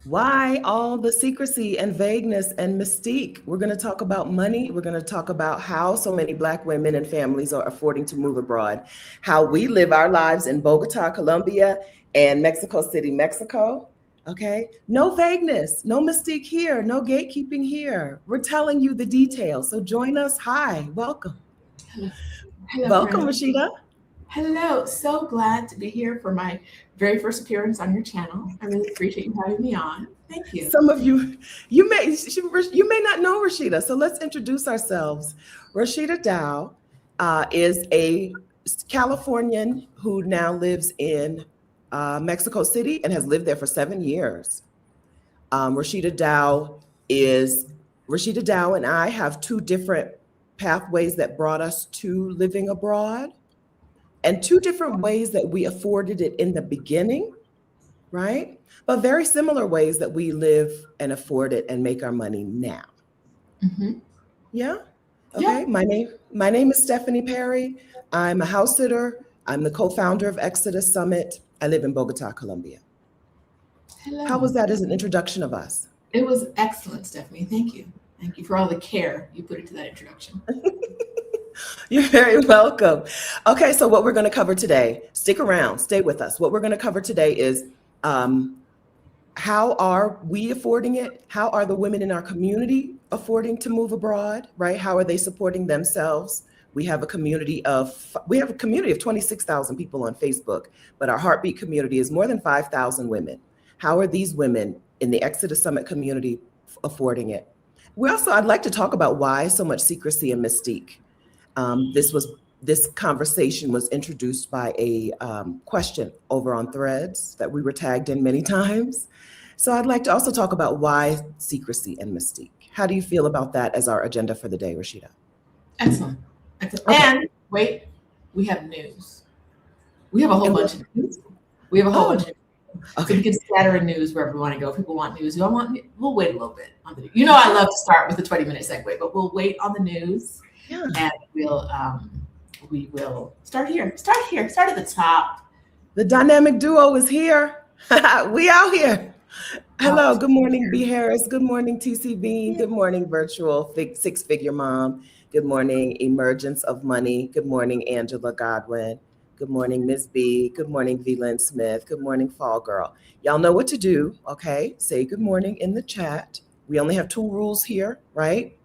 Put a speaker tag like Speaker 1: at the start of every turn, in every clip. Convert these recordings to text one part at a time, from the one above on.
Speaker 1: Why all the secrecy and vagueness and mystique? We're going to talk about money. We're going to talk about how so many Black women and families are affording to move abroad, how we live our lives in Bogota, Colombia, and Mexico City, Mexico. Okay. No vagueness, no mystique here, no gatekeeping here. We're telling you the details. So join us. Hi, welcome.
Speaker 2: Hello, hello,
Speaker 1: Welcome,
Speaker 2: friend.
Speaker 1: Rashida.
Speaker 2: Hello. So glad to be here for my very first appearance on your channel. I really appreciate you having me on. Thank you.
Speaker 1: Some of you, you may not know Rashida. So let's introduce ourselves. Rashida Dow is a Californian who now lives in Mexico City and has lived there for 7 years. Rashida Dow is Rashida Dow and I have two different pathways that brought us to living abroad, and two different ways that we afforded it in the beginning, right? But very similar ways that we live and afford it and make our money now.
Speaker 2: Hmm.
Speaker 1: Yeah.
Speaker 2: Yeah.
Speaker 1: Okay. My name is Stephanie Perry. I'm a house sitter. I'm the co-founder of Exodus Summit. I live in Bogota, Colombia. How
Speaker 2: Hello.
Speaker 1: was that as an introduction of us?
Speaker 2: It was excellent, Stephanie. Thank you. Thank you for all the care you put into that introduction.
Speaker 1: You're very welcome. Okay, so what we're going to cover today, stick around, stay with us. What we're going to cover today is um, how are we affording it? How are the women in our community affording to move abroad, right? How are they supporting themselves? We have a community of 26,000 people on Facebook, but our heartbeat community is more than 5,000 women. How are these women in the Exodus Summit community affording it? I'd like to talk about why so much secrecy and mystique. This conversation was introduced by a question over on Threads that we were tagged in many times. So I'd like to also talk about why secrecy and mystique. How do you feel about that as our agenda for the day, Rashida?
Speaker 2: Excellent. Excellent.
Speaker 1: Okay.
Speaker 2: And wait, we have news. We have a whole
Speaker 1: And
Speaker 2: bunch
Speaker 1: what?
Speaker 2: of news. We have a whole bunch
Speaker 1: Oh,
Speaker 2: of news. So we
Speaker 1: okay.
Speaker 2: can scatter in news wherever we want to go. If people want news. You don't want. We'll wait a little bit on the. You know, I love to start with a 20-minute segue, but we'll wait on the news,
Speaker 1: Yeah.
Speaker 2: and we will start here. Start here. Start at the top.
Speaker 1: The dynamic duo is here. We out here.
Speaker 2: Out
Speaker 1: Hello. Good morning, B.
Speaker 2: here.
Speaker 1: Harris. Good morning, TC Bean. Good morning, virtual six-figure mom. Good morning, emergence of money. Good morning, Angela Godwin. Good morning, Miss B. Good morning, V. Smith. Good morning, Fall Girl. Y'all know what to do, okay? Say good morning in the chat. We only have two rules here, right?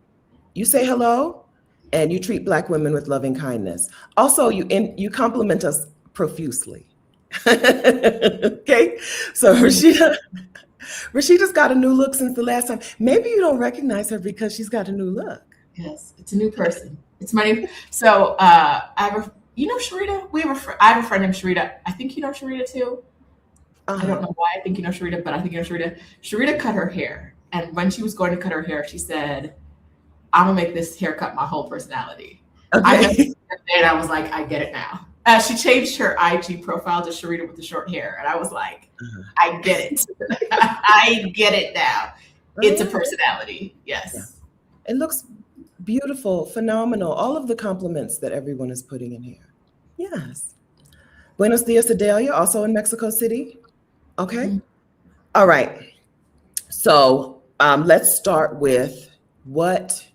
Speaker 1: You say hello, and you treat Black women with loving kindness. Also, you compliment us profusely. Okay, so Rashida's got a new look since the last time. Maybe you don't recognize her because she's got a new look.
Speaker 2: Yes, it's a new person. It's my new. So I have a. You know Sharita? We have a. I have a friend named Sharita. I think you know Sharita too. I
Speaker 1: Uh-huh.
Speaker 2: don't know why I think you know Sharita, but I think you know Sharita. Sharita cut her hair, and when she was going to cut her hair, she said, "I'm gonna make this haircut my whole personality." I met her
Speaker 1: Okay.
Speaker 2: the other day, and I was like, "I get it now." She changed her IG profile to Sharita with the short hair, and I was like, "I get it. I get it now. It's a
Speaker 1: Uh-huh.
Speaker 2: personality."
Speaker 1: Yeah.
Speaker 2: Yes.
Speaker 1: It looks beautiful, phenomenal. All of the compliments that everyone is putting in here. Yes. Buenos dias, Adelia, also in Mexico City. Okay.
Speaker 2: Mhm.
Speaker 1: All right. So let's start with what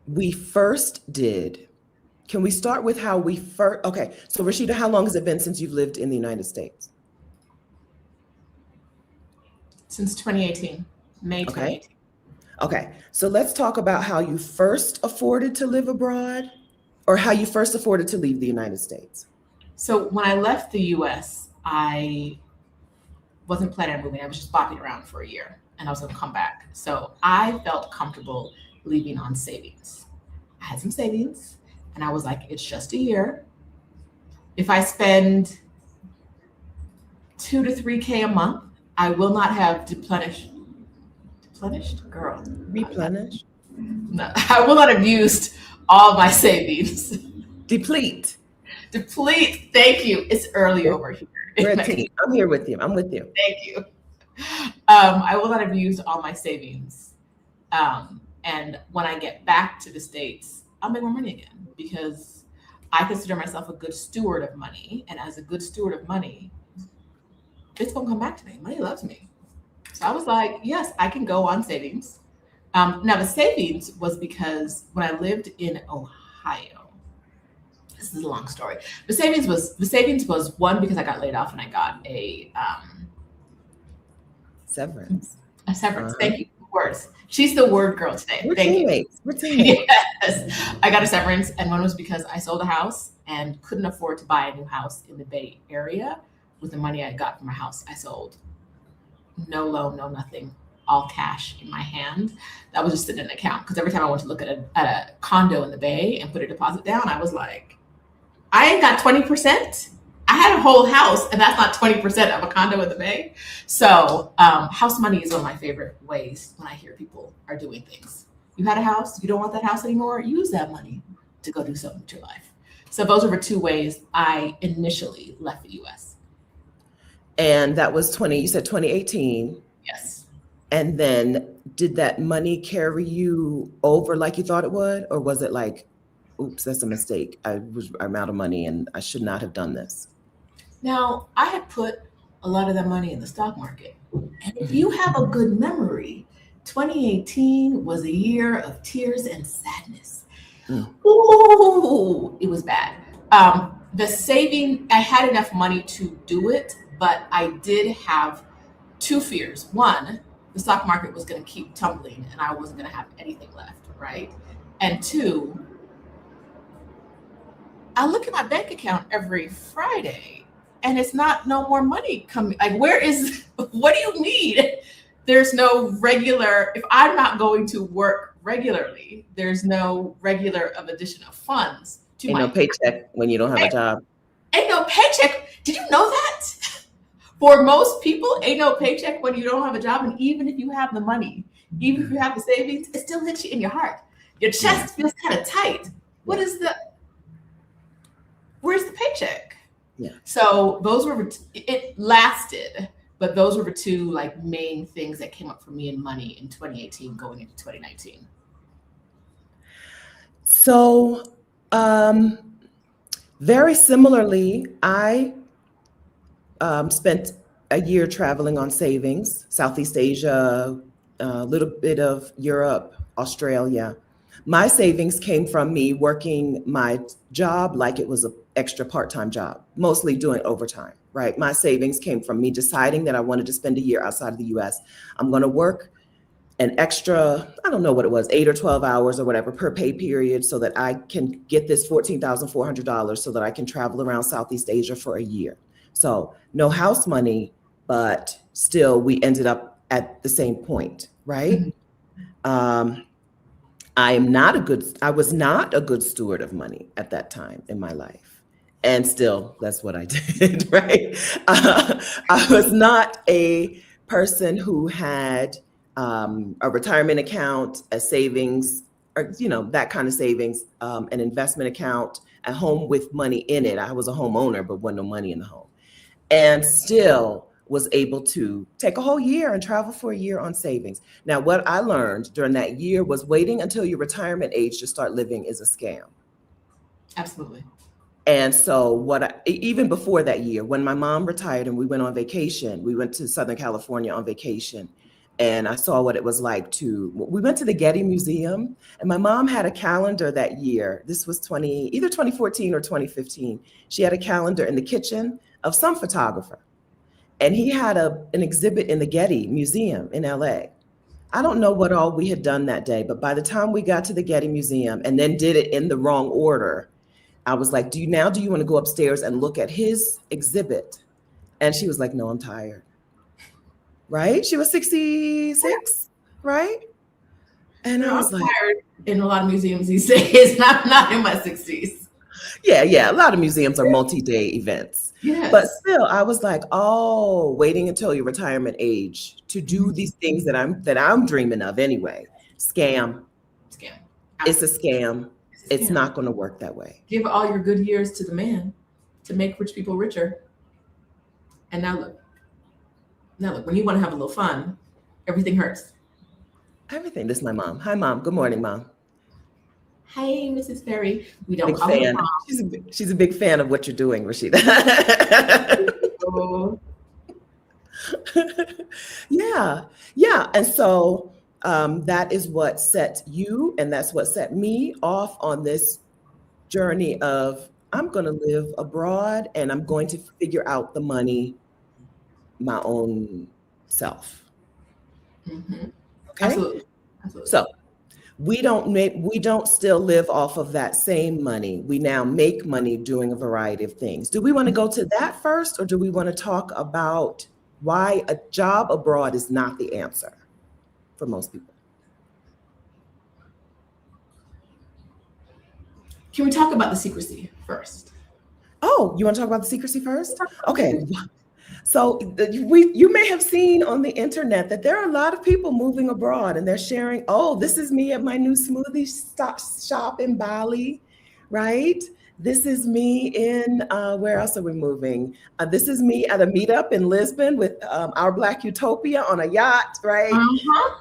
Speaker 1: we first did. Can we start with how we first? Okay. So, Rashida, how long has it been since you've lived in the United States?
Speaker 2: Since 2018, May
Speaker 1: Okay.
Speaker 2: 2018.
Speaker 1: Okay. So, let's talk about how you first afforded to live abroad or how you first afforded to leave the United States.
Speaker 2: So when I left the US, I wasn't planning on moving. I was just bopping around for a year and I was going to come back. So I felt comfortable leaving on savings. I had some savings and I was like, it's just a year. If I spend 2 to 3K a month, I will not have deplenished, girl.
Speaker 1: Replenish,
Speaker 2: No, I will not have used all my savings.
Speaker 1: deplete.
Speaker 2: Deplete. Thank you. It's early
Speaker 1: We're,
Speaker 2: over here
Speaker 1: we're
Speaker 2: in
Speaker 1: a
Speaker 2: Mexico.
Speaker 1: team. I'm here with you. I'm with you.
Speaker 2: Thank you. I will not have used all my savings. And when I get back to the States, I'll make more money again because I consider myself a good steward of money. And as a good steward of money, it's going to come back to me. Money loves me. So I was like, yes, I can go on savings. Now the savings was because when I lived in Ohio, this is a long story. The savings was one because I got laid off and I got
Speaker 1: Severance.
Speaker 2: a severance.
Speaker 1: Uh-huh.
Speaker 2: Thank you. Words. She's the word girl today.
Speaker 1: We're
Speaker 2: Thank you.
Speaker 1: teammates. We're teammates.
Speaker 2: Yes, I got a severance, and one was because I sold a house and couldn't afford to buy a new house in the Bay Area with the money I got from a house I sold. No loan, no nothing, all cash in my hand. That was just sitting in an account because every time I went to look at a condo in the Bay and put a deposit down, I was like, I ain't got 20%. I had a whole house, and that's not 20% of a condo in the Bay. So, house money is one of my favorite ways when I hear people are doing things. You had a house, you don't want that house anymore, use that money to go do something with your life. So, those are the two ways I initially left the US.
Speaker 1: And that was you said 2018.
Speaker 2: Yes.
Speaker 1: And then did that money carry you over like you thought it would? Or was it like, oops, that's a mistake. I'm out of money and I should not have done this.
Speaker 2: Now, I had put a lot of that money in the stock market. And if you have a good memory, 2018 was a year of tears and sadness.
Speaker 1: Mm.
Speaker 2: Ooh, it was bad. The saving, I had enough money to do it, but I did have two fears. One, the stock market was going to keep tumbling and I wasn't going to have anything left, right? And two, I look at my bank account every Friday and it's not no more money coming. Like, what do you need? There's no regular, if I'm not going to work regularly, there's no regular of addition of funds to
Speaker 1: Ain't
Speaker 2: my
Speaker 1: no paycheck when you don't have a job.
Speaker 2: Ain't no paycheck. Did you know that? For most people, ain't no paycheck when you don't have a job. And even if you have the money, even if you have the savings, it still hits you in your heart. Your chest feels kind of tight. Where's the paycheck?
Speaker 1: Yeah.
Speaker 2: So it lasted, but those were the two like main things that came up for me in money in 2018 going into 2019.
Speaker 1: So, very similarly, I spent a year traveling on savings, Southeast Asia, a little bit of Europe, Australia. My savings came from me working my job like it was an extra part-time job, mostly doing overtime, right? My savings came from me deciding that I wanted to spend a year outside of the US. I'm going to work an extra, I don't know what it was, 8 or 12 hours or whatever per pay period so that I can get this $14,400 so that I can travel around Southeast Asia for a year. So no house money, but still we ended up at the same point, right? Mm-hmm. I was not a good steward of money at that time in my life. And still, that's what I did, right? I was not a person who had a retirement account, a savings, or, that kind of savings, an investment account, a home with money in it. I was a homeowner, but wasn't no money in the home. And still was able to take a whole year and travel for a year on savings. Now, what I learned during that year was waiting until your retirement age to start living is a scam.
Speaker 2: Absolutely.
Speaker 1: And so even before that year, when my mom retired and we went on vacation, we went to Southern California on vacation. And I saw what it was like we went to the Getty Museum, and my mom had a calendar that year. This was either 2014 or 2015. She had a calendar in the kitchen of some photographer. And he had an exhibit in the Getty Museum in LA. I don't know what all we had done that day, but by the time we got to the Getty Museum and then did it in the wrong order, I was like, do you want to go upstairs and look at his exhibit? And she was like, no, I'm tired. Right? She was 66, right? And I was like,
Speaker 2: tired in a lot of museums these days, not in my 60s.
Speaker 1: Yeah. A lot of museums are multi-day events. Yes. But still, I was like, waiting until your retirement age to do these things that I'm dreaming of anyway. Scam. It's a scam. It's not going to work that way.
Speaker 2: Give all your good years to the man to make rich people richer. And now look, when you want to have a little fun, everything hurts.
Speaker 1: Everything. This is my mom. Hi, Mom. Good morning, Mom.
Speaker 2: Hi, Mrs. Perry. We don't
Speaker 1: big
Speaker 2: call
Speaker 1: fan.
Speaker 2: her Mom.
Speaker 1: She's a big fan of what you're doing, Rashida. Yeah, yeah. And so that is what set you and that's what set me off on this journey of I'm going to live abroad and I'm going to figure out the money my own self.
Speaker 2: Hmm.
Speaker 1: Okay.
Speaker 2: Absolutely. Absolutely.
Speaker 1: So we don't still live off of that same money. We now make money doing a variety of things. Do we want to go to that first or do we want to talk about why a job abroad is not the answer for most people?
Speaker 2: Can we talk about the secrecy first?
Speaker 1: Oh, you want to talk about the secrecy first?
Speaker 2: Talk about the
Speaker 1: Okay.
Speaker 2: secrecy.
Speaker 1: So you may have seen on the internet that there are a lot of people moving abroad and they're sharing, oh, this is me at my new smoothie shop in Bali, right? This is me in, where else are we moving? This is me at a meetup in Lisbon with our Black Utopia on a yacht, right?
Speaker 2: Uh-huh.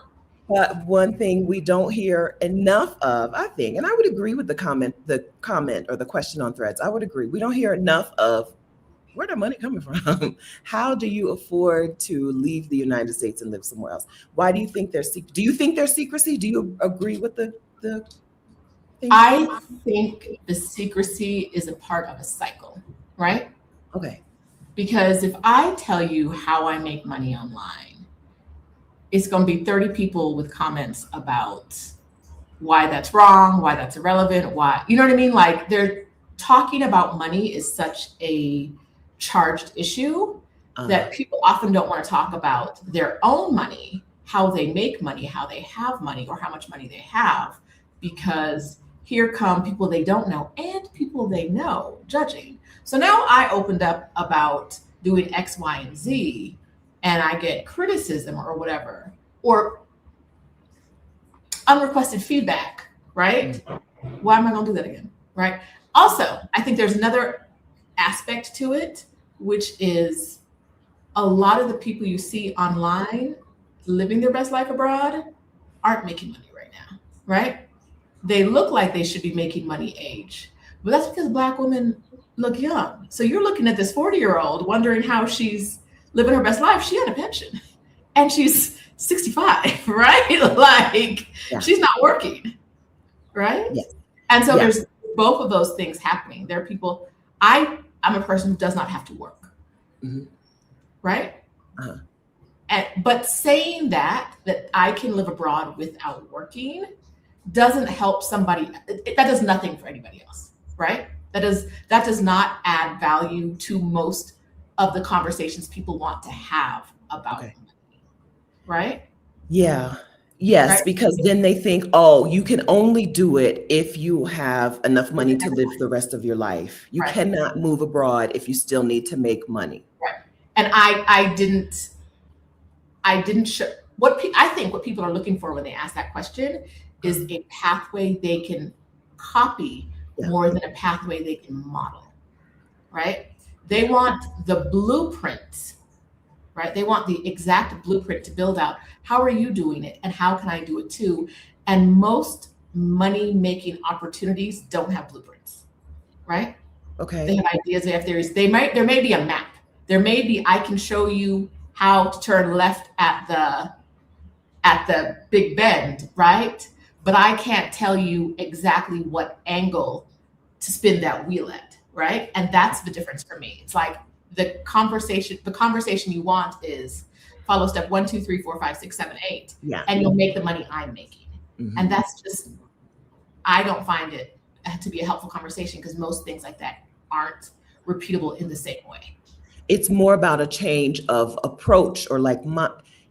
Speaker 1: But one thing we don't hear enough of, I think, and I would agree with the comment or the question on Threads, I would agree. We don't hear enough of where the money coming from? How do you afford to leave the United States and live somewhere else? Why do you think there's do you think there's secrecy? Do you agree with the thing?
Speaker 2: I think the secrecy is a part of a cycle, right?
Speaker 1: Okay.
Speaker 2: Because if I tell you how I make money online, it's going to be 30 people with comments about why that's wrong, why that's irrelevant, why, you know what I mean? Like they're talking about money is such a charged issue that people often don't want to talk about their own money, how they make money, how they have money, or how much money they have, because here come people they don't know and people they know judging. So now I opened up about doing X, Y, and Z, and I get criticism or whatever, or unrequested feedback, right? Why am I going to do that again, right? Also, I think there's another aspect to it, which is a lot of the people you see online living their best life abroad aren't making money right now, right? They look like they should be making money age, but that's because Black women look young. So you're looking at this 40-year-old wondering how she's living her best life. She had a pension and she's 65, right? Like she's not working, right?
Speaker 1: Yes.
Speaker 2: And so there's both of those things happening. There are people, I'm a person who does not have to work, right? But saying that I can live abroad without working doesn't help somebody. That does nothing for anybody else, right? That does not add value to most of the conversations people want to have about money, right?
Speaker 1: Yeah. Yes,
Speaker 2: Right?
Speaker 1: because then they think, oh, you can only do it if you have enough money to live the rest of your life. You cannot move abroad if you still need to make money.
Speaker 2: Right. And I didn't show I think what people are looking for when they ask that question is a pathway they can copy more than a pathway they can model, right? They want the blueprint, right? They want the exact blueprint to build out. How are you doing it? And how can I do it too? And most money-making opportunities don't have blueprints, right?
Speaker 1: Okay.
Speaker 2: They have ideas, they have theories. There may be a map. There may be, I can show you how to turn left at the Big Bend, right? But I can't tell you exactly what angle to spin that wheel at, right? And that's the difference for me. It's like the conversation you want is follow step 1, 2, 3, 4, 5, 6, 7, 8, and you'll make the money I'm making. And that's just, I don't find it to be a helpful conversation because most things like that aren't repeatable in the same way.
Speaker 1: It's more about a change of approach or like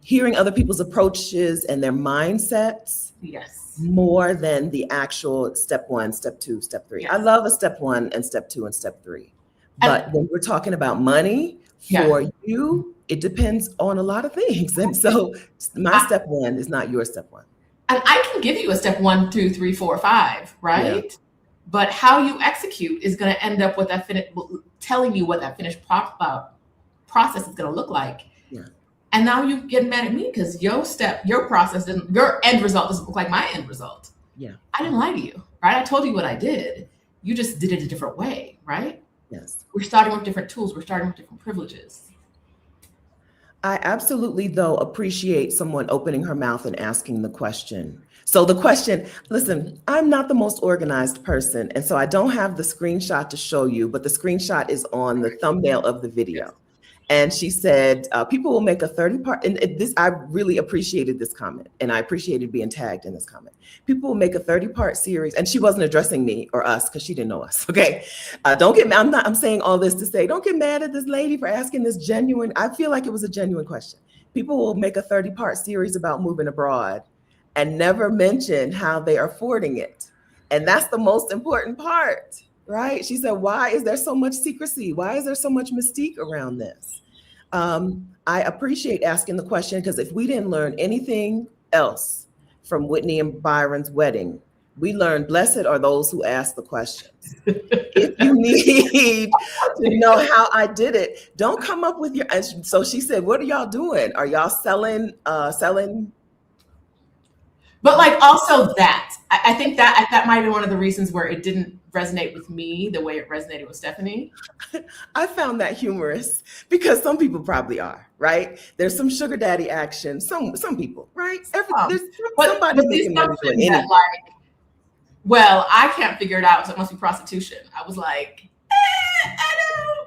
Speaker 1: hearing other people's approaches and their mindsets.
Speaker 2: Yes.
Speaker 1: More than the actual step 1, step 2, step 3.
Speaker 2: Yes.
Speaker 1: I love a step 1 and step 2 and step 3. But when we're talking about money for you, it depends on a lot of things. And so my step 1 is not your step 1.
Speaker 2: And I can give you a step 1, 2, 3, 4, 5, right? Yeah. But how you execute is going to end up with that telling you what that finished process is going to look like. Yeah. And now you get mad at me because your process, your end result doesn't look like my end result.
Speaker 1: Yeah.
Speaker 2: I didn't lie to you, right? I told you what I did. You just did it a different way, right?
Speaker 1: Yes.
Speaker 2: We're starting with different tools. We're starting with different privileges.
Speaker 1: I absolutely, though, appreciate someone opening her mouth and asking the question. So the question, listen, I'm not the most organized person, and so I don't have the screenshot to show you, but the screenshot is on the thumbnail of the
Speaker 2: Yes.
Speaker 1: video. And she said, people will make a 30-part, and this, I really appreciated this comment, and I appreciated being tagged in this comment. People will make a 30-part series, and she wasn't addressing me or us because she didn't know us, okay? Don't get mad, I'm saying all this to say, don't get mad at this lady for asking this genuine, I feel like it was a genuine question. People will make a 30-part series about moving abroad and never mention how they are affording it. And that's the most important part, right? She said, why is there so much secrecy? Why is there so much mystique around this? I appreciate asking the question because if we didn't learn anything else from Whitney and Byron's wedding, we learned blessed are those who ask the questions. If you need to know how I did it, don't come up with your. And so she said, "What are y'all doing? Are y'all selling? Selling?"
Speaker 2: But like also that, I think that might be one of the reasons where it didn't resonate with me the way it resonated with Stephanie.
Speaker 1: I found that humorous because some people probably are, right? There's some sugar daddy action. Some people, right? There's somebody
Speaker 2: but
Speaker 1: making money doing anything.
Speaker 2: that like, well, I can't figure it out, so it must be prostitution. I was like, I know.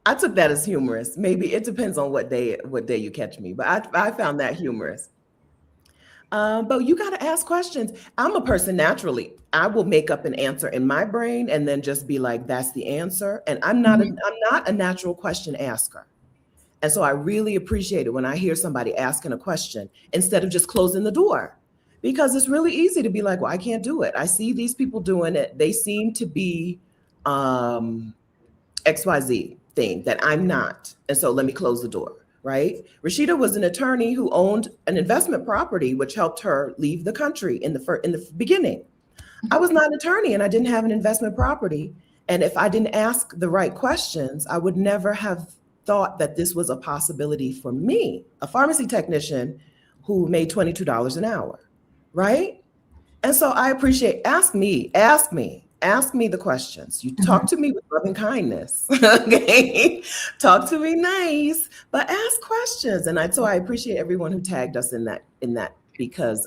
Speaker 1: I took that as humorous. Maybe it depends on what day you catch me, but I found that humorous. But you got to ask questions. I'm a person naturally. I will make up an answer in my brain and then just be like, "That's the answer." And I'm not a natural question asker. And so I really appreciate it when I hear somebody asking a question instead of just closing the door, because it's really easy to be like, "Well, I can't do it. I see these people doing it. They seem to be XYZ thing that I'm not, and so let me close the door." Right? Rashida was an attorney who owned an investment property, which helped her leave the country in the beginning. I was not an attorney and I didn't have an investment property. And if I didn't ask the right questions, I would never have thought that this was a possibility for me, a pharmacy technician who made $22 an hour. Right? And so I appreciate, ask me the questions. You talk to me with loving kindness. Okay. Talk to me nice, but ask questions. And so I appreciate everyone who tagged us in that, because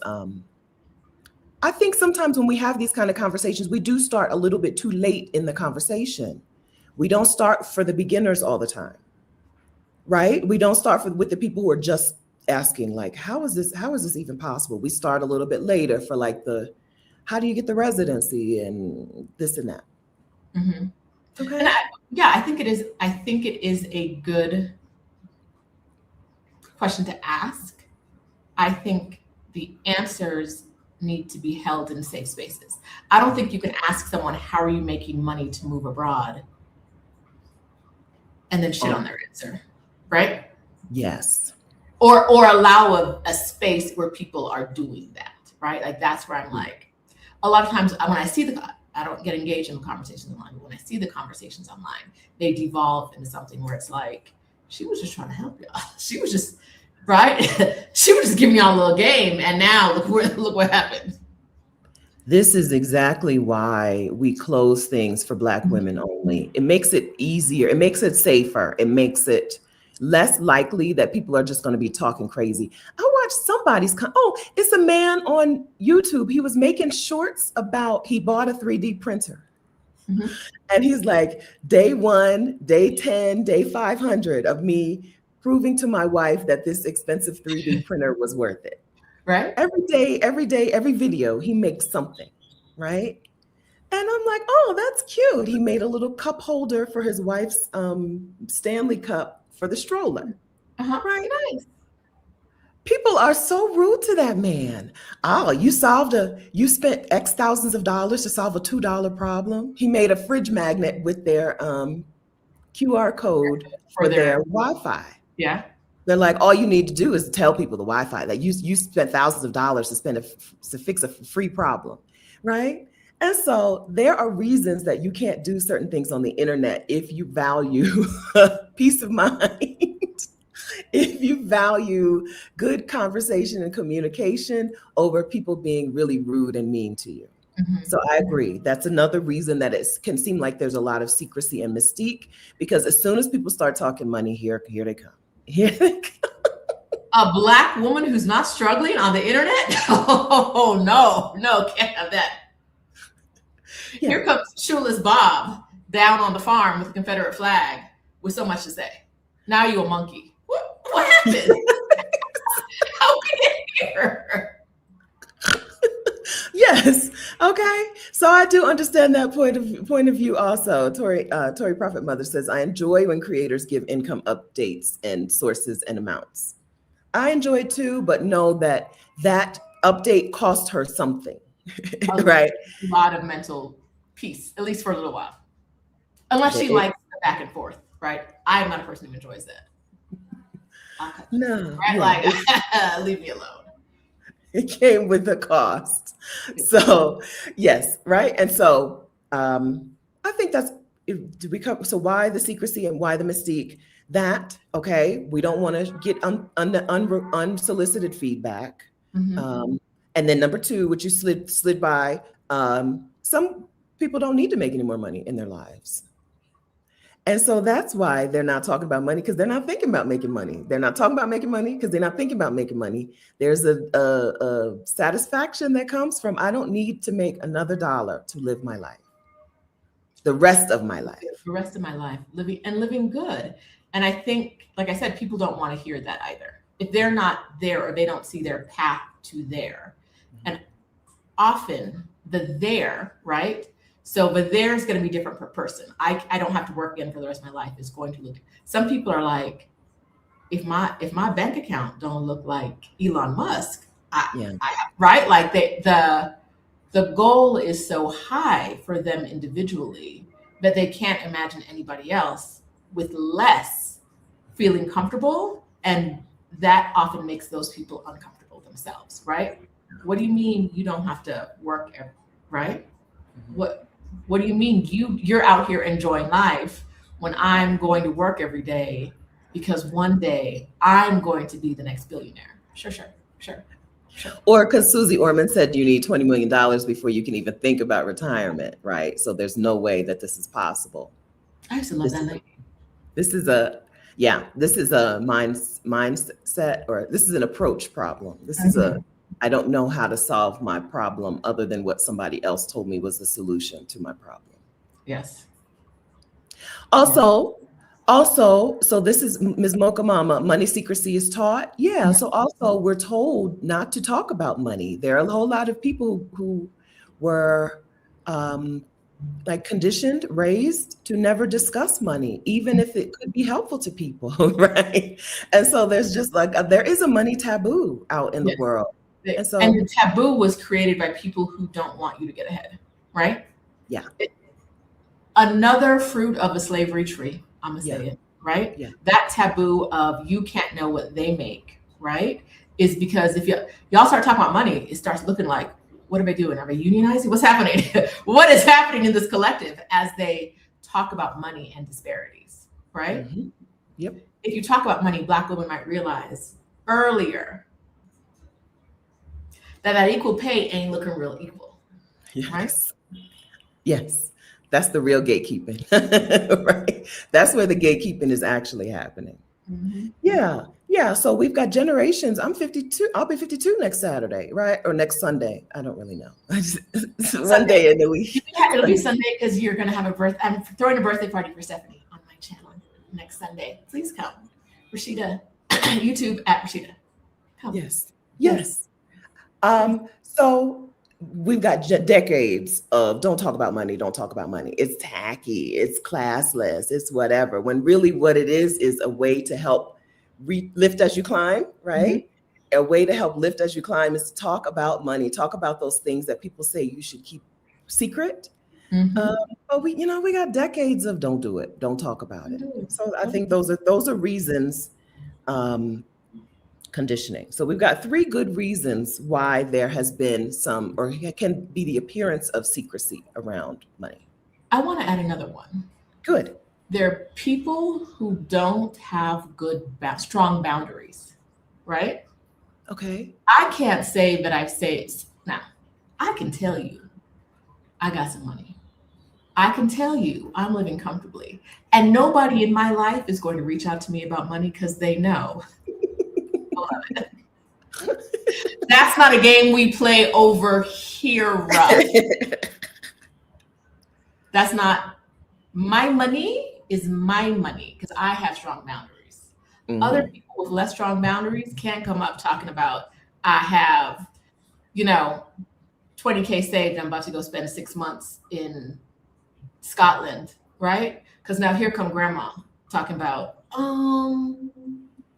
Speaker 1: I think sometimes when we have these kind of conversations, we do start a little bit too late in the conversation. We don't start for the beginners all the time. Right? We don't start with the people who are just asking, like, how is this even possible? We start a little bit later for like how do you get the residency and this and that.
Speaker 2: Mm-hmm.
Speaker 1: Okay.
Speaker 2: And I think it is a good question to ask. I think the answers need to be held in safe spaces. I don't think you can ask someone, how are you making money to move abroad? And then shit on their answer, right?
Speaker 1: Yes.
Speaker 2: Or allow a space where people are doing that, right? Like that's where I'm like, a lot of times when I see I don't get engaged in the conversations online, but when I see the conversations online, they devolve into something where it's like, she was just trying to help y'all. She was just, right? She was just giving y'all a little game. And now look what happened.
Speaker 1: This is exactly why we close things for Black women only. It makes it easier. It makes it safer. It makes it less likely that people are just going to be talking crazy. I watched it's a man on YouTube. He was making shorts about, he bought a 3D printer. Mm-hmm. And he's like, day 1, day 10, day 500 of me proving to my wife that this expensive 3D printer was worth it.
Speaker 2: Right.
Speaker 1: Every day, every video, he makes something, right? And I'm like, oh, that's cute. He made a little cup holder for his wife's Stanley cup for the stroller. Right?
Speaker 2: Nice.
Speaker 1: People are so rude to that man. Oh, you spent X thousands of dollars to solve a $2 problem. He made a fridge magnet with their QR code for their Wi-Fi.
Speaker 2: Yeah.
Speaker 1: They're like, all you need to do is tell people the Wi-Fi that you spent thousands of dollars to fix a free problem, right? And so there are reasons that you can't do certain things on the internet if you value peace of mind, if you value good conversation and communication over people being really rude and mean to you.
Speaker 2: Mhm.
Speaker 1: So I agree. That's another reason that it can seem like there's a lot of secrecy and mystique, because as soon as people start talking money, here they come. Here they come.
Speaker 2: A Black woman who's not struggling on the internet? Oh, no, can't have that.
Speaker 1: Yeah.
Speaker 2: Here comes Shoeless Bob down on the farm with a Confederate flag with so much to say. Now you a monkey. What happened? How we get here?
Speaker 1: Yes. Okay. So I do understand that point of view also. Tori Prophet Mother says, I enjoy when creators give income updates and sources and amounts. I enjoy it too, but know that that update cost her something, right?
Speaker 2: A lot of mental peace, at least for a little while. Unless she likes the back and forth, right? I'm not a person who enjoys that.
Speaker 1: No.
Speaker 2: Right?
Speaker 1: Yeah,
Speaker 2: Like, leave me alone.
Speaker 1: it came with a cost. So yes, right. And so I think that's, do we cover, so why the secrecy and why the mystique? That, okay, we don't want to get unsolicited feedback.
Speaker 2: Mhm.
Speaker 1: And then number two, which you slid by, some people don't need to make any more money in their lives. And so that's why they're not talking about money, because they're not thinking about making money. They're not talking about making money because they're not thinking about making money. There's a satisfaction that comes from, I don't need to make another dollar to live my life, the rest of my life.
Speaker 2: The rest of my life, living good. And I think, like I said, people don't want to hear that either. If they're not there or they don't see their path to there. And often the there, right? So the there is going to be different per person. I don't have to work again for the rest of my life. It's going to look. Some people are like, if my bank account don't look like Elon Musk, right? Like the goal is so high for them individually that they can't imagine anybody else with less feeling comfortable, and that often makes those people uncomfortable themselves, right? What do you mean you don't have to work, right? What do you mean you're out here enjoying life when I'm going to work every day because one day I'm going to be the next billionaire? Sure.
Speaker 1: Or because Susie Orman said you need $20 million before you can even think about retirement, right? So there's no way that this is possible.
Speaker 2: I used to love that lady.
Speaker 1: This is a mindset, or this is an approach problem. This is I don't know how to solve my problem other than what somebody else told me was the solution to my problem.
Speaker 2: Yes.
Speaker 1: Also, so this is Ms. Mocha Mama, money secrecy is taught. Yeah. So also we're told not to talk about money. There are a whole lot of people who were like conditioned, raised to never discuss money, even if it could be helpful to people, right? And so there's just like, there is a money taboo out in the world.
Speaker 2: And the taboo was created by people who don't want you to get ahead, right?
Speaker 1: Yeah.
Speaker 2: Another fruit of a slavery tree, I'm gonna say it, right?
Speaker 1: Yeah.
Speaker 2: That taboo of you can't know what they make, right? Is because if y'all start talking about money, it starts looking like, what are they doing? Are they unionizing? What's happening? What is happening in this collective as they talk about money and disparities, right?
Speaker 1: Mm-hmm. Yep.
Speaker 2: If you talk about money, Black women might realize earlier that equal pay ain't looking real equal.
Speaker 1: Yes.
Speaker 2: Right?
Speaker 1: Yes. That's the real gatekeeping, right? That's where the gatekeeping is actually happening.
Speaker 2: Mm-hmm.
Speaker 1: Yeah. Yeah. So we've got generations. I'm 52. I'll be 52 next Saturday, right? Or next Sunday. I don't really know. One day in the week.
Speaker 2: It'll be Sunday because you're going to have a birthday. I'm throwing a birthday party for Stephanie on my channel next Sunday. Please come. Rashida, YouTube at Rashida. Come.
Speaker 1: Yes. So we've got decades of don't talk about money. It's tacky, it's classless, it's whatever. When really what it is a way to help lift as you climb, right? Mm-hmm. A way to help lift as you climb is to talk about money, talk about those things that people say you should keep secret. Mm-hmm. But we got decades of don't do it, don't talk about it. So I think those are reasons. Conditioning. So we've got 3 good reasons why there has been some, or can be the appearance of secrecy around money.
Speaker 2: I want to add another one.
Speaker 1: Good.
Speaker 2: There are people who don't have strong boundaries, right?
Speaker 1: Okay.
Speaker 2: I can't say that I've said, now, I can tell you I got some money. I can tell you I'm living comfortably. And nobody in my life is going to reach out to me about money because they know. That's not a game we play over here, Russ. That's not, my money is my money because I have strong boundaries.
Speaker 1: Mhm.
Speaker 2: Other people with less strong boundaries can't come up talking about, I have, 20K saved. I'm about to go spend 6 months in Scotland, right? Because now here come grandma talking about,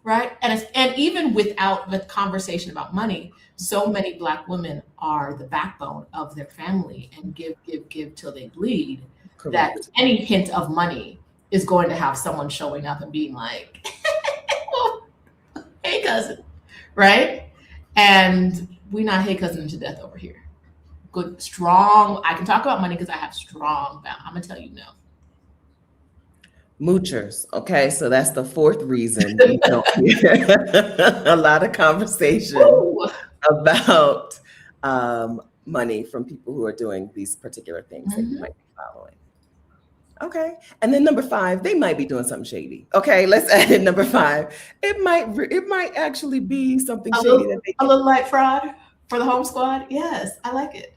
Speaker 2: right? And even without the conversation about money, so many Black women are the backbone of their family and give till they bleed. That
Speaker 1: Correct.
Speaker 2: any hint of money is going to have someone showing up and being like, hey cousin, right? And we not hey cousin to death over here. Good, strong. I can talk about money because I have strong. I'm gonna tell you no.
Speaker 1: Moochers. Okay, so that's the fourth reason you don't hear a lot of conversation
Speaker 2: Ooh.
Speaker 1: about money from people who are doing these particular things that you might be following. Okay, and then number 5, they might be doing something shady. Okay, let's add in number 5. It might actually be something shady that
Speaker 2: A little like fraud for the home squad. Yes, I like it.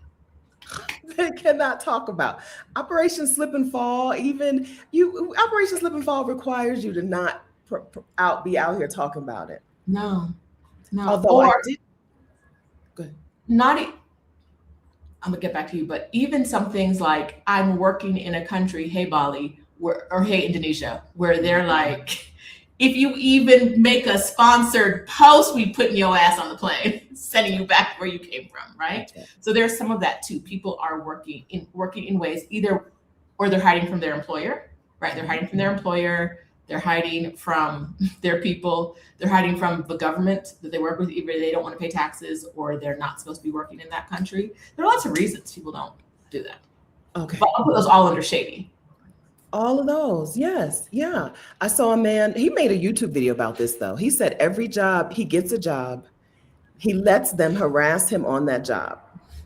Speaker 1: they cannot talk about. Operation Slip and Fall, Operation Slip and Fall requires you to not be out here talking about it.
Speaker 2: No.
Speaker 1: Although I did. Go ahead.
Speaker 2: Not. I'm gonna get back to you, but even some things like I'm working in a country, hey Bali, or hey Indonesia, where they're like, if you even make a sponsored post, we putting your ass on the plane, sending you back where you came from, right?
Speaker 1: Okay.
Speaker 2: So there's some of that too. People are working in ways or they're hiding from their employer, right? They're hiding from their employer. They're hiding from their people. They're hiding from the government that they work with. Either they don't want to pay taxes or they're not supposed to be working in that country. There are lots of reasons people don't do that.
Speaker 1: Okay.
Speaker 2: But I'll put those all under shady.
Speaker 1: All of those. Yes. Yeah. I saw a man, he made a YouTube video about this though. He said every job, he gets a job, he lets them harass him on that job,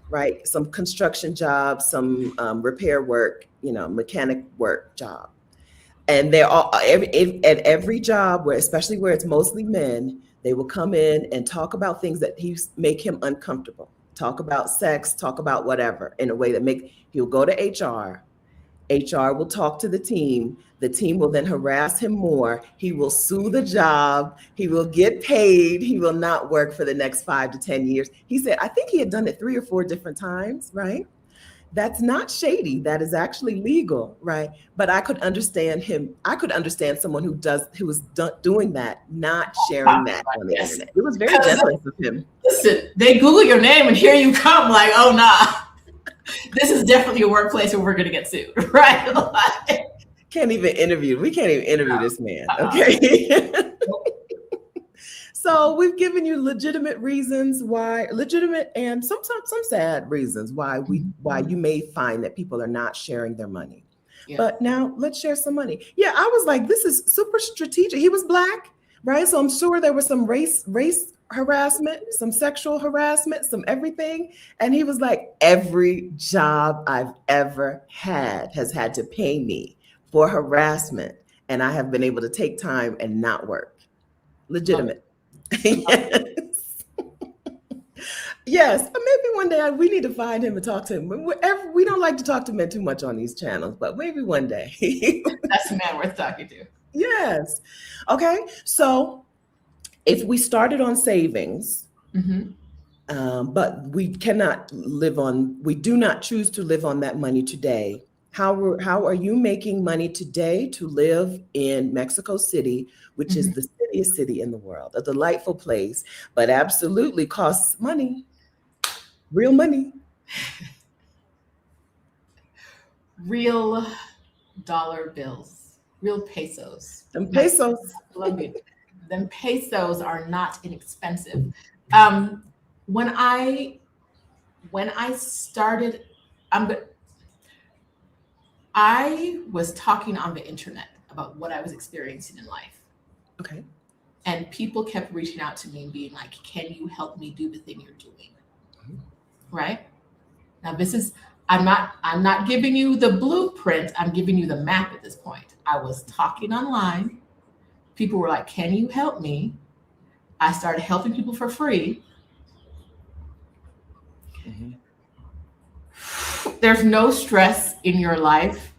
Speaker 1: right? Some construction job, some repair work, mechanic work job. And they're all at every job especially where it's mostly men, they will come in and talk about things that make him uncomfortable. Talk about sex, talk about whatever in a way that he'll go to HR. HR will talk to the team. The team will then harass him more. He will sue the job. He will get paid. He will not work for the next 5 to 10 years. He said, I think he had done it 3 or 4 different times, right? That's not shady. That is actually legal, right? But I could understand him. I could understand someone who was doing that, not sharing that on the internet. It was very generous of him.
Speaker 2: Listen, they Google your name and here you come like, oh, nah. This is definitely a workplace where we're going to get sued, right? Like,
Speaker 1: can't even interview. We can't even interview this man. Okay. So we've given you legitimate and some sad reasons why you may find that people are not sharing their money. Yeah. But now let's share some money. Yeah, I was like, this is super strategic. He was Black, right? So I'm sure there was some race harassment, some sexual harassment, some everything. And he was like, every job I've ever had has had to pay me for harassment. And I have been able to take time and not work. Legitimate. Yes. Yes. Maybe one day we need to find him and talk to him. We don't like to talk to men too much on these channels, but maybe one day.
Speaker 2: That's a man worth talking to.
Speaker 1: Yes. Okay. So if we started on savings, but we do not choose to live on that money today. How are you making money today to live in Mexico City, which is the city city in the world, a delightful place, but absolutely costs money, real money.
Speaker 2: Real dollar bills, real pesos.
Speaker 1: Them pesos.
Speaker 2: Them pesos are not inexpensive. When I started, I was talking on the internet about what I was experiencing in life.
Speaker 1: Okay.
Speaker 2: And people kept reaching out to me and being like, can you help me do the thing you're doing? Right? Now I'm not giving you the blueprint. I'm giving you the map at this point. I was talking online. People were like, "Can you help me?" I started helping people for free.
Speaker 1: Mm-hmm.
Speaker 2: There's no stress in your life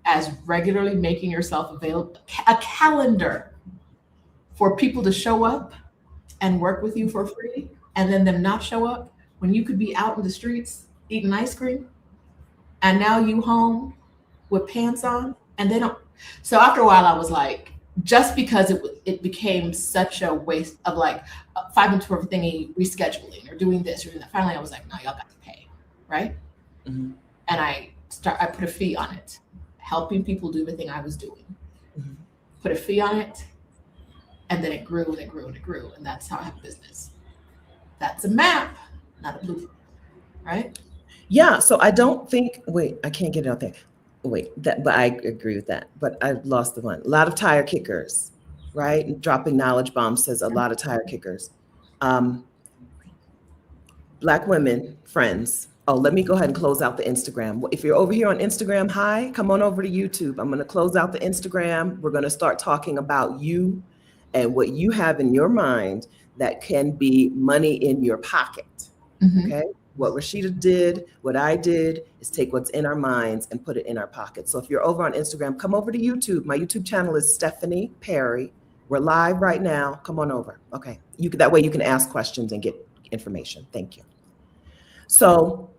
Speaker 2: as regularly making yourself available, a calendar for people to show up and work with you for free, and then them not show up when you could be out in the streets eating ice cream, and now you home with pants on, and they don't. So after a while, I was like, just because it became such a waste of like 5 minutes worth of thingy, rescheduling or doing this or doing that. Finally, I was like, no, y'all got to pay, right?
Speaker 1: Mm-hmm.
Speaker 2: And I put a fee on it, helping people do the thing I was doing.
Speaker 1: Mm-hmm.
Speaker 2: Put a fee on it, and then it grew and it grew and it grew, and that's how I have a business. That's a map, not a blueprint, right?
Speaker 1: Yeah. So I don't think. Wait, I can't get it out there. Wait, but I agree with that. But I lost the one. A lot of tire kickers, right? And dropping knowledge bombs says a lot of tire kickers. Black women, friends. Oh, let me go ahead and close out the Instagram. If you're over here on Instagram, hi, come on over to YouTube. I'm going to close out the Instagram. We're going to start talking about you and what you have in your mind that can be money in your pocket.
Speaker 2: Mm-hmm.
Speaker 1: Okay. What Rashida did, what I did is take what's in our minds and put it in our pockets. So if you're over on Instagram, come over to YouTube. My YouTube channel is Stephanie Perry. We're live right now. Come on over. Okay. That way you can ask questions and get information. Thank you. So,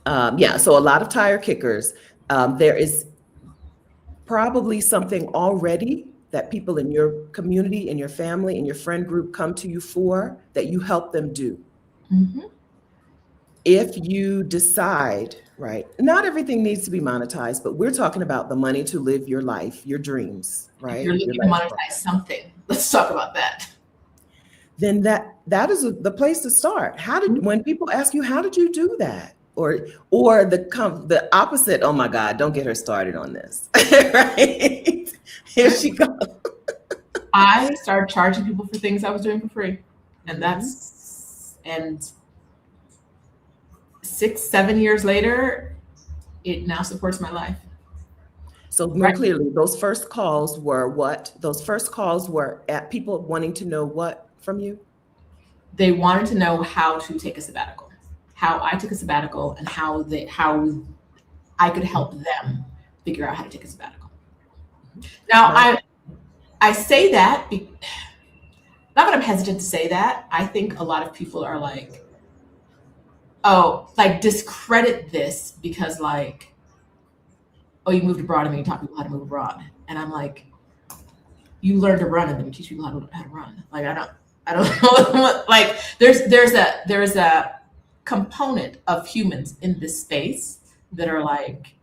Speaker 1: so a lot of tire kickers. There is probably something already that people in your community, in your family, in your friend group come to you for that you help them do.
Speaker 2: Mm-hmm.
Speaker 1: If you decide, right, not everything needs to be monetized, but we're talking about the money to live your life, your dreams, right?
Speaker 2: If you're looking to monetize something, let's talk about that.
Speaker 1: Then that is the place to start. When people ask you, how did you do that? Or the opposite, oh my God, don't get her started on this, right? Here she goes.
Speaker 2: I started charging people for things I was doing for free. And and 6-7 years later, it now supports my life.
Speaker 1: So more clearly, those first calls were what? Those first calls were at people wanting to know what from you?
Speaker 2: They wanted to know how to take a sabbatical, how I took a sabbatical, and how I could help them figure out how to take a sabbatical. Now, I say that, not that I'm hesitant to say that. I think a lot of people are like, oh, like discredit this because like, oh, you moved abroad and then you taught people how to move abroad. And I'm like, you learn to run and then you teach people how to run. Like, I don't know. Like there's a component of humans in this space that are like,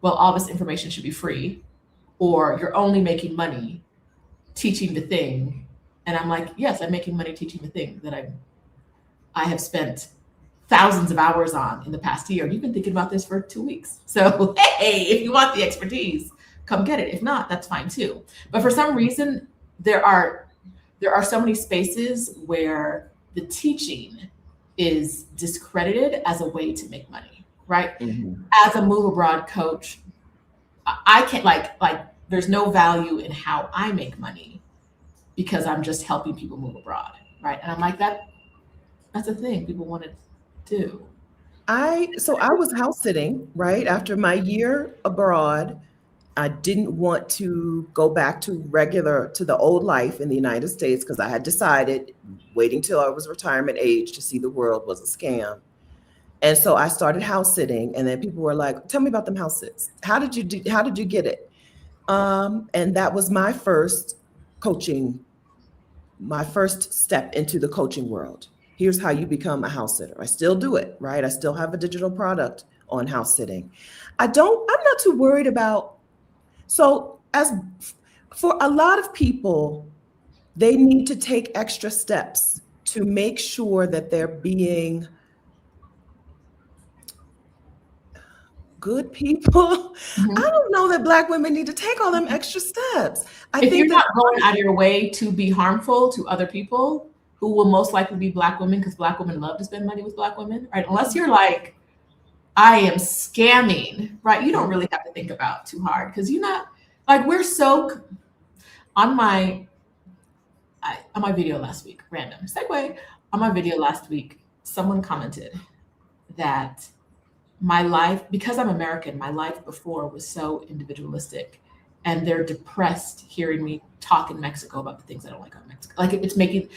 Speaker 2: well, all this information should be free, or you're only making money teaching the thing. And I'm like, yes, I'm making money teaching the thing that I have spent thousands of hours on in the past year. You've been thinking about this for 2 weeks. So, hey, if you want the expertise, come get it. If not, that's fine too. But for some reason, there are so many spaces where the teaching is discredited as a way to make money, right?
Speaker 1: Mm-hmm.
Speaker 2: As a move abroad coach, I can't like there's no value in how I make money because I'm just helping people move abroad, right? And I'm like, that's a thing people want to do.
Speaker 1: So I was house sitting, right? After my year abroad, I didn't want to go back to the old life in the United States because I had decided waiting till I was retirement age to see the world was a scam. And so I started house sitting, and then people were like, tell me about them house sits. How did you get it? And that was my first step into the coaching world. Here's how you become a house sitter. I still do it, right? I still have a digital product on house sitting. I'm not too worried about. So for a lot of people, they need to take extra steps to make sure that they're being good people. Mm-hmm. I don't know that Black women need to take all them extra steps.
Speaker 2: If you're not going out of your way to be harmful to other people who will most likely be Black women, because Black women love to spend money with Black women, right? Unless you're like I am scamming, right? You don't really have to think about too hard because you're not like we're so on my video last week, random segue. On my video last week, someone commented that my life, because I'm American, my life before was so individualistic, and they're depressed hearing me talk in Mexico about the things I don't like about Mexico. Like it's making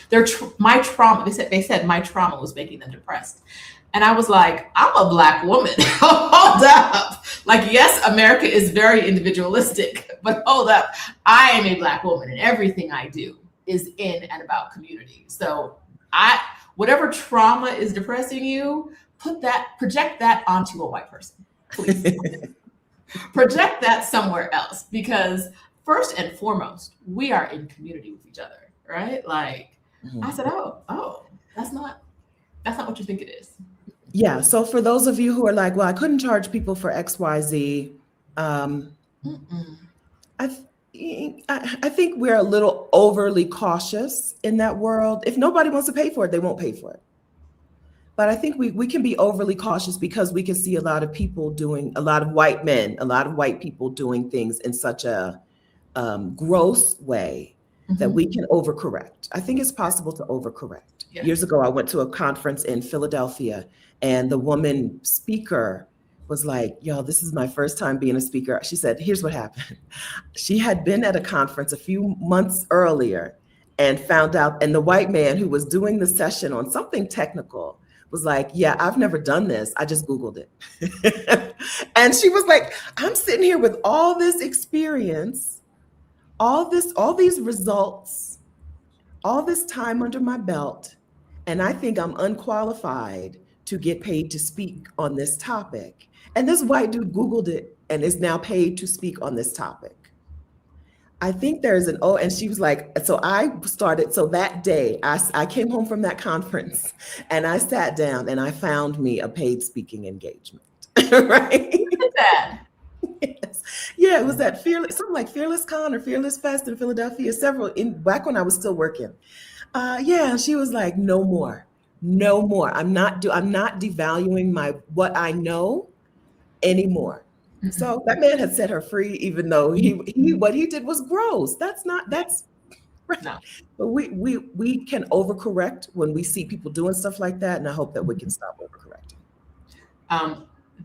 Speaker 2: my trauma. They said my trauma was making them depressed, and I was like, I'm a Black woman. Hold up. Like, yes, America is very individualistic, but hold up. I am a Black woman, and everything I do is in and about community. So whatever trauma is depressing you, project that onto a white person, please. Project that somewhere else, because first and foremost, we are in community with each other, right? Like I said, oh, that's not what you think it is.
Speaker 1: Yeah. So for those of you who are like, well, I couldn't charge people for XYZ, I think we're a little overly cautious in that world. If nobody wants to pay for it, they won't pay for it. But I think we can be overly cautious because we can see a lot of people doing, a lot of white men, a lot of white people doing things in such a gross way that we can overcorrect. I think it's possible to overcorrect. Yeah. Years ago, I went to a conference in Philadelphia, and the woman speaker was like, yo, this is my first time being a speaker. She said, here's what happened. She had been at a conference a few months earlier and found out, and the white man who was doing the session on something technical was like, yeah, I've never done this. I just Googled it. And she was like, I'm sitting here with all this experience, all these results, all this time under my belt, and I think I'm unqualified to get paid to speak on this topic. And this white dude Googled it and is now paid to speak on this topic. I think there's and she was like, so that day I came home from that conference and I sat down and I found me a paid speaking engagement, right?
Speaker 2: Look at that.
Speaker 1: Yes. Yeah, it was at something like Fearless Con or Fearless Fest in Philadelphia, back when I was still working. Yeah, she was like, no more. I'm not devaluing what I know anymore. So that man had set her free, even though what he did was gross. That's right. No. But we can overcorrect when we see people doing stuff like that, and I hope that we can stop overcorrecting.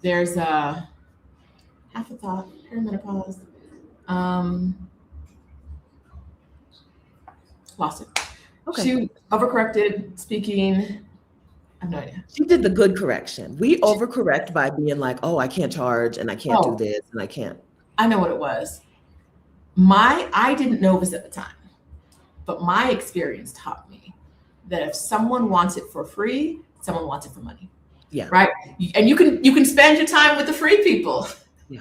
Speaker 2: There's a half a thought, perimenopause. Lost it. Okay. She overcorrected speaking. I have no idea.
Speaker 1: She did the good correction. We overcorrect by being like, oh, I can't charge and I can't do this and I can't.
Speaker 2: I know what it was. I didn't know this at the time, but my experience taught me that if someone wants it for free, someone wants it for money.
Speaker 1: Yeah.
Speaker 2: Right. And you can spend your time with the free people.
Speaker 1: Yeah.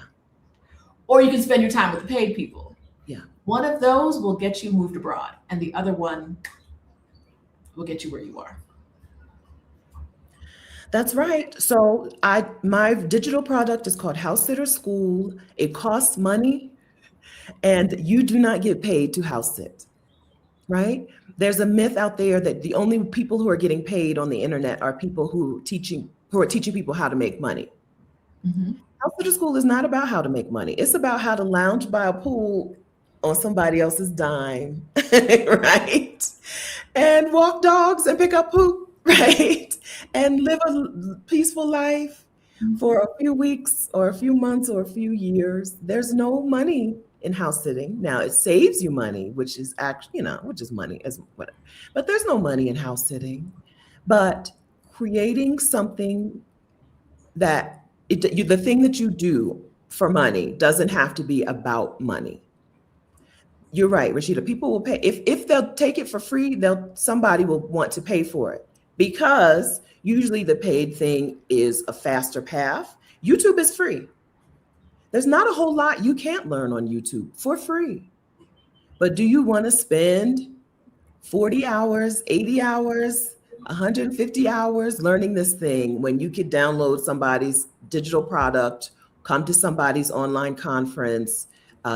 Speaker 2: Or you can spend your time with the paid people.
Speaker 1: Yeah. One
Speaker 2: of those will get you moved abroad, and the other one will get you where you are.
Speaker 1: That's right. So my digital product is called House Sitter School. It costs money, and you do not get paid to house sit, right? There's a myth out there that the only people who are getting paid on the internet are people who are teaching people how to make money. Mm-hmm. House Sitter School is not about how to make money. It's about how to lounge by a pool on somebody else's dime, right? And walk dogs and pick up poop. Right? And live a peaceful life for a few weeks or a few months or a few years. There's no money in house sitting. Now it saves you money, which is actually, which is money as whatever. But there's no money in house sitting. But creating something that the thing that you do for money doesn't have to be about money. You're right, Rashida. People will pay if they'll take it for free. Somebody will want to pay for it. Because usually the paid thing is a faster path. YouTube is free. There's not a whole lot you can't learn on YouTube for free. But do you want to spend 40 hours, 80 hours, 150 hours learning this thing when you could download somebody's digital product, come to somebody's online conference,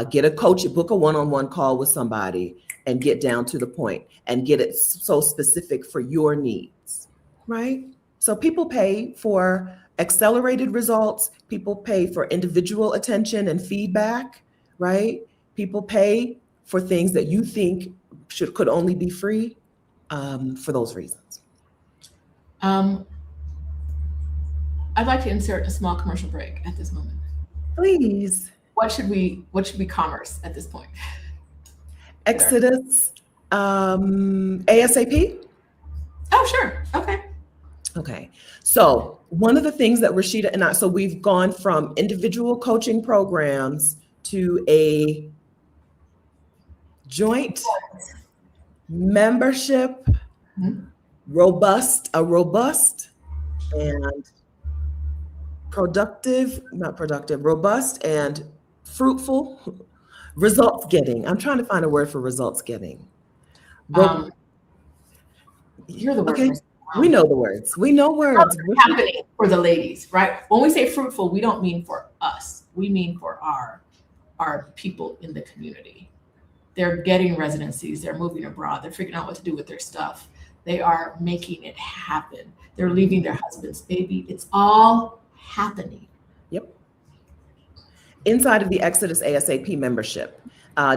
Speaker 1: get a coach, book a one-on-one call with somebody and get down to the point and get it so specific for your needs, right? So people pay for accelerated results. People pay for individual attention and feedback, right? People pay for things that you think could only be free, for those reasons.
Speaker 2: Um, I'd like to insert a small commercial break at this moment.
Speaker 1: Please.
Speaker 2: What should we commerce at this point?
Speaker 1: Exodus, ASAP.
Speaker 2: Oh, sure. Okay.
Speaker 1: Okay. So one of the things that Rashida and I, so we've gone from individual coaching programs to a joint membership,
Speaker 2: Mhm.
Speaker 1: robust and robust and fruitful results getting. I'm trying to find a word for results getting.
Speaker 2: Um, you're the word
Speaker 1: Okay,
Speaker 2: person.
Speaker 1: we know the words. We know words.
Speaker 2: Happening for the ladies, right? When we say fruitful, we don't mean for us. We mean for our people in the community. They're getting residencies. They're moving abroad. They're figuring out what to do with their stuff. They are making it happen. They're leaving their husband's baby. It's all happening.
Speaker 1: Yep. Inside of the Exodus ASAP membership.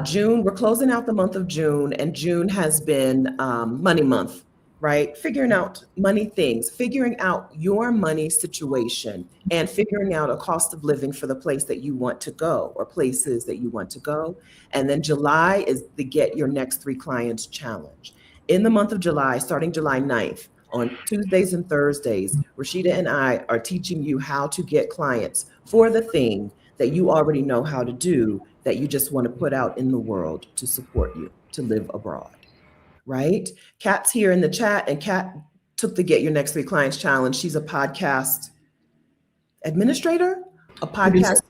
Speaker 1: June, we're closing out the month of June, and June has been money month, right? Figuring out money things, figuring out your money situation, and figuring out a cost of living for the place that you want to go or places that you want to go. And then July is the Get Your Next 3 Clients Challenge. In the month of July, starting July 9th, on Tuesdays and Thursdays, Rashida and I are teaching you how to get clients for the thing that you already know how to do, that you just want to put out in the world to support you to live abroad, right? Kat's here in the chat, and Kat took the Get Your Next 3 Clients Challenge. She's a podcast administrator, a podcast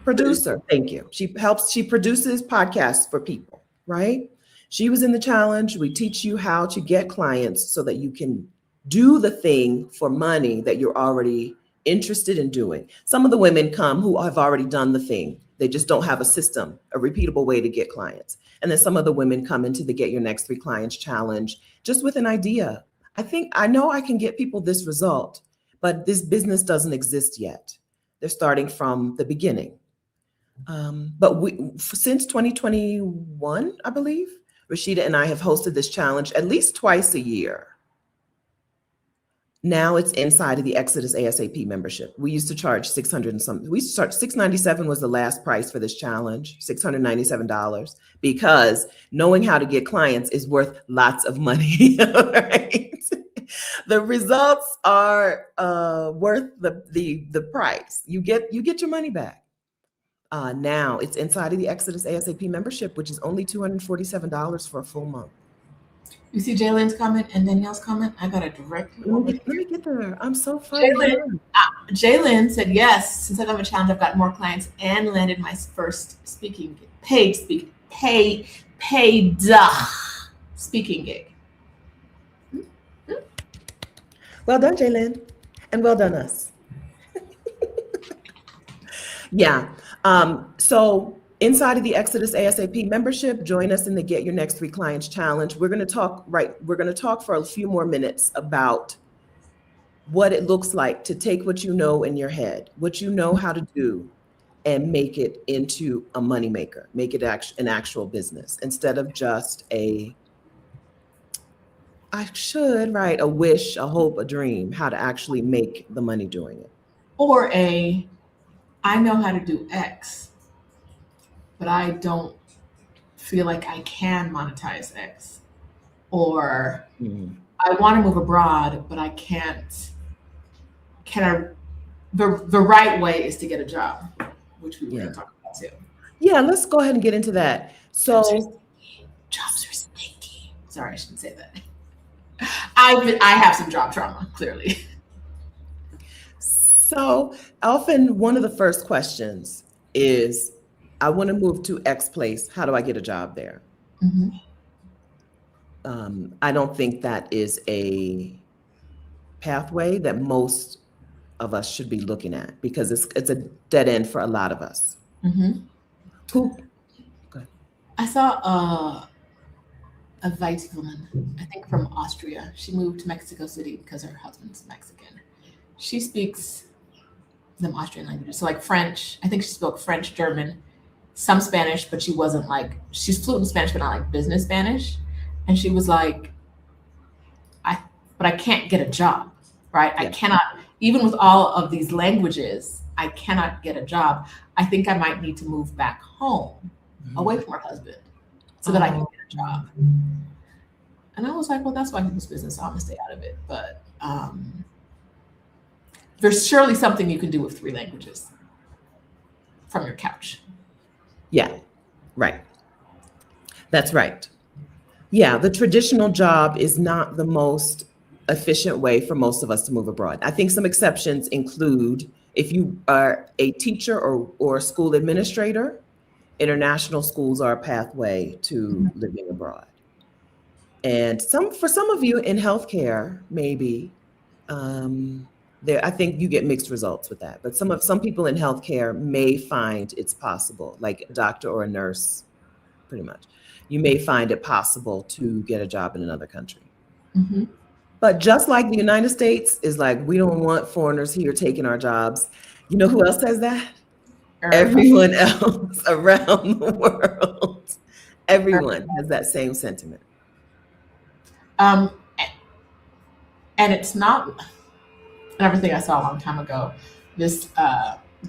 Speaker 1: producer. Thank you. She produces podcasts for people, right? She was in the challenge. We teach you how to get clients so that you can do the thing for money that you're already interested in doing. Some of the women come who have already done the thing. They just don't have a system, a repeatable way to get clients. And then some of the women come into the Get Your Next 3 Clients Challenge just with an idea. I know I can get people this result, but this business doesn't exist yet. They're starting from the beginning. But since 2021, I believe, Rashida and I have hosted this challenge at least twice a year. Now it's inside of the Exodus ASAP membership. We used to charge 600 and something. We used to charge $697 was the last price for this challenge, $697, because knowing how to get clients is worth lots of money, right? The results are worth the price. You get your money back. Now it's inside of the Exodus ASAP membership, which is only $247 for a full month.
Speaker 2: You see Jaylen's comment and Danielle's comment? I got it directly over here.
Speaker 1: Let me get there. I'm so funny.
Speaker 2: Jaylen said, yes, since I've done a challenge, I've got more clients and landed my first paid speaking gig.
Speaker 1: Well done, Jaylen. And well done, us. Yeah. So inside of the Exodus ASAP membership, join us in the Get Your Next 3 Clients Challenge. We're going to talk for a few more minutes about what it looks like to take what you know in your head, what you know how to do, and make it into a moneymaker, make it an actual business instead of just a wish, a hope, a dream, how to actually make the money doing it.
Speaker 2: Or I know how to do X, but I don't feel like I can monetize X. Or I want to move abroad, but I can't. The right way is to get a job, which we were going to talk about too.
Speaker 1: Yeah, let's go ahead and get into that. So
Speaker 2: jobs are stinky. Sorry, I shouldn't say that. I have some job trauma, clearly.
Speaker 1: So often one of the first questions is, I want to move to X place. How do I get a job there?
Speaker 2: Mm-hmm.
Speaker 1: I don't think that is a pathway that most of us should be looking at, because it's a dead end for a lot of us.
Speaker 2: Mm-hmm. I saw a white woman, I think from Austria. She moved to Mexico City because her husband's Mexican. She speaks them Austrian languages. So like French, I think she spoke French, German, some Spanish, but she wasn't like, she's fluent in Spanish, but not like business Spanish. And she was like, but I can't get a job, right? I cannot, even with all of these languages, I cannot get a job. I think I might need to move back home away from her husband so that I can get a job. And I was like, well, that's white people's business, so I'm gonna stay out of it. But there's surely something you can do with 3 languages from your couch.
Speaker 1: Yeah, right. That's right. Yeah, the traditional job is not the most efficient way for most of us to move abroad. I think some exceptions include if you are a teacher or a school administrator, international schools are a pathway to living abroad. And for some of you in healthcare, maybe, I think you get mixed results with that. But some people in healthcare may find it's possible, like a doctor or a nurse, pretty much. You may find it possible to get a job in another country.
Speaker 2: Mm-hmm.
Speaker 1: But just like the United States is like, we don't want foreigners here taking our jobs. You know who else says that? Everyone else around the world. Everyone has that same sentiment.
Speaker 2: And it's not everything I saw a long time ago. This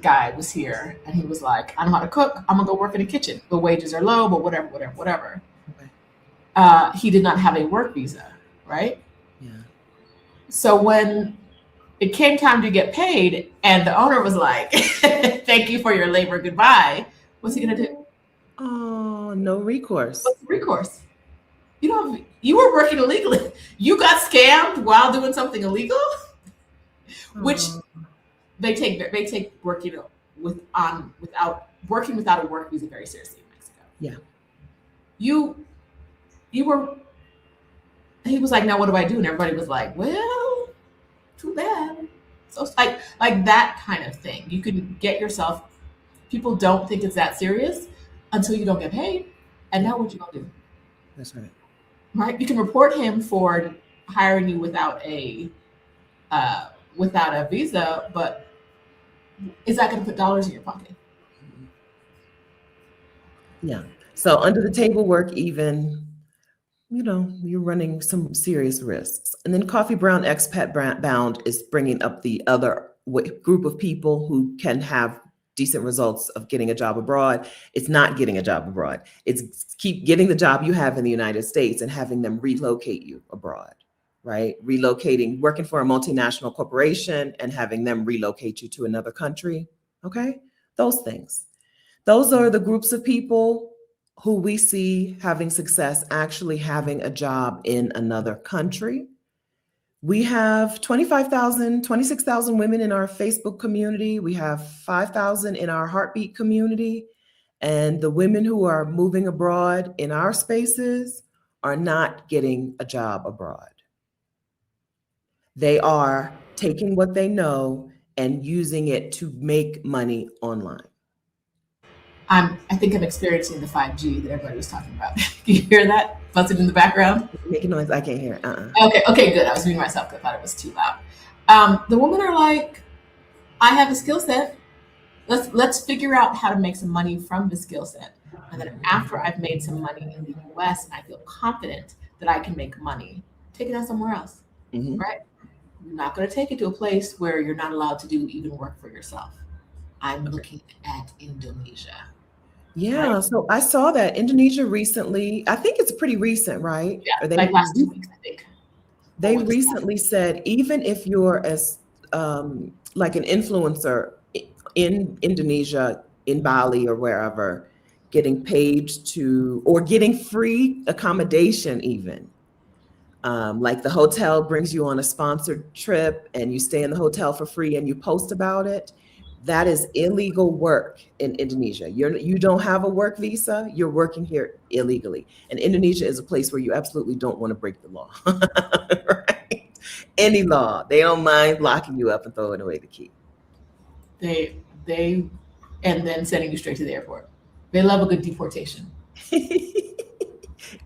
Speaker 2: guy was here and he was like, I know how to cook. I'm gonna go work in the kitchen. The wages are low, but whatever. Okay. He did not have a work visa, right?
Speaker 1: Yeah.
Speaker 2: So when it came time to get paid and the owner was like, thank you for your labor, goodbye, what's he gonna do?
Speaker 1: Oh, no recourse.
Speaker 2: What's the recourse? You were working illegally. You got scammed while doing something illegal, which they take working without a work visa very seriously in Mexico.
Speaker 1: Yeah.
Speaker 2: He was like, now what do I do? And everybody was like, well, too bad. So it's like that kind of thing. You could get yourself, people don't think it's that serious until you don't get paid. And now what you gonna do?
Speaker 1: That's right.
Speaker 2: Right? You can report him for hiring you without a visa, but is that going to put dollars in your pocket?
Speaker 1: Yeah. So under the table work, even, you're running some serious risks. And then Coffee Brown Expat Bound is bringing up the other group of people who can have decent results of getting a job abroad. It's not getting a job abroad. It's keep getting the job you have in the United States and having them relocate you abroad, right? Relocating, working for a multinational corporation and having them relocate you to another country. Okay. Those things. Those are the groups of people who we see having success, actually having a job in another country. We have 26,000 women in our Facebook community. We have 5,000 in our Heartbeat community. And the women who are moving abroad in our spaces are not getting a job abroad. They are taking what they know and using it to make money online.
Speaker 2: I think I'm experiencing the 5G that everybody was talking about. Can you hear that buzzing in the background?
Speaker 1: Making noise. I can't hear it.
Speaker 2: Okay, good. I was muting myself because I thought it was too loud. The women are like, I have a skill set. Let's figure out how to make some money from the skill set. And then after I've made some money in the US and I feel confident that I can make money, take it out somewhere else, right? You're not going to take it to a place where you're not allowed to do even work for yourself. I'm looking at Indonesia.
Speaker 1: Yeah, right? So I saw that Indonesia recently, I think it's pretty recent, right?
Speaker 2: Yeah, like last 2 weeks, I think.
Speaker 1: They recently said, even if you're as like an influencer in Indonesia, in Bali or wherever, getting paid or getting free accommodation even. Like the hotel brings you on a sponsored trip and you stay in the hotel for free and you post about it. That is illegal work in Indonesia. You don't have a work visa, you're working here illegally. And Indonesia is a place where you absolutely don't want to break the law, right? Any law. They don't mind locking you up and throwing away the key.
Speaker 2: They and then sending you straight to the airport. They love a good deportation.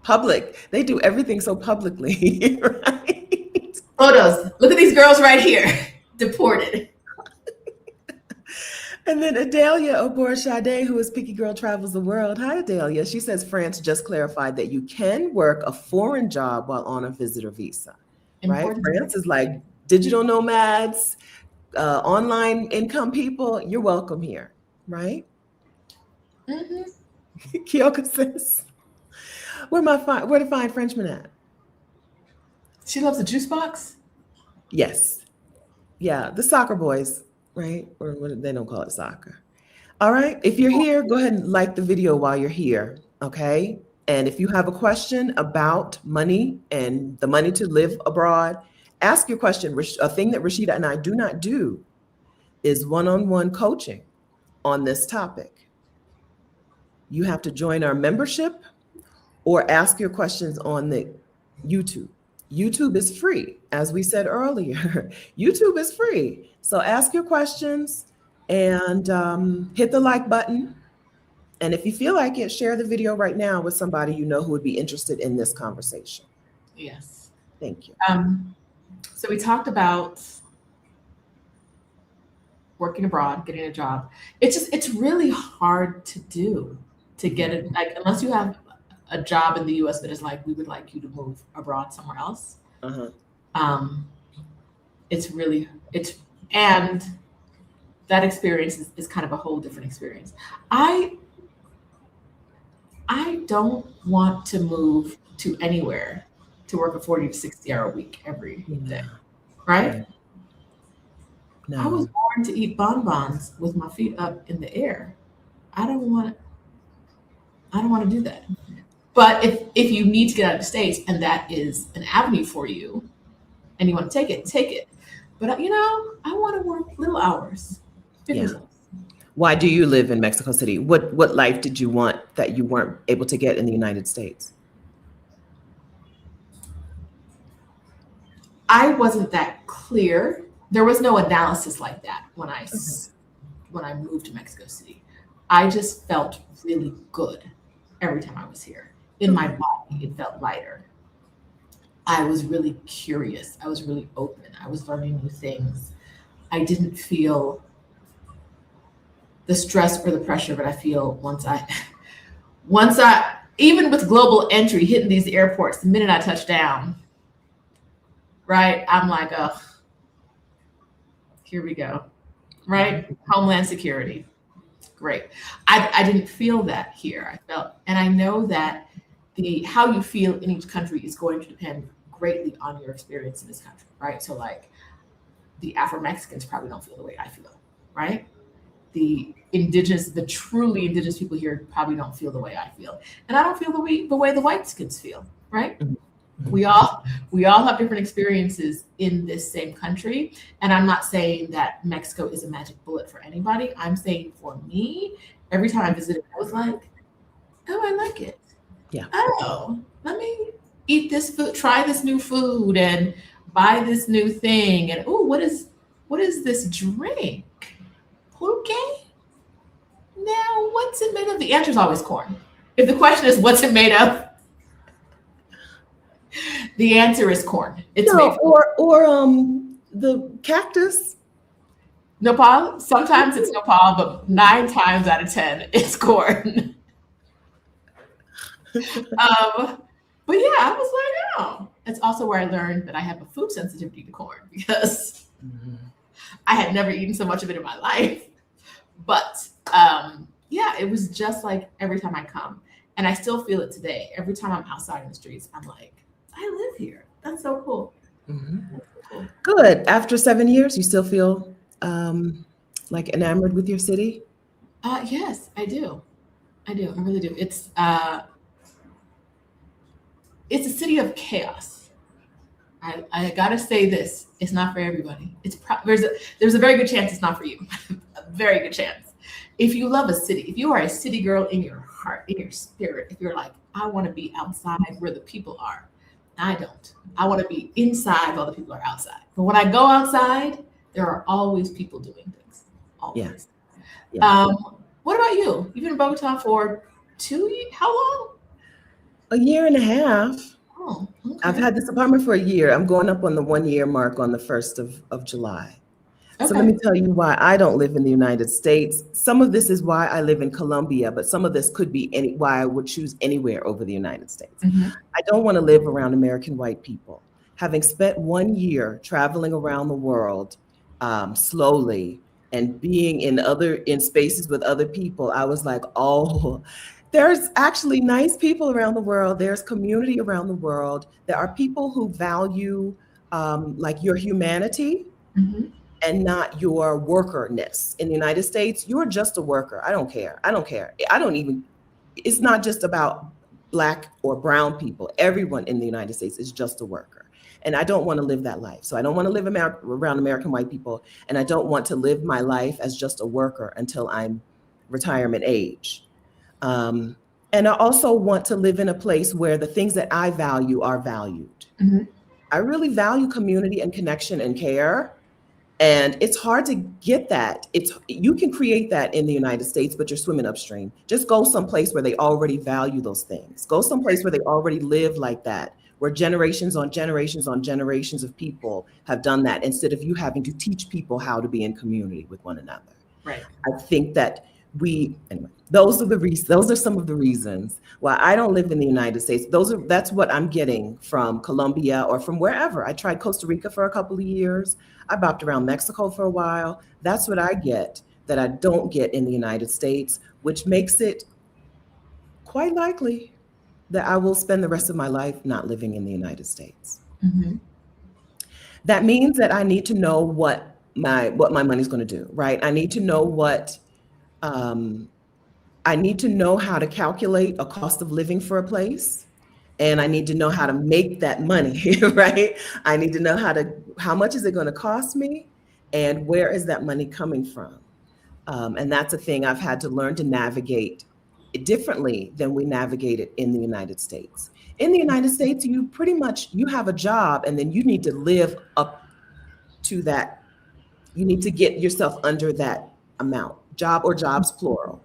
Speaker 1: Public. They do everything so publicly, right?
Speaker 2: Photos. Look at these girls right here, deported.
Speaker 1: And then Adelia Oborashade, who is Picky Girl Travels the World. Hi, Adelia. She says France just clarified that you can work a foreign job while on a visitor visa, right?
Speaker 2: Important.
Speaker 1: France is like digital nomads, online income people. You're welcome here, right?
Speaker 2: Mm-hmm.
Speaker 1: Kyoka says, where to find Frenchman at?
Speaker 2: She loves a juice box.
Speaker 1: Yes. Yeah, the soccer boys, right? Or they don't call it soccer. All right. If you're here, go ahead and like the video while you're here. Okay. And if you have a question about money and the money to live abroad, ask your question. A thing that Rashida and I do not do is one-on-one coaching on this topic. You have to join our membership or ask your questions on the YouTube. YouTube is free, as we said earlier. YouTube is free. So ask your questions and hit the like button. And if you feel like it, share the video right now with somebody you know who would be interested in this conversation.
Speaker 2: Yes.
Speaker 1: Thank you.
Speaker 2: So we talked about working abroad, getting a job. It's really hard to do, to get it, like, unless you have a job in the US that is like, we would like you to move abroad somewhere else. And that experience is kind of a whole different experience. I don't want to move to anywhere to work a 40 to 60 hour week every day, right? No. I was born to eat bonbons with my feet up in the air. I don't want to do that. But if you need to get out of the States and that is an avenue for you and you want to take it. But I want to work little hours. Yeah.
Speaker 1: Why do you live in Mexico City? What life did you want that you weren't able to get in the United States?
Speaker 2: I wasn't that clear. There was no analysis like that when I moved to Mexico City. I just felt really good every time I was here. In my body, it felt lighter. I was really curious. I was really open. I was learning new things. I didn't feel the stress or the pressure that I feel once I, even with global entry, hitting these airports, the minute I touch down, right? I'm like, oh, here we go, right? Homeland Security. Great. I didn't feel that here. And I know that how you feel in each country is going to depend greatly on your experience in this country, right? So like the Afro-Mexicans probably don't feel the way I feel, right? The truly indigenous people here probably don't feel the way I feel. And I don't feel the way the whiteskins feel, right? Mm-hmm. We all have different experiences in this same country. And I'm not saying that Mexico is a magic bullet for anybody. I'm saying for me, every time I visited, I was like, oh, I like it. Yeah. Oh, let me eat this food, try this new food and buy this new thing. And oh, what is this drink? Pulque? Now, what's it made of? The answer is always corn. If the question is what's it made of, the answer is corn. It's made
Speaker 1: or the cactus.
Speaker 2: Nopal. Sometimes it's nopal, but 9 times out of 10 it's corn. But yeah, I was like, oh. It's also where I learned that I have a food sensitivity to corn because I had never eaten so much of it in my life. But yeah, it was just like every time I come, and I still feel it today. Every time I'm outside in the streets, I'm like, I live here. That's so cool.
Speaker 1: Mm-hmm. Cool. Good. After 7 years, you still feel like enamored with your city?
Speaker 2: Yes, I do. I really do. It's a city of chaos. I gotta say this: it's not for everybody. There's a very good chance it's not for you. A very good chance. If you love a city, if you are a city girl in your heart, in your spirit, if you're like, I want to be outside where the people are. I don't. I want to be inside while the people are outside. But when I go outside, there are always people doing things. Always. Yeah. What about you? You've been in Bogota for 2 years? How long?
Speaker 1: A year and a half.
Speaker 2: Oh, okay.
Speaker 1: I've had this apartment for a year. I'm going up on the 1 year mark on the 1st of July. So let me
Speaker 2: Okay.
Speaker 1: tell you why I don't live in the United States. Some of this is why I live in Colombia, but some of this could be why I would choose anywhere over the United States.
Speaker 2: Hmm.
Speaker 1: I don't want to live around American white people. Having spent 1 year traveling around the world slowly and being in spaces with other people, I was like, oh, there's actually nice people around the world. There's community around the world. There are people who value like your humanity
Speaker 2: Hmm.
Speaker 1: and not your workerness. In the United States, you're just a worker. I don't care. I don't care. I don't even, it's not just about Black or brown people. Everyone in the United States is just a worker. And I don't want to live that life. So I don't want to live around American white people. And I don't want to live my life as just a worker until I'm retirement age. Um, and I also want to live in a place where the things that I value are valued.
Speaker 2: Hmm.
Speaker 1: I really value community and connection and care, and it's hard to get that. You can create that in the United States, but you're swimming upstream. Just go someplace where they already value those things. Go someplace where they already live like that, where generations on generations on generations of people have done that, instead of you having to teach people how to be in community with one another.
Speaker 2: Right.
Speaker 1: I think that anyway, those are some of the reasons why I don't live in the United States. That's what I'm getting from Colombia or from wherever. I tried Costa Rica for a couple of years. I bopped around Mexico for a while. That's what I get that I don't get in the United States, which makes it quite likely that I will spend the rest of my life not living in the United States.
Speaker 2: Hmm.
Speaker 1: That means that I need to know what my money's going to do, right? Um, I need to know how to calculate a cost of living for a place, and I need to know how to make that money, right? I need to know how much is it going to cost me, and where is that money coming from? And that's a thing I've had to learn to navigate differently than we navigate it in the United States. In the United States, you have a job, and then you need to live up to that. You need to get yourself under that amount, job or jobs plural.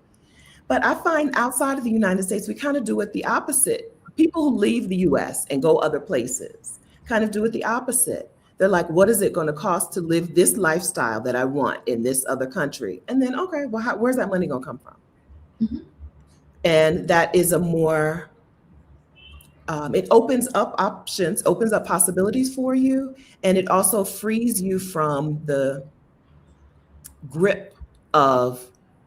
Speaker 1: But I find outside of the United States, we kind of do it the opposite. People who leave the US and go other places kind of do it the opposite. They're like, what is it going to cost to live this lifestyle that I want in this other country? And then, okay, well, where's that money going to come from?
Speaker 2: Hmm.
Speaker 1: And that is it opens up options, opens up possibilities for you. And it also frees you from the grip of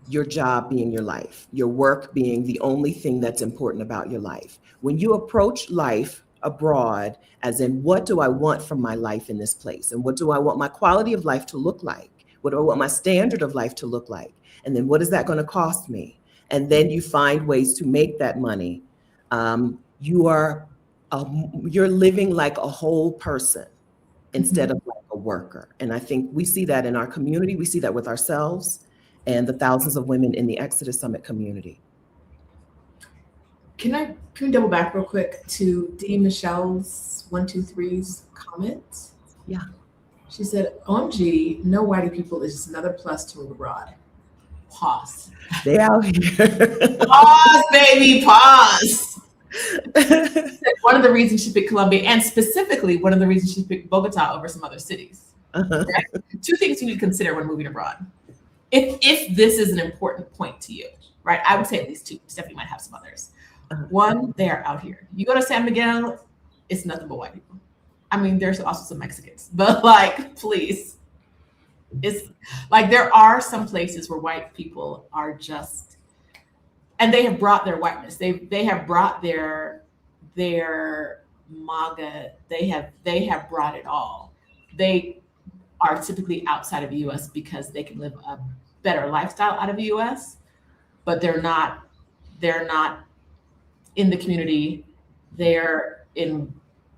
Speaker 1: your job being your life, your work being the only thing that's important about your life. When you approach life abroad, as in, what do I want from my life in this place? And what do I want my quality of life to look like? What do I want my standard of life to look like? And then what is that going to cost me? And then you find ways to make that money. You are you're living like a whole person instead
Speaker 2: Hmm.
Speaker 1: of like a worker. And I think we see that in our community. We see that with ourselves and the thousands of women in the Exodus Summit community.
Speaker 2: Can we double back real quick to D Michelle's 123's comment?
Speaker 1: Yeah,
Speaker 2: She said, OMG, no whitey people is just another plus to move abroad. Pause.
Speaker 1: they out here.
Speaker 2: Pause, baby, pause. One of the reasons she picked Colombia, and specifically one of the reasons she picked Bogota over some other cities.
Speaker 1: Uh-huh.
Speaker 2: Right? Two things you need to consider when moving abroad. If this is an important point to you, right? I would say at least two. Stephanie might have some others.
Speaker 1: Uh-huh.
Speaker 2: One, they are out here. You go to San Miguel, it's nothing but white people. I mean, there's also some Mexicans, but like, please. It's like there are some places where white people are just, and they have brought their whiteness. They have brought their MAGA. They have brought it all. They are typically outside of the U.S. because they can live a better lifestyle out of the U.S. But they're not in the community. They're in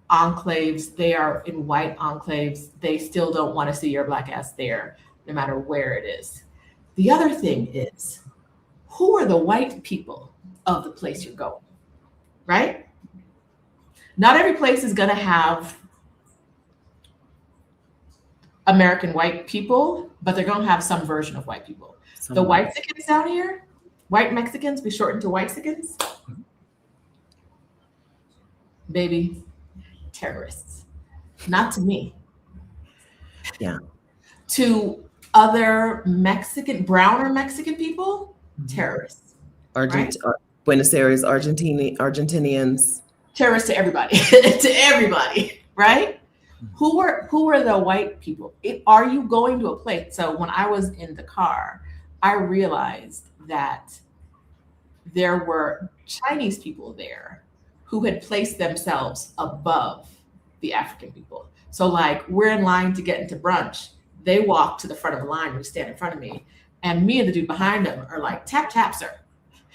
Speaker 2: enclaves. They are in white enclaves. They still don't want to see your black ass there, no matter where it is. The other thing is, who are the white people of the place you're going, right? Not every place is going to have American white people, but they're going to have some version of white people. The white Mexicans down here, white Mexicans, we shorten to white Mexicans. Baby, terrorists. Not to me.
Speaker 1: Yeah.
Speaker 2: To Other brown or Mexican people,
Speaker 1: Mhm.
Speaker 2: terrorists, right?
Speaker 1: Buenos Aires, Argentinians.
Speaker 2: Terrorists to everybody, to everybody, right?
Speaker 1: Mhm.
Speaker 2: Who are the white people? Are you going to a place? So when I was in the car, I realized that there were Chinese people there who had placed themselves above the African people. So like we're in line to get into brunch. They walk to the front of the line, we stand in front of me, and me and the dude behind them are like, tap, tap, sir.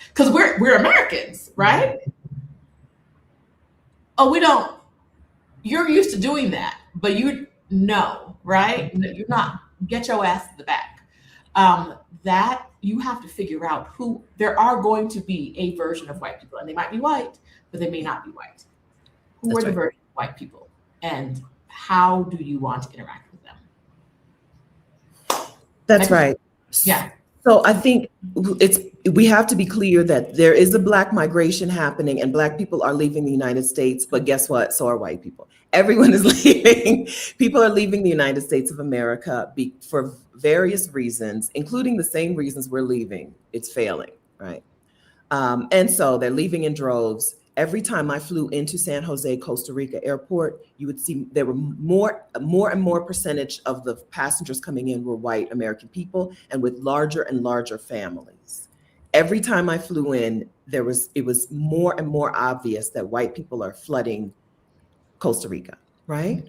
Speaker 2: Because we're Americans, right? Oh, we don't, you're used to doing that, but you know, right? You're not, get your ass to the back. That you have to figure out who there are going to be a version of white people, and they might be white, but they may not be white. Who
Speaker 1: That's
Speaker 2: are the
Speaker 1: right.
Speaker 2: version of white people, and how do you want to interact with them?
Speaker 1: That's
Speaker 2: Mexico,
Speaker 1: right.
Speaker 2: yeah.
Speaker 1: So I think we have to be clear that there is a Black migration happening and Black people are leaving the United States, but guess what? So are white people. Everyone is leaving. People are leaving the United States of America for various reasons, including the same reasons we're leaving. It's failing, right? And so they're leaving in droves. Every time I flew into San Jose, Costa Rica airport, you would see there were more and more percentage of the passengers coming in were white American people and with larger and larger families. Every time I flew in, it was more and more obvious that white people are flooding Costa Rica, right?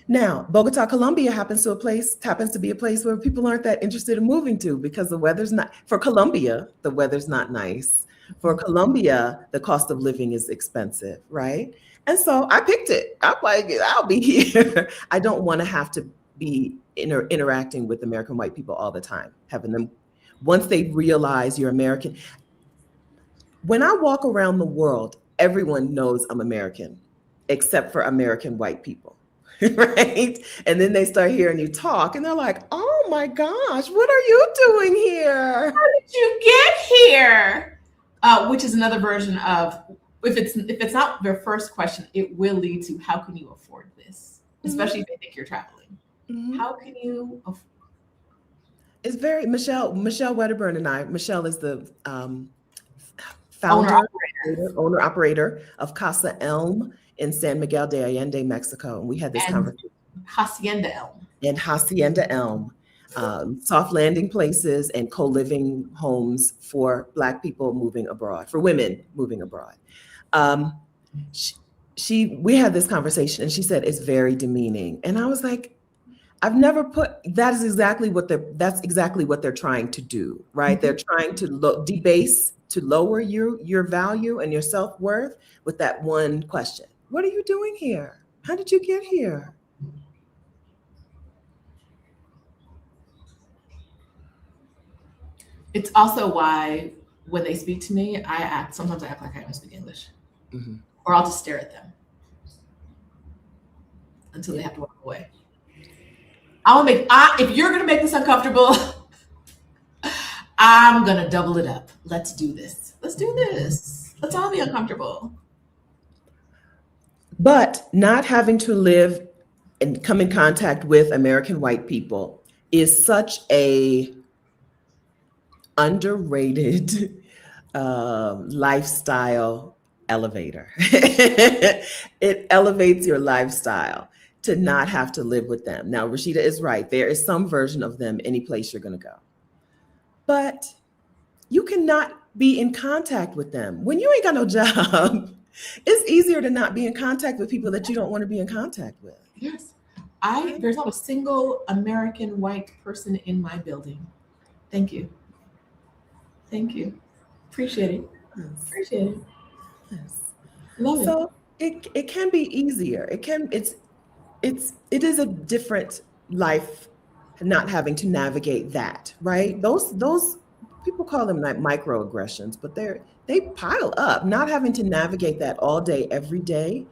Speaker 1: Now, Bogota, Colombia happens to be a place where people aren't that interested in moving to because the weather's not, for Colombia, the weather's not nice. For Colombia, the cost of living is expensive, right? And so I picked it. I'm like, I'll be here. I don't want to have to be interacting with American white people all the time, having them, once they realize you're American. When I walk around the world, everyone knows I'm American, except for American white people. Right? And then they start hearing you talk and they're like, oh my gosh, what are you doing here?
Speaker 2: How did you get here? Which is another version of if it's not their first question, it will lead to how can you afford this, especially if they think you're traveling.
Speaker 1: Mhm.
Speaker 2: How can you?
Speaker 1: It's very Michelle Wedderburn and I. Michelle is the
Speaker 2: Owner
Speaker 1: founder,
Speaker 2: operator
Speaker 1: owner operator of Casa Elm in San Miguel de Allende, Mexico. And we had this
Speaker 2: and
Speaker 1: conversation.
Speaker 2: Hacienda Elm.
Speaker 1: And Hacienda Elm, soft landing places and co-living homes for Black people moving abroad, for women moving abroad. Um, we had this conversation and she said, it's very demeaning. And I was like, I've never that's exactly what they're trying to do, right?
Speaker 2: Mhm.
Speaker 1: They're trying to debase, to lower your value and your self-worth with that one question. What are you doing here? How did you get here?
Speaker 2: It's also why when they speak to me, sometimes I act like I don't speak English,
Speaker 1: Mm-hmm.
Speaker 2: or I'll just stare at them until they have to walk away. If you're gonna make this uncomfortable, I'm gonna double it up. Let's do this. Let's do this. Let's all be uncomfortable.
Speaker 1: But not having to live and come in contact with American white people is such a underrated lifestyle elevator. It elevates your lifestyle to not have to live with them. Now, Rashida is right. There is some version of them any place you're going to go. But you cannot be in contact with them. When you ain't got no job, it's easier to not be in contact with people that you don't want to be in contact with.
Speaker 2: Yes. There's not a single American white person in my building. Thank you. Thank you. Appreciate it.
Speaker 1: Yes.
Speaker 2: Appreciate it.
Speaker 1: Yes.
Speaker 2: Love it.
Speaker 1: So it can be easier. It is a different life not having to navigate that, right? Those people call them like microaggressions, but they pile up. Not having to navigate that all day, every day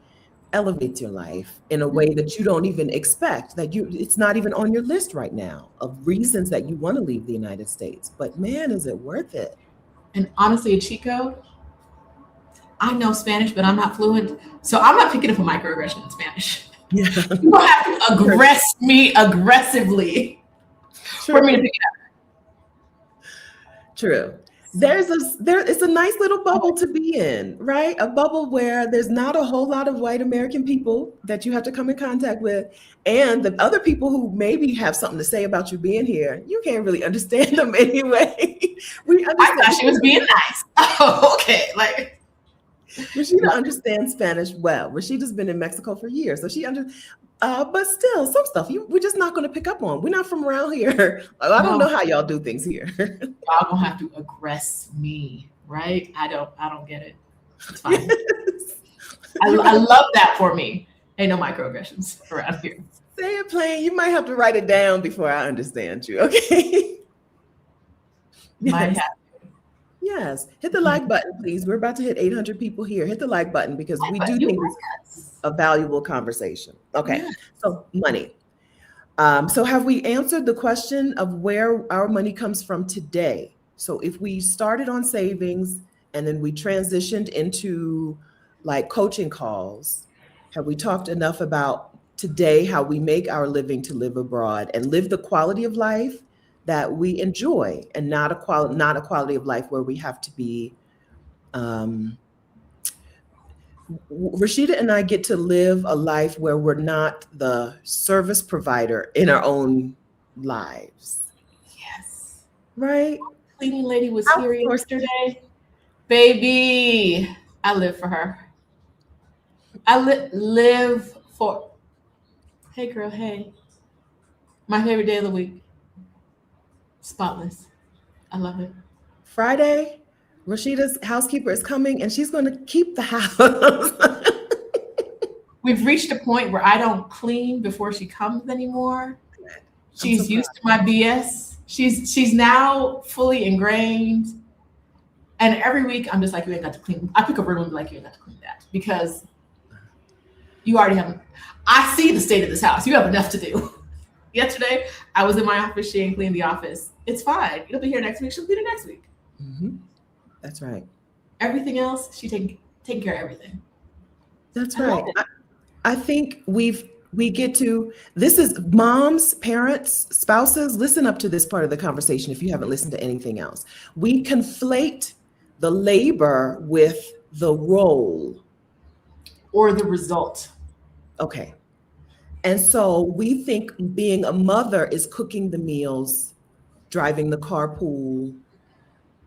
Speaker 1: elevates your life in a way that you don't even expect, it's not even on your list right now of reasons that you want to leave the United States. But man, is it worth it?
Speaker 2: And honestly, a cheat code. I know Spanish, but I'm not fluent, so I'm not picking up a microaggression in Spanish.
Speaker 1: Yeah.
Speaker 2: You don't have to aggress me aggressively. for me to pick it up.
Speaker 1: True. It's a nice little bubble to be in, right? A bubble where there's not a whole lot of white American people that you have to come in contact with. And the other people who maybe have something to say about you being here, you can't really understand them anyway. We understand.
Speaker 2: I thought she was being nice. Oh, okay. Like
Speaker 1: Rashida understands Spanish well. Rashida's been in Mexico for years, so but still, some stuff we're just not going to pick up on. We're not from around here. I don't know how y'all do things here.
Speaker 2: Y'all gonna have to aggress me, right? I don't get it. It's fine. Yes. I love that for me. Ain't no microaggressions around here.
Speaker 1: Say it plain. You might have to write it down before I understand you. Okay.
Speaker 2: Might have.
Speaker 1: Yes. Hit the like button, please. We're about to hit 800 people here. Hit the like button because we do think it's a valuable conversation. Okay. Yeah. So money. So have we answered the question of where our money comes from today? So if we started on savings and then we transitioned into like coaching calls, have we talked enough about today how we make our living to live abroad and live the quality of life that we enjoy and not a quality of life where we have to be Rashida and I get to live a life where we're not the service provider in our own lives.
Speaker 2: Yes.
Speaker 1: Right?
Speaker 2: Cleaning lady was here yesterday. Baby, I live for her. I live for. Hey, girl, hey. My favorite day of the week. Spotless. I love it.
Speaker 1: Friday, Rashida's housekeeper is coming and she's going to keep the house.
Speaker 2: We've reached a point where I don't clean before she comes anymore. She's used to my BS. She's now fully ingrained. And every week I'm just like, you ain't got to clean. I pick a room and be like, you ain't got to clean that because you already have. I see the state of this house. You have enough to do. Yesterday, I was in my office. She ain't cleaned the office. It's fine. It'll be here next week. She'll clean it next week.
Speaker 1: Mm-hmm. That's right.
Speaker 2: Everything else, she taking care of everything.
Speaker 1: That's right. I think we get to, this is moms, parents, spouses, listen up to this part of the conversation if you haven't listened to anything else. We conflate the labor with the role.
Speaker 2: Or the result.
Speaker 1: Okay. And so we think being a mother is cooking the meals, driving the carpool,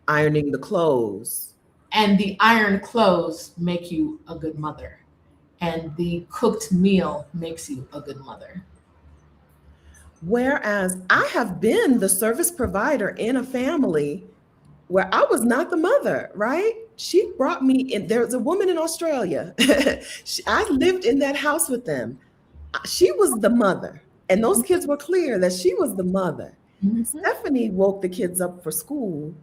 Speaker 1: ironing the clothes.
Speaker 2: And the ironed clothes make you a good mother. And the cooked meal makes you a good mother.
Speaker 1: Whereas I have been the service provider in a family where I was not the mother, right? She brought me in. There's a woman in Australia. I lived in that house with them. She was the mother. And those kids were clear that she was the mother. Mm-hmm. Stephanie woke the kids up for school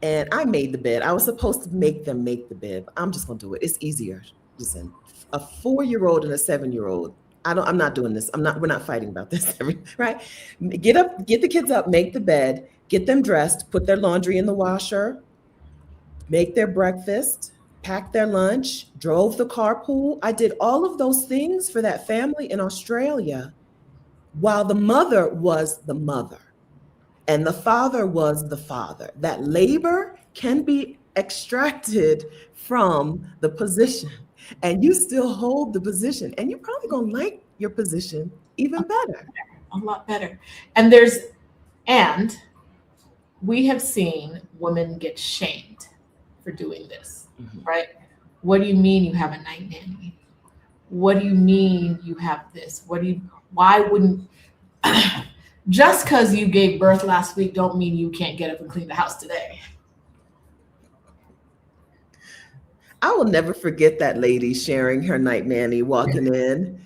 Speaker 1: and I made the bed. I was supposed to make them make the bed. I'm just going to do it. It's easier. Listen, a 4-year-old and a 7-year-old. I'm not doing this. We're not fighting about this, right? Get up, get the kids up, make the bed, get them dressed, put their laundry in the washer, make their breakfast, pack their lunch, drove the carpool. I did all of those things for that family in Australia while the mother was the mother and the father was the father. That labor can be extracted from the position and you still hold the position and you're probably going to like your position even better.
Speaker 2: A lot better. And we have seen women get shamed for doing this, right? What do you mean you have a night nanny? What do you mean you have this? Why wouldn't, just because you gave birth last week don't mean you can't get up and clean the house today.
Speaker 1: I will never forget that lady sharing her night nanny walking in.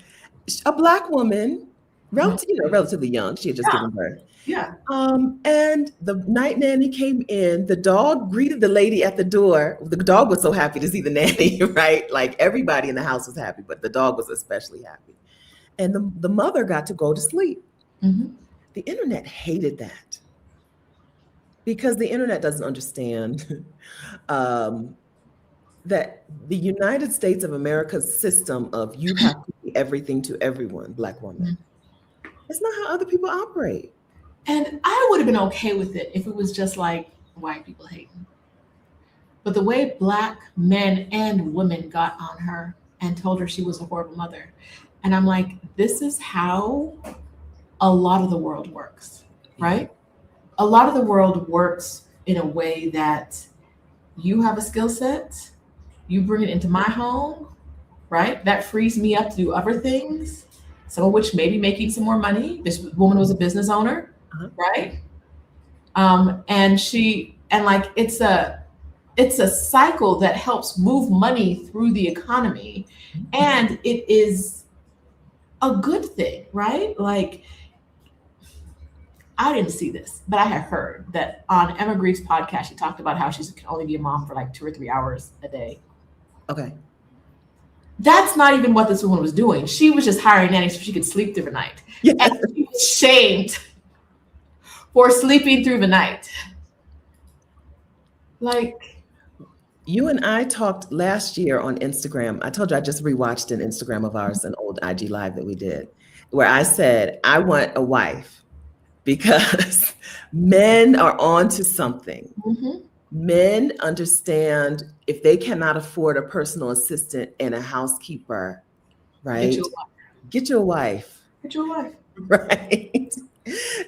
Speaker 1: A Black woman, relatively young. She had just given birth.
Speaker 2: Yeah.
Speaker 1: And the night nanny came in. The dog greeted the lady at the door. The dog was so happy to see the nanny, right? Like everybody in the house was happy, but the dog was especially happy. And the mother got to go to sleep. Mm-hmm. The internet hated that because the internet doesn't understand that the United States of America's system of you have to be everything to everyone, Black woman. Mm-hmm. It's not how other people operate.
Speaker 2: And I would have been okay with it if it was just like white people hating. But the way Black men and women got on her and told her she was a horrible mother. And I'm like, this is how a lot of the world works, right? A lot of the world works in a way that you have a skill set, you bring it into my home, right? That frees me up to do other things, some of which maybe making some more money. This woman was a business owner, right? And like it's a cycle that helps move money through the economy, and it is a good thing, right? Like, I didn't see this, but I had heard that on Emma Grieve's podcast, she talked about how she can only be a mom for like 2 or 3 hours a day.
Speaker 1: Okay.
Speaker 2: That's not even what this woman was doing. She was just hiring nannies so she could sleep through the night. Yes. And she was shamed for sleeping through the night. Like,
Speaker 1: you and I talked last year on Instagram. I told you I just rewatched an Instagram of ours, an old IG live that we did, where I said, I want a wife because men are onto something. Mm-hmm. Men understand if they cannot afford a personal assistant and a housekeeper, right? Get you a wife.
Speaker 2: Get you a wife.
Speaker 1: Right.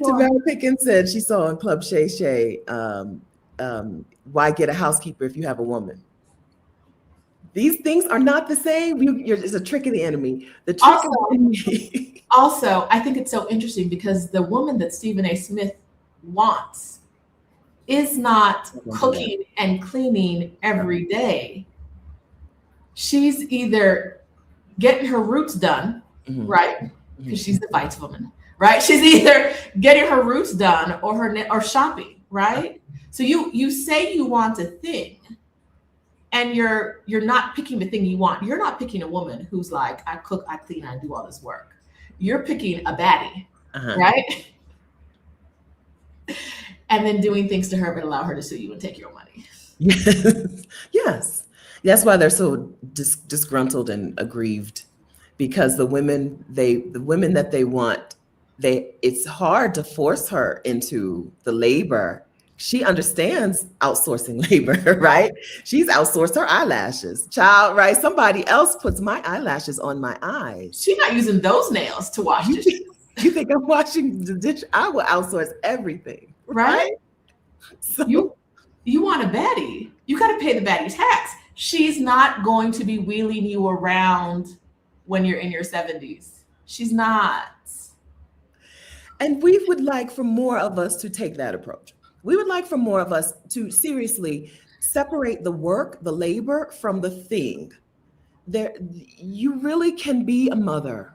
Speaker 1: Tamara Pickens said she saw on Club Shay Shay, why get a housekeeper if you have a woman? These things are not the same. It's a trick of the enemy. The trick of the enemy.
Speaker 2: Also, I think it's so interesting because the woman that Stephen A. Smith wants is not cooking and cleaning every day. She's either getting her roots done, right? Because she's the Bites woman, right? She's either getting her roots done or shopping, right? So you say you want a thing, and you're not picking the thing you want. You're not picking a woman who's like, I cook, I clean, I do all this work. You're picking a baddie, right? And then doing things to her that allow her to sue you and take your money.
Speaker 1: Yes. That's why they're so disgruntled and aggrieved, because the women that they want, it's hard to force her into the labor. She understands outsourcing labor, right? She's outsourced her eyelashes. Child, right? Somebody else puts my eyelashes on my eyes.
Speaker 2: She's not using those nails to wash dishes.
Speaker 1: You think I'm washing the dish? I will outsource everything.
Speaker 2: Right? So you want a baddie. You got to pay the baddie tax. She's not going to be wheeling you around when you're in your 70s. She's not.
Speaker 1: And we would like for more of us to take that approach. We would like for more of us to seriously separate the work, the labor from the thing. You really can be a mother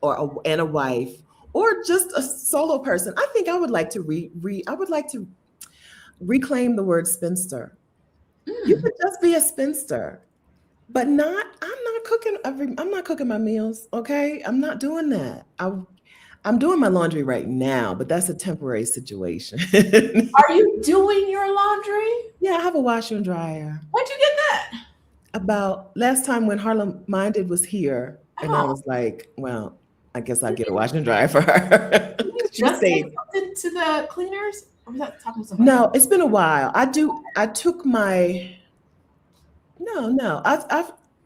Speaker 1: and a wife, or just a solo person. I think I would like to reclaim the word spinster. You could just be a spinster, but I'm not cooking my meals. Okay. I'm not doing that. I'm doing my laundry right now, but that's a temporary situation.
Speaker 2: Are you doing your laundry?
Speaker 1: Yeah, I have a washer and dryer.
Speaker 2: When'd you get that?
Speaker 1: About last time when Harlem Minded was here, and I was like, well, I guess I'll get a washer and dryer for her.
Speaker 2: Just take something to the cleaners? Or was that talking to somebody?
Speaker 1: No, it's been a while.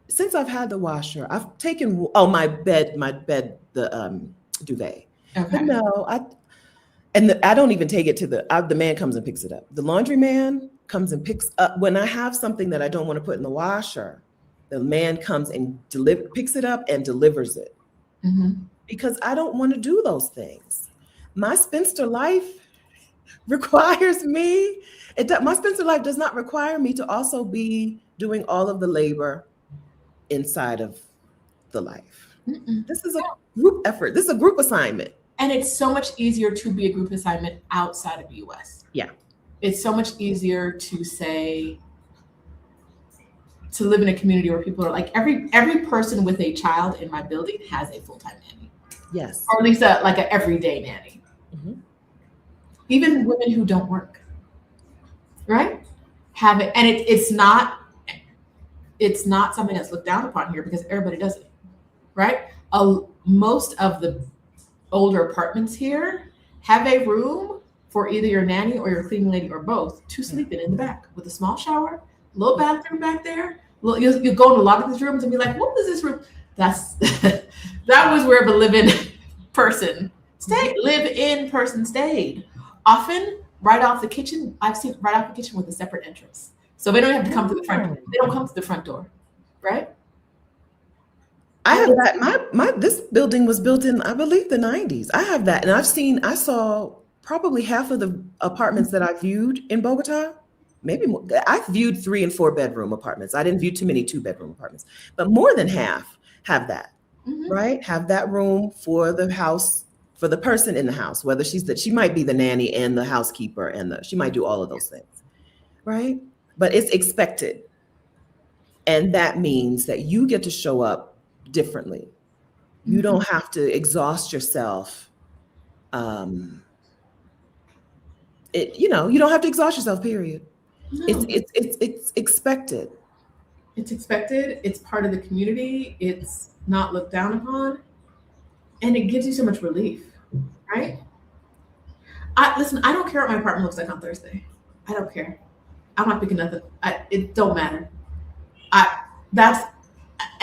Speaker 1: Since I've had the washer, I've taken my bed, the duvet. Okay. But no, I don't even take it to the man comes and picks it up. The laundry man comes and picks up when I have something that I don't want to put in the washer. The man comes and picks it up and delivers it. Because I don't want to do those things. My spinster life requires me. My spinster life does not require me to also be doing all of the labor inside of the life. This is a group effort. This is a group assignment.
Speaker 2: And it's so much easier to be a group assignment outside of the US.
Speaker 1: Yeah. It's
Speaker 2: so much easier to live in a community where people are like, every person with a child in my building has a full-time nanny.
Speaker 1: Yes.
Speaker 2: Or at least an everyday nanny. Even women who don't work, right? Have it. And it's not something that's looked down upon here because everybody does it, right? Most of the older apartments here Have a room for either your nanny or your cleaning lady or both to sleep in the back with a small shower, little bathroom back there. You go in a lot of these rooms and be like, what is this room? That's that was where the live-in person stayed. Often right off the kitchen, I've seen right off the kitchen with a separate entrance. So they don't have to come to the front. They don't come to the front door, right?
Speaker 1: I have that. My this building was built in, I believe, the 90s. I have that, and I saw probably half of the apartments that I viewed in Bogota. Maybe more. I viewed 3 and 4 bedroom apartments. I didn't view too many 2-bedroom apartments, but more than half have that, right? Have that room for the house, for the person in the house, whether she might be the nanny and the housekeeper and she might do all of those things, right? But it's expected, and that means that you get to show up differently. You don't have to exhaust yourself. You don't have to exhaust yourself, period.
Speaker 2: No.
Speaker 1: It's expected.
Speaker 2: It's expected. It's part of the community. It's not looked down upon, and it gives you so much relief, right? Listen. I don't care what my apartment looks like on Thursday. I don't care. I'm not picking nothing. It don't matter.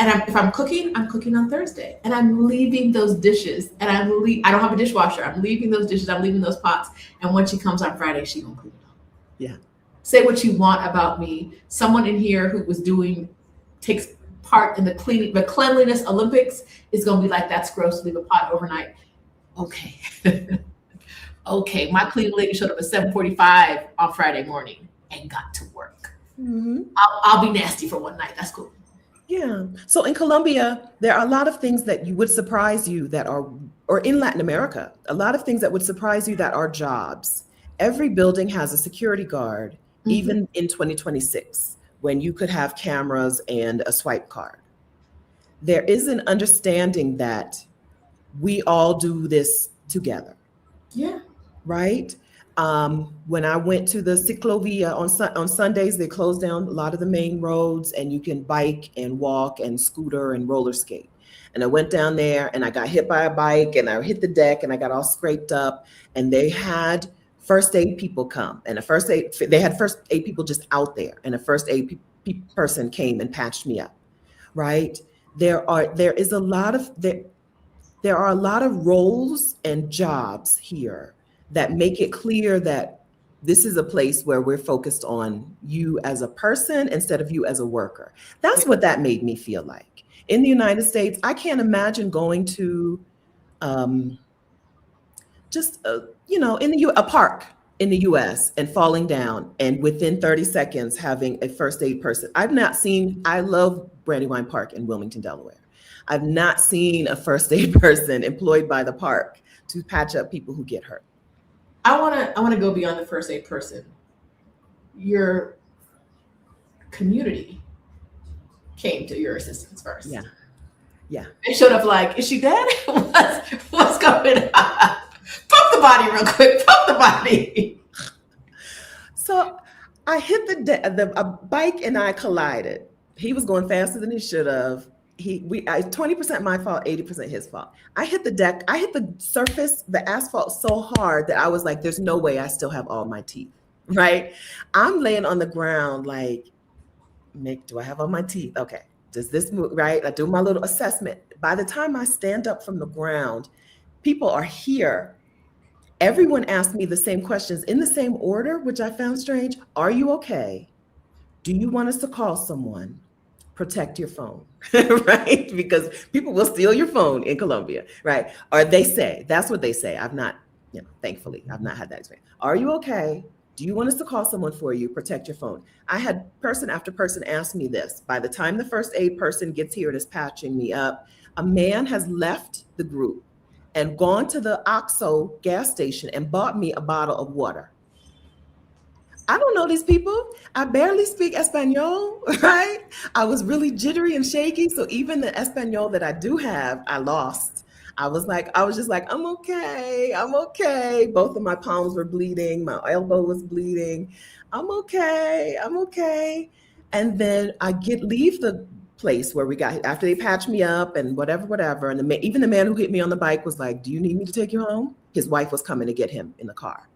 Speaker 2: If I'm cooking on Thursday, and I'm leaving those dishes, and I don't have a dishwasher. I'm leaving those dishes. I'm leaving those pots. And when she comes on Friday, she gonna clean it up.
Speaker 1: Yeah.
Speaker 2: Say what you want about me. Someone in here who takes part in the cleanliness Olympics is gonna be like, that's gross to leave a pot overnight. Okay. Okay. My cleaning lady showed up at 7:45 on Friday morning and got to work. I'll be nasty for one night. That's cool.
Speaker 1: Yeah. So in Colombia, there are a lot of things that would surprise you or in Latin America, a lot of things that would surprise you that are jobs. Every building has a security guard, even in 2026, when you could have cameras and a swipe card. There is an understanding that we all do this together.
Speaker 2: Yeah.
Speaker 1: Right? When I went to the Ciclovia on Sundays, they closed down a lot of the main roads, and you can bike and walk and scooter and roller skate. And I went down there and I got hit by a bike and I hit the deck and I got all scraped up, and they had first aid people come, and they had first aid people just out there, and a first aid person came and patched me up. Right? There are a lot of roles and jobs here that make it clear that this is a place where we're focused on you as a person instead of you as a worker. That's what that made me feel like. In the United States, I can't imagine going to a park in the US and falling down and within 30 seconds having a first aid person. I love Brandywine Park in Wilmington, Delaware. I've not seen a first aid person employed by the park to patch up people who get hurt.
Speaker 2: I want to go beyond the first aid person. Your community came to your assistance first.
Speaker 1: Yeah. Yeah.
Speaker 2: They showed up like, is she dead? What's going on? Pump the body real quick. Pump the body.
Speaker 1: So I hit a bike and I collided. He was going faster than he should have. 20% my fault, 80% his fault. I hit the deck, I hit the surface, the asphalt so hard that I was like, there's no way I still have all my teeth, right? I'm laying on the ground like, Mick, do I have all my teeth? Okay, does this move, right? I do my little assessment. By the time I stand up from the ground, people are here. Everyone asked me the same questions in the same order, which I found strange. Are you okay? Do you want us to call someone? Protect your phone, right? Because people will steal your phone in Colombia, right? Or that's what they say. I've not, thankfully, I've not had that experience. Are you okay? Do you want us to call someone for you? Protect your phone. I had person after person ask me this. By the time the first aid person gets here and is patching me up, a man has left the group and gone to the OXXO gas station and bought me a bottle of water. I don't know these people. I barely speak Espanol, right? I was really jittery and shaky. So even the Espanol that I do have, I lost. I was just like, I'm okay. Both of my palms were bleeding. My elbow was bleeding. I'm okay. And then I leave the place where we got, after they patched me up and whatever. And even the man who hit me on the bike was like, do you need me to take you home? His wife was coming to get him in the car.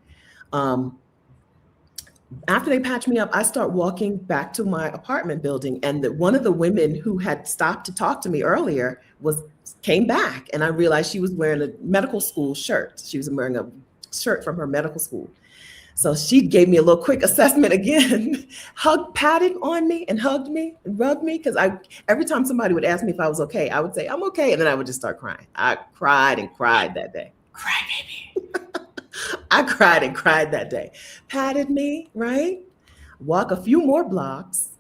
Speaker 1: After they patched me up, I start walking back to my apartment building, and one of the women who had stopped to talk to me earlier came back, and I realized she was wearing a medical school shirt. She was wearing a shirt from her medical school. So she gave me a little quick assessment again, patted on me and hugged me and rubbed me, because every time somebody would ask me if I was okay, I would say, I'm okay, and then I would just start crying. I cried and cried that day.
Speaker 2: Cry, baby.
Speaker 1: I cried and cried that day. Patted me, right? Walk a few more blocks.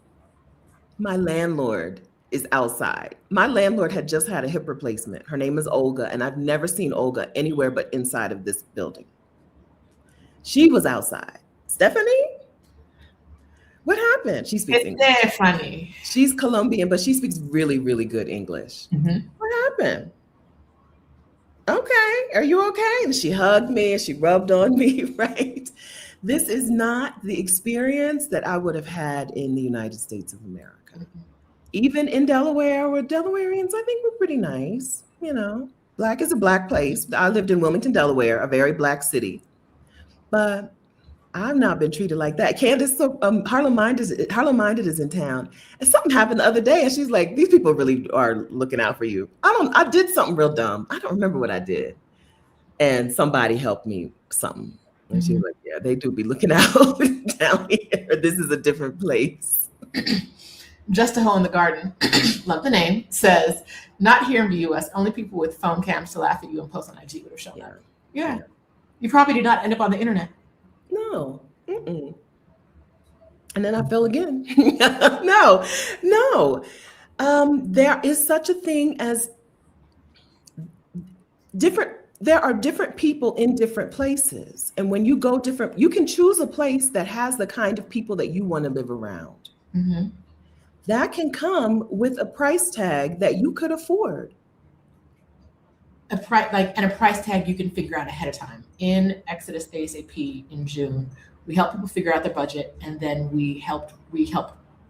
Speaker 1: My landlord is outside. My landlord had just had a hip replacement. Her name is Olga, and I've never seen Olga anywhere but inside of this building. She was outside. Stephanie? What happened? She speaks English.
Speaker 2: It's funny.
Speaker 1: She's Colombian, but she speaks really, really good English.
Speaker 2: Mm-hmm.
Speaker 1: What happened? Okay, are you okay? And she hugged me and she rubbed on me, right? This is not the experience that I would have had in the United States of America. Mm-hmm. Even in Delaware, where Delawareans, I think, were pretty nice. You know, Black is a Black place. I lived in Wilmington, Delaware, a very Black city. But I've not been treated like that. Candace, Harlem Minded is in town. And something happened the other day, and she's like, these people really are looking out for you. I did something real dumb. I don't remember what I did. And somebody helped me something. And she was like, yeah, they do be looking out down here. This is a different place.
Speaker 2: Just a Hole in the Garden, love the name, says, not here in the US, only people with phone cams to laugh at you and post on IG would have shown up. Yeah. You probably did not end up on the internet.
Speaker 1: No. Mm-mm. And then I fell again. No. There is such a thing as there are different people in different places. And when you go different, you can choose a place that has the kind of people that you want to live around.
Speaker 2: Mm-hmm.
Speaker 1: That can come with a price tag that you could afford.
Speaker 2: A price tag you can figure out ahead of time. In Exodus ASAP in June, we help people figure out their budget, and then we help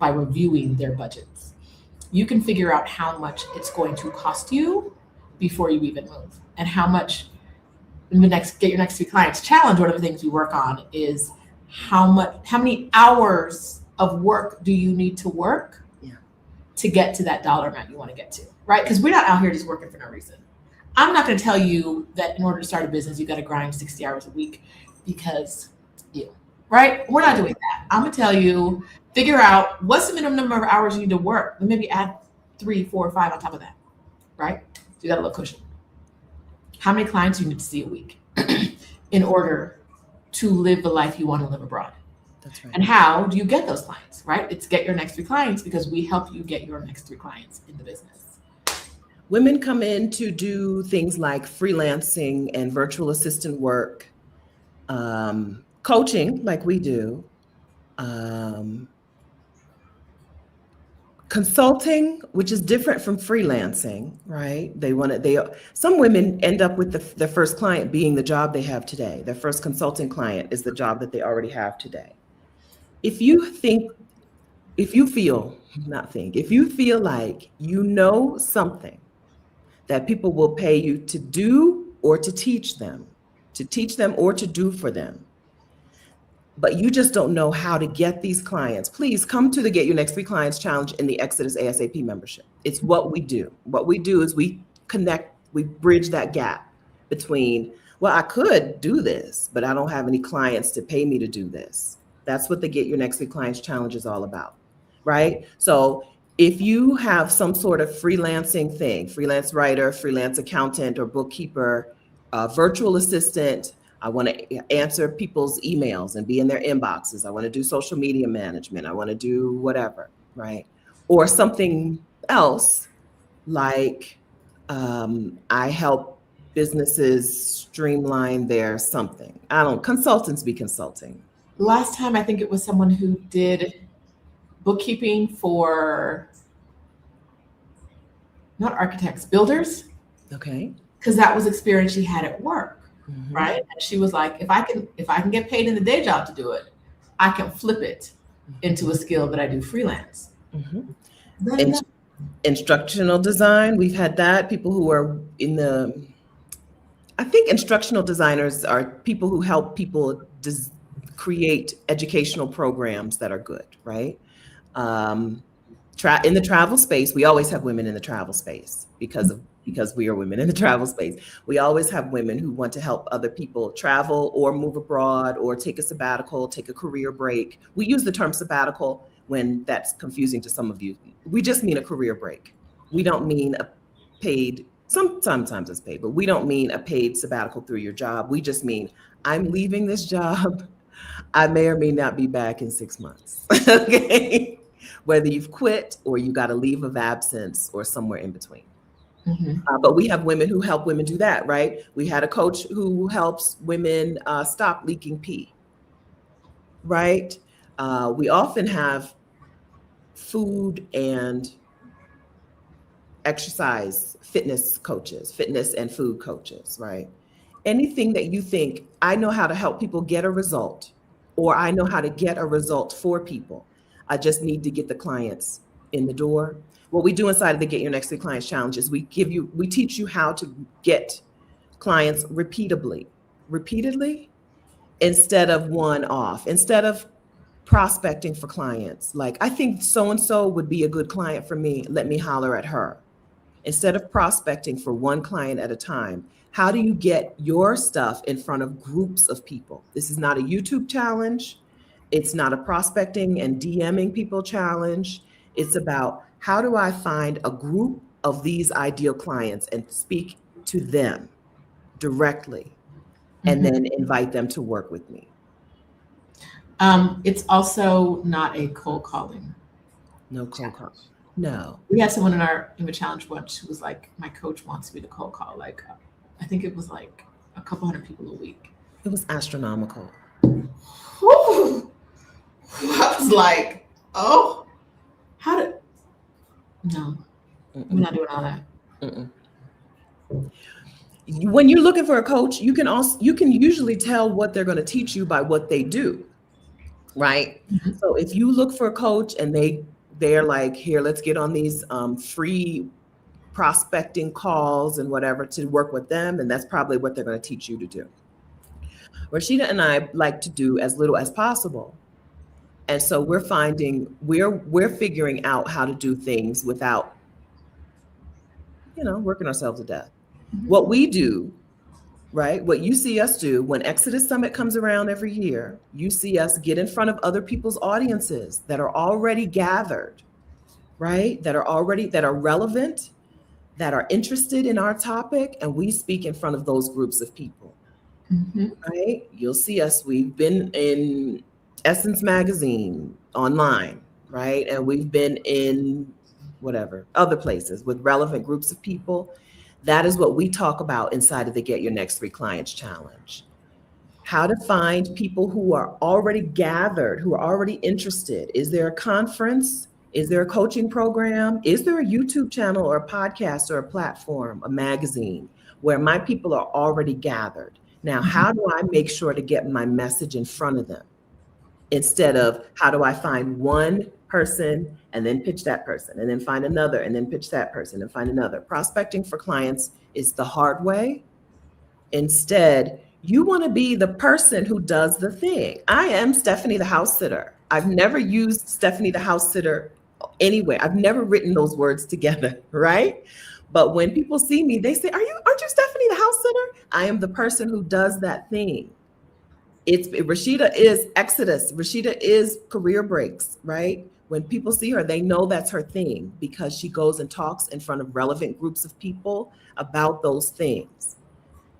Speaker 2: by reviewing their budgets. You can figure out how much it's going to cost you before you even move, and how much in the Get Your Next 3 Clients challenge. One of the things we work on is how many hours of work do you need to work to get to that dollar amount you want to get to, right? Because we're not out here just working for no reason. I'm not going to tell you that in order to start a business, you got to grind 60 hours a week because right? We're not doing that. I'm going to tell you, figure out what's the minimum number of hours you need to work, and maybe add 3, 4, 5 on top of that, right? So you got a little cushion. How many clients do you need to see a week in order to live the life you want to live abroad?
Speaker 1: That's right.
Speaker 2: And how do you get those clients, right? It's Get Your Next 3 Clients, because we help you get your next 3 clients in the business.
Speaker 1: Women come in to do things like freelancing and virtual assistant work, coaching like we do, consulting, which is different from freelancing, right? Some women end up with their first client being the job they have today. Their first consulting client is the job that they already have today. If you feel like you know something that people will pay you to do or to teach them or to do for them, but you just don't know how to get these clients, please come to the Get Your Next 3 Clients Challenge in the Exodus ASAP membership. It's what we do. What we do is we bridge that gap between, well, I could do this, but I don't have any clients to pay me to do this. That's what the Get Your Next 3 Clients Challenge is all about, right? So if you have some sort of freelancing thing, freelance writer, freelance accountant or bookkeeper, virtual assistant, I want to answer people's emails and be in their inboxes. I want to do social media management. I want to do whatever, right? Or something else like I help businesses streamline their something. Consultants be consulting.
Speaker 2: Last time, I think it was someone who did bookkeeping for, not architects, builders.
Speaker 1: Okay.
Speaker 2: Because that was experience she had at work.
Speaker 1: Mm-hmm.
Speaker 2: Right. And she was like, if I can get paid in the day job to do it, I can flip it into a skill that I do freelance.
Speaker 1: Mm-hmm. Instructional design, we've had that. People who are in the, I think instructional designers are people who help people create educational programs that are good, right? Um, in the travel space, we always have women in the travel space because we are women in the travel space. We always have women who want to help other people travel or move abroad or take a sabbatical, take a career break. We use the term sabbatical when that's confusing to some of you. We just mean a career break. We don't mean a paid, sometimes it's paid, but we don't mean a paid sabbatical through your job. We just mean I'm leaving this job. I may or may not be back in 6 months. Okay. Whether you've quit or you got a leave of absence or somewhere in between. But we have women who help women do that, right? We had a coach who helps women stop leaking pee, right? We often have food and exercise fitness coaches, fitness and food coaches, right? Anything that you think, I know how to help people get a result, or I know how to get a result for people. I just need to get the clients in the door. What we do inside of the Get Your Next 3 Clients Challenge is we teach you how to get clients repeatedly, instead of one off, instead of prospecting for clients. Like, I think so-and-so would be a good client for me. Let me holler at her. Instead of prospecting for one client at a time, how do you get your stuff in front of groups of people? This is not a YouTube challenge. It's not a prospecting and DMing people challenge. It's about how do I find a group of these ideal clients and speak to them directly and then invite them to work with me.
Speaker 2: It's also not a cold calling.
Speaker 1: No cold calling. No.
Speaker 2: We had someone in our challenge once who was like, my coach wants me to cold call. Like, I think it was like a couple hundred people a week.
Speaker 1: It was astronomical.
Speaker 2: Whew. I was like, oh, no, we're not doing all that.
Speaker 1: When you're looking for a coach, you can usually tell what they're going to teach you by what they do, right? So if you look for a coach and they're like, here, let's get on these free prospecting calls and whatever to work with them, and that's probably what they're going to teach you to do. Rashida and I like to do as little as possible. And so we're figuring out how to do things without, working ourselves to death. What we do, right? What you see us do when Exodus Summit comes around every year, you see us get in front of other people's audiences that are already gathered, right? That are relevant, that are interested in our topic, and we speak in front of those groups of people, right? You'll see us, we've been in Essence Magazine online, right? And we've been in other places with relevant groups of people. That is what we talk about inside of the Get Your Next 3 Clients Challenge. How to find people who are already gathered, who are already interested. Is there a conference? Is there a coaching program? Is there a YouTube channel or a podcast or a platform, a magazine where my people are already gathered? Now, how do I make sure to get my message in front of them? Instead of how do I find one person and then pitch that person and then find another and then pitch that person and find another. Prospecting for clients is the hard way. Instead, you want to be the person who does the thing. I am Stephanie the house sitter. I've never used Stephanie the house sitter anywhere. I've never written those words together, right? But when people see me, they say, aren't you Stephanie the house sitter? I am the person who does that thing. Rashida is Exodus. Rashida is career breaks, right? When people see her, they know that's her thing because she goes and talks in front of relevant groups of people about those things.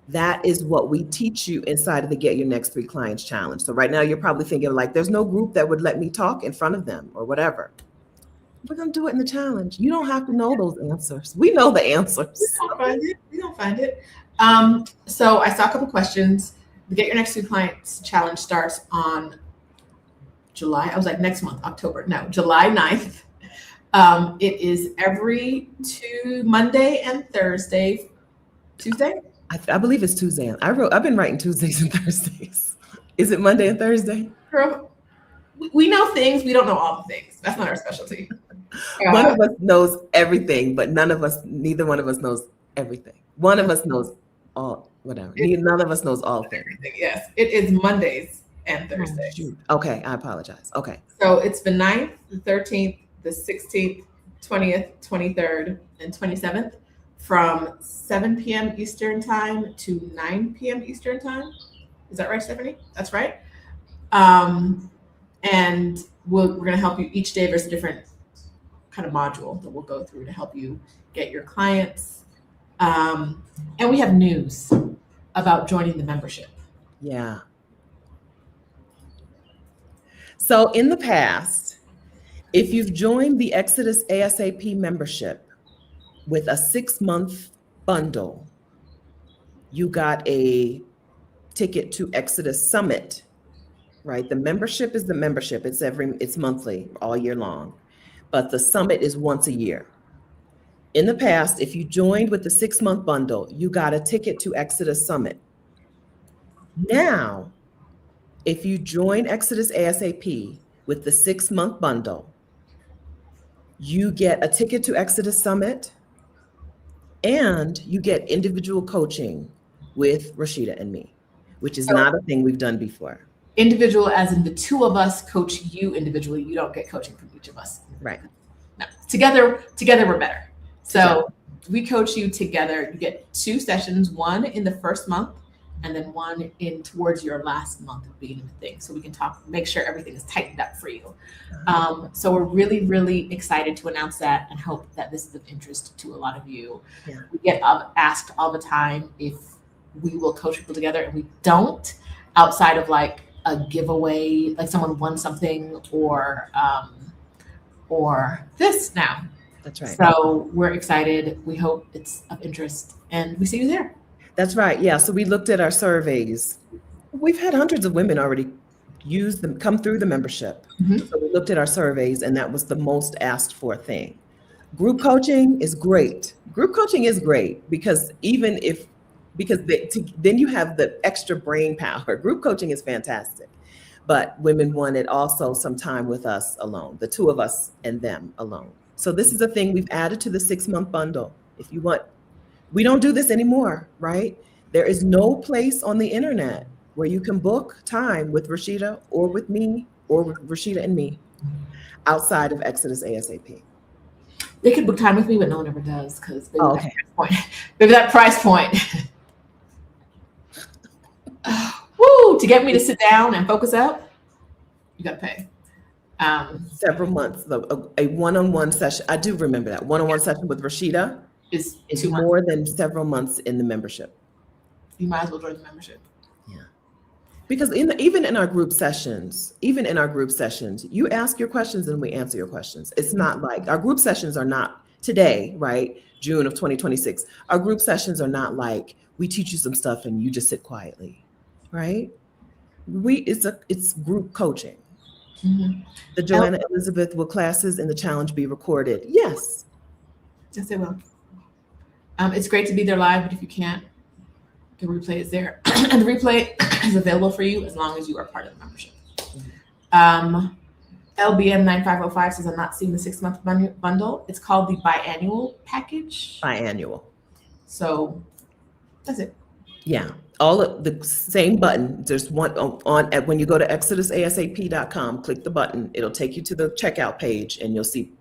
Speaker 1: That is what we teach you inside of the Get Your Next 3 Clients Challenge. So right now you're probably thinking like, there's no group that would let me talk in front of them or whatever. We're going to do it in the challenge. You don't have to know those answers. We know the answers.
Speaker 2: We don't find it. So I saw a couple questions. The Get Your Next 3 Clients Challenge starts on July. I was like, next month, October. No, July 9th. It is every Monday and Thursday. Tuesday?
Speaker 1: I believe it's Tuesday. I've been writing Tuesdays and Thursdays. Is it Monday and Thursday?
Speaker 2: Girl, we know things. We don't know all the things. That's not our specialty.
Speaker 1: One of us knows everything, but neither one of us knows everything. One of us knows all, whatever. None of us knows all things.
Speaker 2: Yes, it is Mondays and
Speaker 1: Oh,
Speaker 2: Thursdays.
Speaker 1: shoot. Okay, I apologize. Okay.
Speaker 2: So it's the 9th, the 13th, the 16th, 20th, 23rd, and 27th from 7 p.m. Eastern Time to 9 p.m. Eastern Time. Is that right, Stephanie? That's right. And we're going to help you each day. There's a different kind of module that we'll go through to help you get your clients. And we have news about joining the membership.
Speaker 1: Yeah. So in the past, if you've joined the Exodus ASAP membership with a 6-month bundle, you got a ticket to Exodus Summit, right? The membership is the membership. It's monthly, all year long, but the summit is once a year. In the past, if you joined with the 6-month bundle, you got a ticket to Exodus Summit. Now, if you join Exodus ASAP with the 6-month bundle, you get a ticket to Exodus Summit and you get individual coaching with Rashida and me, which is not a thing we've done before.
Speaker 2: Individual as in the two of us coach you individually. You don't get coaching from each of us.
Speaker 1: Right.
Speaker 2: No. Together we're better. So we coach you together. You get 2 sessions, one in the first month and then one in towards your last month of being in the thing. So we can make sure everything is tightened up for you. So we're really, really excited to announce that and hope that this is of interest to a lot of you.
Speaker 1: Yeah.
Speaker 2: We get asked all the time if we will coach people together, and we don't, outside of like a giveaway, like someone won something or this now.
Speaker 1: That's right.
Speaker 2: So we're excited. We hope it's of interest and we see you there.
Speaker 1: That's right. Yeah. So we looked at our surveys. We've had hundreds of women already come through the membership. Mm-hmm. So we looked at our surveys and that was the most asked for thing. Group coaching is great. Group coaching is great because then you have the extra brain power. Group coaching is fantastic. But women wanted also some time with us alone, the two of us and them alone. So this is a thing we've added to the 6-month bundle. If you want, we don't do this anymore, right? There is no place on the internet where you can book time with Rashida or with me or with Rashida and me outside of Exodus ASAP.
Speaker 2: They could book time with me, but no one ever does because maybe that price point. Woo! To get me to sit down and focus up, you got to pay.
Speaker 1: Several months, a one-on-one session. I do remember that one-on-one session with Rashida is more than several months in the membership.
Speaker 2: You might as well join the membership.
Speaker 1: Yeah, because even in our group sessions, you ask your questions and we answer your questions. It's not like our group sessions are not today, right? June of 2026. Our group sessions are not like we teach you some stuff and you just sit quietly, right? It's group coaching. Mm-hmm. The Joanna Elizabeth, will classes in the challenge be recorded? Yes.
Speaker 2: Yes, they will. It's great to be there live, but if you can't, the replay is there. And the replay is available for you as long as you are part of the membership. LBM 9505 says, I'm not seeing the 6-month bundle. It's called the biannual package.
Speaker 1: Biannual.
Speaker 2: So that's it.
Speaker 1: Yeah. All of the same button. There's one when you go to exodusasap.com, click the button. It'll take you to the checkout page and you'll see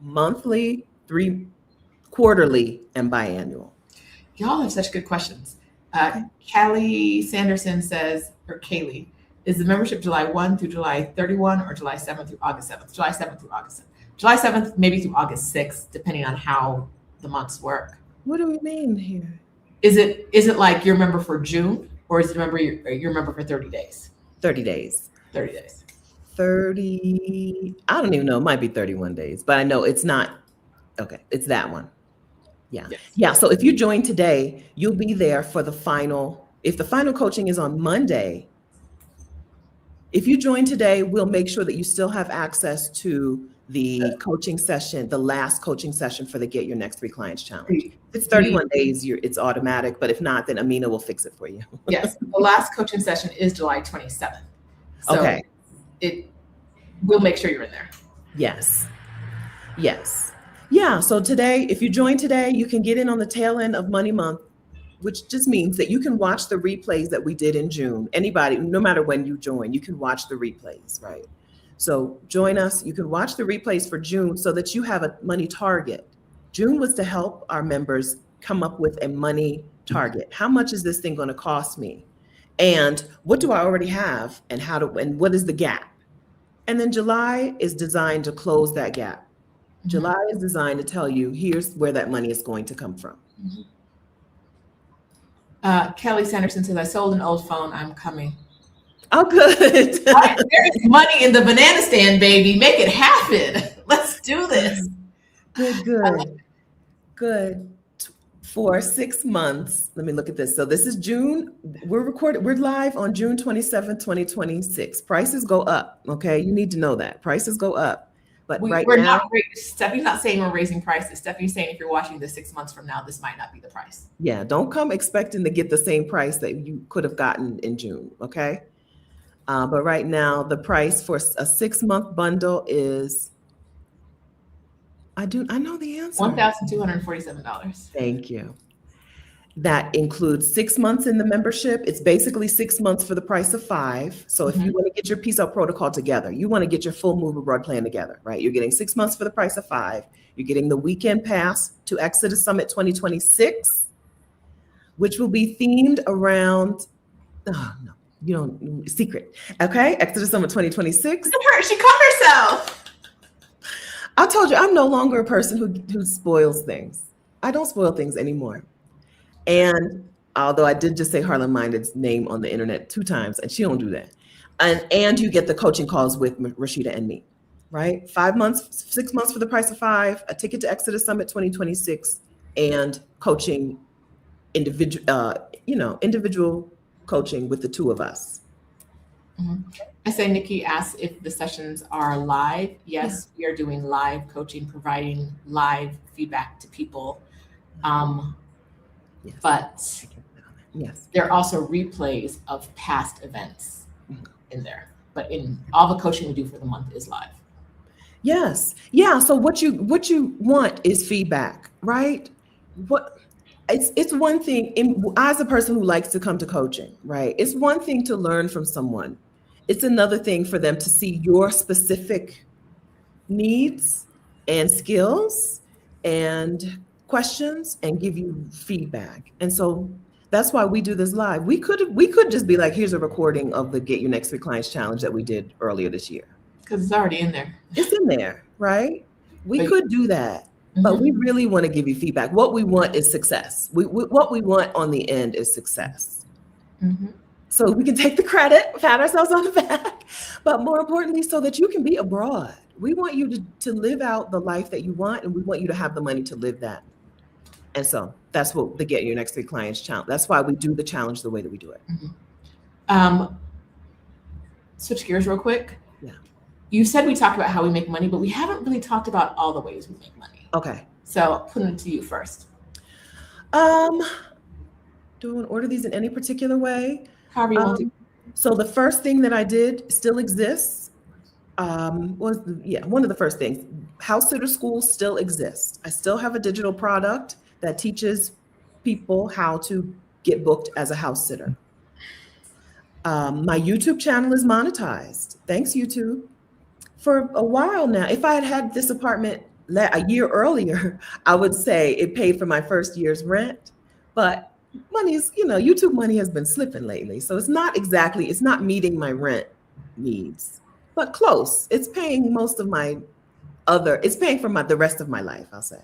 Speaker 1: monthly, 3 quarterly, and biannual.
Speaker 2: Y'all have such good questions. Callie Sanderson says, or Kaylee, is the membership July 1 through July 31 or July 7th through August 7th? July 7th through August 7th. July 7th, maybe through August 6th, depending on how the months work.
Speaker 1: What do we mean here?
Speaker 2: Is it like you're a member for June, or is it you're a member for 30 days?
Speaker 1: 30 days.
Speaker 2: 30 days.
Speaker 1: 30, I don't even know. It might be 31 days, but I know it's not. Okay, it's that one. Yeah. Yes. Yeah. So if you join today, you'll be there for the final. If the final coaching is on Monday, if you join today, we'll make sure that you still have access to the coaching session, the last coaching session for the Get Your Next 3 Clients Challenge. If it's 31 days, it's automatic, but if not, then Amina will fix it for you.
Speaker 2: Yes, the last coaching session is July 27th. So
Speaker 1: okay.
Speaker 2: We'll make sure you're in there.
Speaker 1: Yes. Yes. Yeah. So today, if you join today, you can get in on the tail end of Money Month, which just means that you can watch the replays that we did in June. Anybody, no matter when you join, you can watch the replays, right? So join us. You can watch the replays for June so that you have a money target. June was to help our members come up with a money target. How much is this thing going to cost me? And what do I already have? And what is the gap? And then July is designed to close that gap. July is designed to tell you, here's where that money is going to come from.
Speaker 2: Kelly Sanderson says, I sold an old phone. I'm coming.
Speaker 1: Oh, good.
Speaker 2: Right, there's money in the banana stand, baby. Make it happen. Let's do this.
Speaker 1: Good. For 6 months, let me look at this. So this is June. We're live on June 27th, 2026. Prices go up. Okay. You need to know that. Prices go up. But
Speaker 2: Stephanie's not saying we're raising prices. Stephanie's saying if you're watching this 6 months from now, this might not be the price.
Speaker 1: Yeah. Don't come expecting to get the same price that you could have gotten in June. Okay. But right now, the price for a 6-month bundle is, I know the answer.
Speaker 2: $1,247.
Speaker 1: Thank you. That includes 6 months in the membership. It's basically 6 months for the price of 5. So if you want to get your Peace Out Protocol together, you want to get your full Move Abroad plan together, right? You're getting 6 months for the price of 5. You're getting the weekend pass to Exodus Summit 2026, which will be themed around, secret. Okay, Exodus Summit 2026.
Speaker 2: Look at her, she caught herself.
Speaker 1: I told you, I'm no longer a person who spoils things. I don't spoil things anymore. And although I did just say Harlem Minded's name on the internet 2 times, and she don't do that. And you get the coaching calls with Rashida and me, right? 5 months, 6 months for the price of 5, a ticket to Exodus Summit 2026, and coaching, individual coaching with the 2 of us.
Speaker 2: I say Nikki asked if the sessions are live. Yes, we are doing live coaching, providing live feedback to people. But there are also replays of past events in there. But in all the coaching we do for the month is live.
Speaker 1: Yes. Yeah. So what you want is feedback, right? It's one thing, as a person who likes to come to coaching, right? It's one thing to learn from someone. It's another thing for them to see your specific needs and skills and questions and give you feedback. And so that's why we do this live. We could just be like, here's a recording of the Get Your Next 3 Clients Challenge that we did earlier this year.
Speaker 2: Because it's already in there.
Speaker 1: It's in there, right? We could do that. But we really want to give you feedback. What we want is success. What we want on the end is success. So we can take the credit, pat ourselves on the back, but more importantly, so that you can be abroad. We want you to live out the life that you want, and we want you to have the money to live that. And so that's what the Get Your Next 3 Clients Challenge. That's why we do the challenge the way that we do it.
Speaker 2: Switch gears real quick.
Speaker 1: Yeah.
Speaker 2: You said we talked about how we make money, but we haven't really talked about all the ways we make money.
Speaker 1: Okay.
Speaker 2: So putting it to you first.
Speaker 1: Do I want to order these in any particular way?
Speaker 2: However you want to.
Speaker 1: So the first thing that I did still exists. One of the first things. House Sitter School still exists. I still have a digital product that teaches people how to get booked as a house sitter. My YouTube channel is monetized. Thanks, YouTube. For a while now, if I had had this apartment a year earlier, I would say it paid for my first year's rent. But YouTube money has been slipping lately. So it's not meeting my rent needs, but close. It's paying it's paying for the rest of my life, I'll say.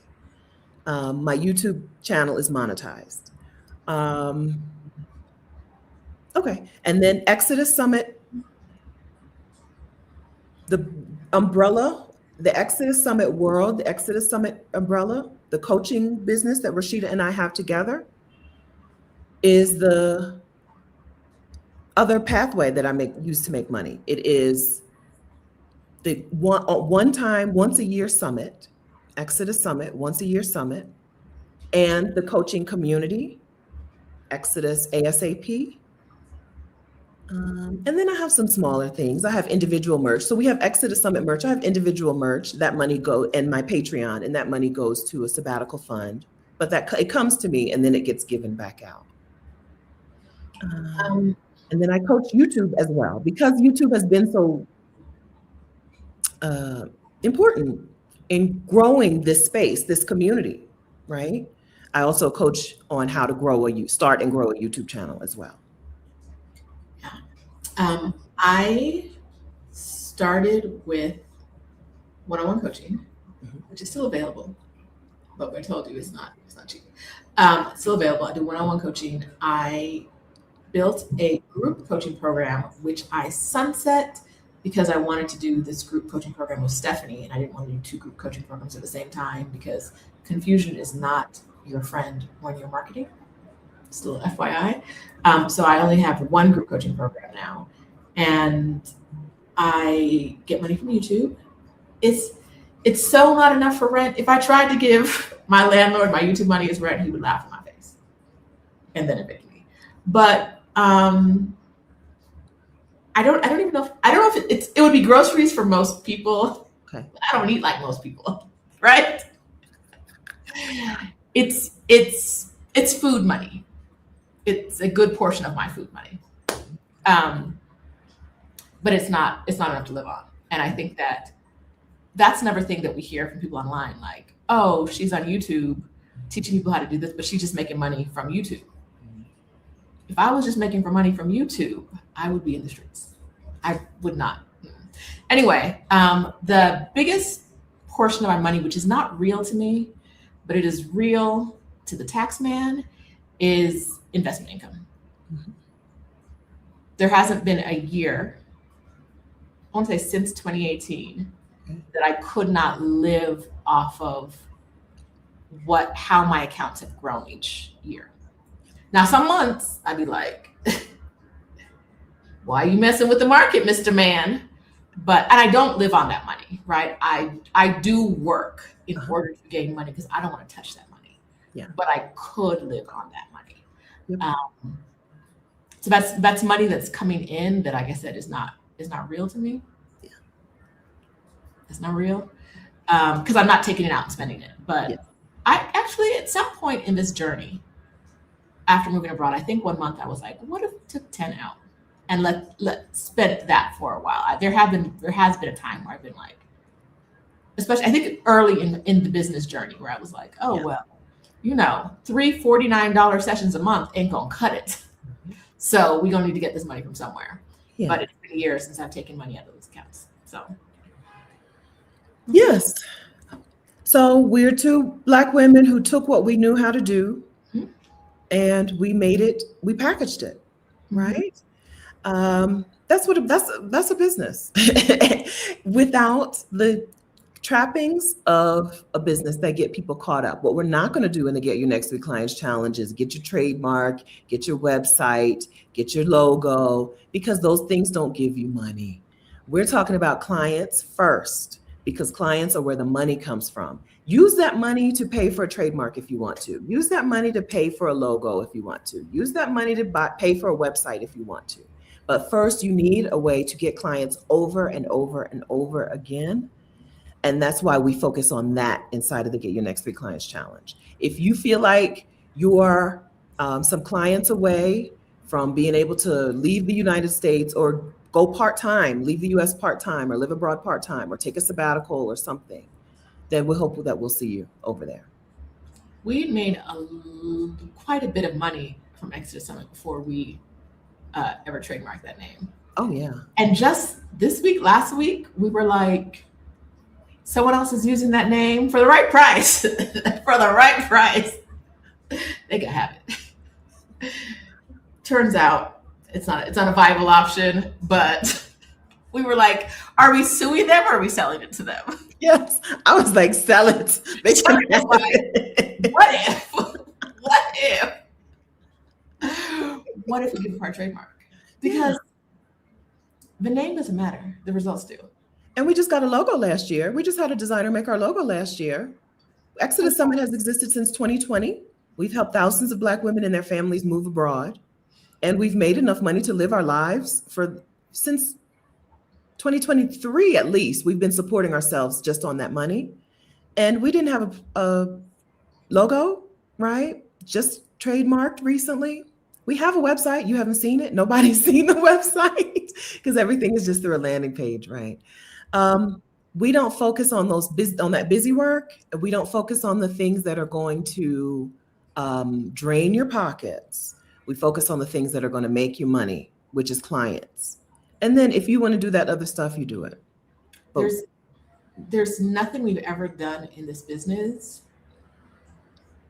Speaker 1: My YouTube channel is monetized. Okay. And then Exodus Summit, the umbrella, the Exodus Summit world, the Exodus Summit umbrella, the coaching business that Rashida and I have together is the other pathway that I use to make money. It is the once a year summit, Exodus Summit, once a year summit, and the coaching community, Exodus ASAP, And then I have some smaller things. I have individual merch. So we have Exodus Summit merch. I have individual merch. That money and my Patreon, and that money goes to a sabbatical fund. But it comes to me, and then it gets given back out.
Speaker 2: Um,
Speaker 1: And then I coach YouTube as well, because YouTube has been so important in growing this space, this community, right? I also coach on how to start and grow a YouTube channel as well.
Speaker 2: I started with one-on-one coaching, which is still available, but I told you it's not cheap. It's still available. I do one-on-one coaching. I built a group coaching program, which I sunset because I wanted to do this group coaching program with Stephanie, and I didn't want to do 2 group coaching programs at the same time because confusion is not your friend when you're marketing. Still FYI. So I only have 1 group coaching program now, and I get money from YouTube. It's so not enough for rent. If I tried to give my landlord my YouTube money as rent, he would laugh in my face and then evict me. But I don't even know. I don't know if it would be groceries for most people.
Speaker 1: Okay.
Speaker 2: I don't eat like most people, right? It's food money. It's a good portion of my food money, but it's not enough to live on. And I think that's another thing that we hear from people online, like, oh, she's on YouTube teaching people how to do this, but she's just making money from YouTube. If I was just making money from YouTube, I would be in the streets. I would not. Anyway, the biggest portion of my money, which is not real to me, but it is real to the tax man, is investment income. Mm-hmm. There hasn't been a year, I want to say since 2018, that I could not live off of how my accounts have grown each year. Now, some months I'd be like, why are you messing with the market, Mr. Man? And I don't live on that money, right? I do work in order to gain money because I don't want to touch that money.
Speaker 1: Yeah.
Speaker 2: But I could live on that money.
Speaker 1: Yep.
Speaker 2: So that's money that's coming in that, like I said, is not real to me.
Speaker 1: Yeah.
Speaker 2: It's not real because I'm not taking it out and spending it. But yeah. I actually, at some point in this journey, after moving abroad, I think one month I was like, what if we took 10 out and let's spend that for a while? There has been a time where I've been like, especially I think early in the business journey, where I was like, oh, well, $3 $49 sessions a month ain't gonna cut it. So we're gonna need to get this money from somewhere. Yeah. But it's been years since I've taken money out of those accounts. So
Speaker 1: yes. So we're 2 Black women who took what we knew how to do, mm-hmm. and we packaged it, right? Mm-hmm. That's a business without the trappings of a business that get people caught up. What we're not going to do in the Get Your Next 3 Clients Challenge is get your trademark, get your website, get your logo, because those things don't give you money. We're talking about clients first, because clients are where the money comes from. Use that money to pay for a trademark if you want to. Use that money to pay for a logo if you want to. Use that money to pay for a website if you want to. But first, you need a way to get clients over and over and over again. And that's why we focus on that inside of the Get Your Next 3 Clients Challenge. If you feel like you're some clients away from being able to leave the United States or go part-time, leave the US part-time, or live abroad part-time, or take a sabbatical or something, then we hope that we'll see you over there.
Speaker 2: We made quite a bit of money from Exodus Summit before we ever trademarked that name.
Speaker 1: Oh, yeah.
Speaker 2: And just last week, we were like, someone else is using that name for the right price. For the right price, they can have it. Turns out it's not a viable option, but we were like, are we suing them or are we selling it to them?
Speaker 1: Yes. I was like, sell it.
Speaker 2: What if we give our trademark? Because the name doesn't matter. The results do.
Speaker 1: And we just got a logo last year. We just had a designer make our logo last year. Exodus Summit has existed since 2020. We've helped thousands of Black women and their families move abroad. and we've made enough money to live our lives since 2023 at least. We've been supporting ourselves just on that money, and we didn't have a logo, right? Just trademarked recently. We have a website. You haven't seen it. Nobody's seen the website because everything is just through a landing page, right? We don't focus on on that busy work. We don't focus on the things that are going to drain your pockets. We focus on the things that are going to make you money, which is clients. And then if you want to do that other stuff, you do it. But
Speaker 2: there's nothing we've ever done in this business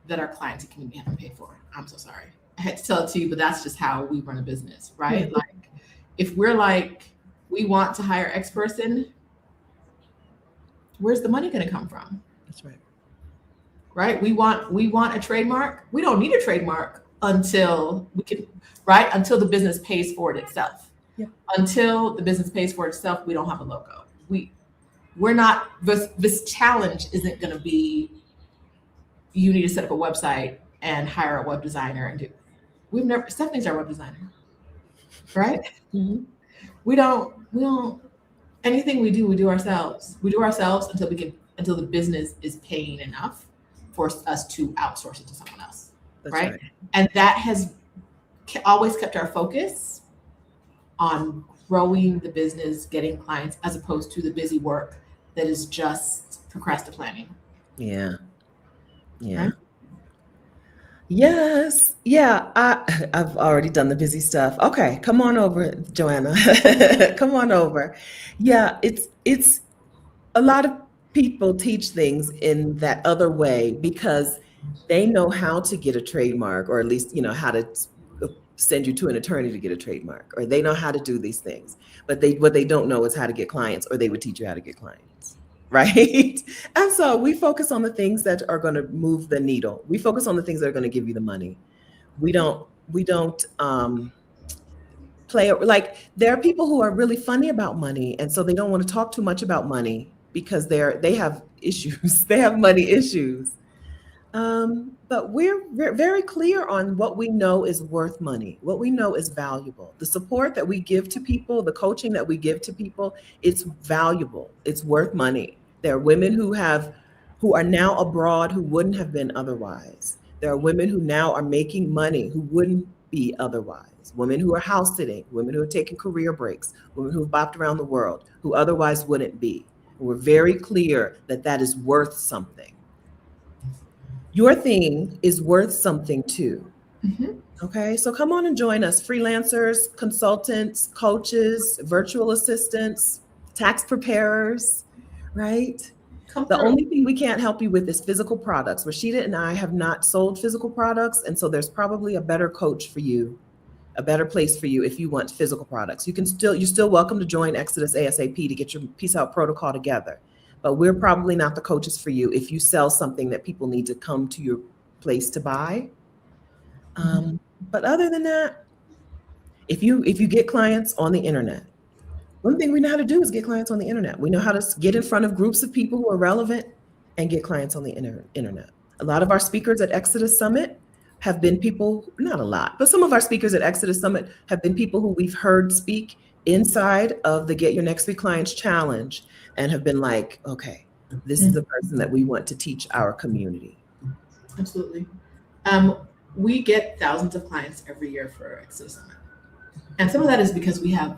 Speaker 2: that our clients and community haven't paid for. I'm so sorry. I had to tell it to you, but that's just how we run a business, right?
Speaker 1: Yeah.
Speaker 2: Like, if we're like, we want to hire X person, where's the money going to come from?
Speaker 1: That's right.
Speaker 2: Right? We want a trademark. We don't need a trademark until we can, right? Until the business pays for it itself.
Speaker 1: Yeah.
Speaker 2: Until the business pays for itself, we don't have a logo. We're not, this challenge isn't going to be, you need to set up a website and hire a web designer and Stephanie's our web designer, right?
Speaker 1: Mm-hmm.
Speaker 2: We don't, anything we do ourselves. We do ourselves until the business is paying enough for us to outsource it to someone else, right? And that has always kept our focus on growing the business, getting clients, as opposed to the busy work that is just procrastinating.
Speaker 1: Yeah.
Speaker 2: Right?
Speaker 1: Yes. Yeah. I've already done the busy stuff. Okay. Come on over, Joanna. Come on over. Yeah. It's a lot of people teach things in that other way because they know how to get a trademark, or at least, how to send you to an attorney to get a trademark, or they know how to do these things, but what they don't know is how to get clients, or they would teach you how to get clients. Right. And so we focus on the things that are going to move the needle. We focus on the things that are going to give you the money. We don't play like, there are people who are really funny about money. And so they don't want to talk too much about money because they have issues. They have money issues. But we're very clear on what we know is worth money, what we know is valuable. The support that we give to people, the coaching that we give to people, it's valuable. It's worth money. There are women who are now abroad who wouldn't have been otherwise. There are women who now are making money who wouldn't be otherwise. Women who are house sitting, women who are taking career breaks, women who have bopped around the world, who otherwise wouldn't be. And we're very clear that that is worth something. Your thing is worth something too.
Speaker 2: Mm-hmm.
Speaker 1: Okay, so come on and join us. Freelancers, consultants, coaches, virtual assistants, tax preparers, right? The only thing we can't help you with is physical products. Rashida and I have not sold physical products. And so there's probably a better coach for you, a better place for you if you want physical products. You're still welcome to join Exodus ASAP to get your Peace Out protocol together. But we're probably not the coaches for you if you sell something that people need to come to your place to buy. But other than that, if you get clients on the internet, one thing we know how to do is get clients on the internet. We know how to get in front of groups of people who are relevant and get clients on the internet. A lot of our speakers at Exodus Summit have been people, not a lot, but some of our speakers at Exodus Summit have been people who we've heard speak inside of the Get Your Next 3 Clients Challenge and have been like, okay, this is the person that we want to teach our community.
Speaker 2: Absolutely. We get thousands of clients every year for Exodus Summit. And some of that is because we have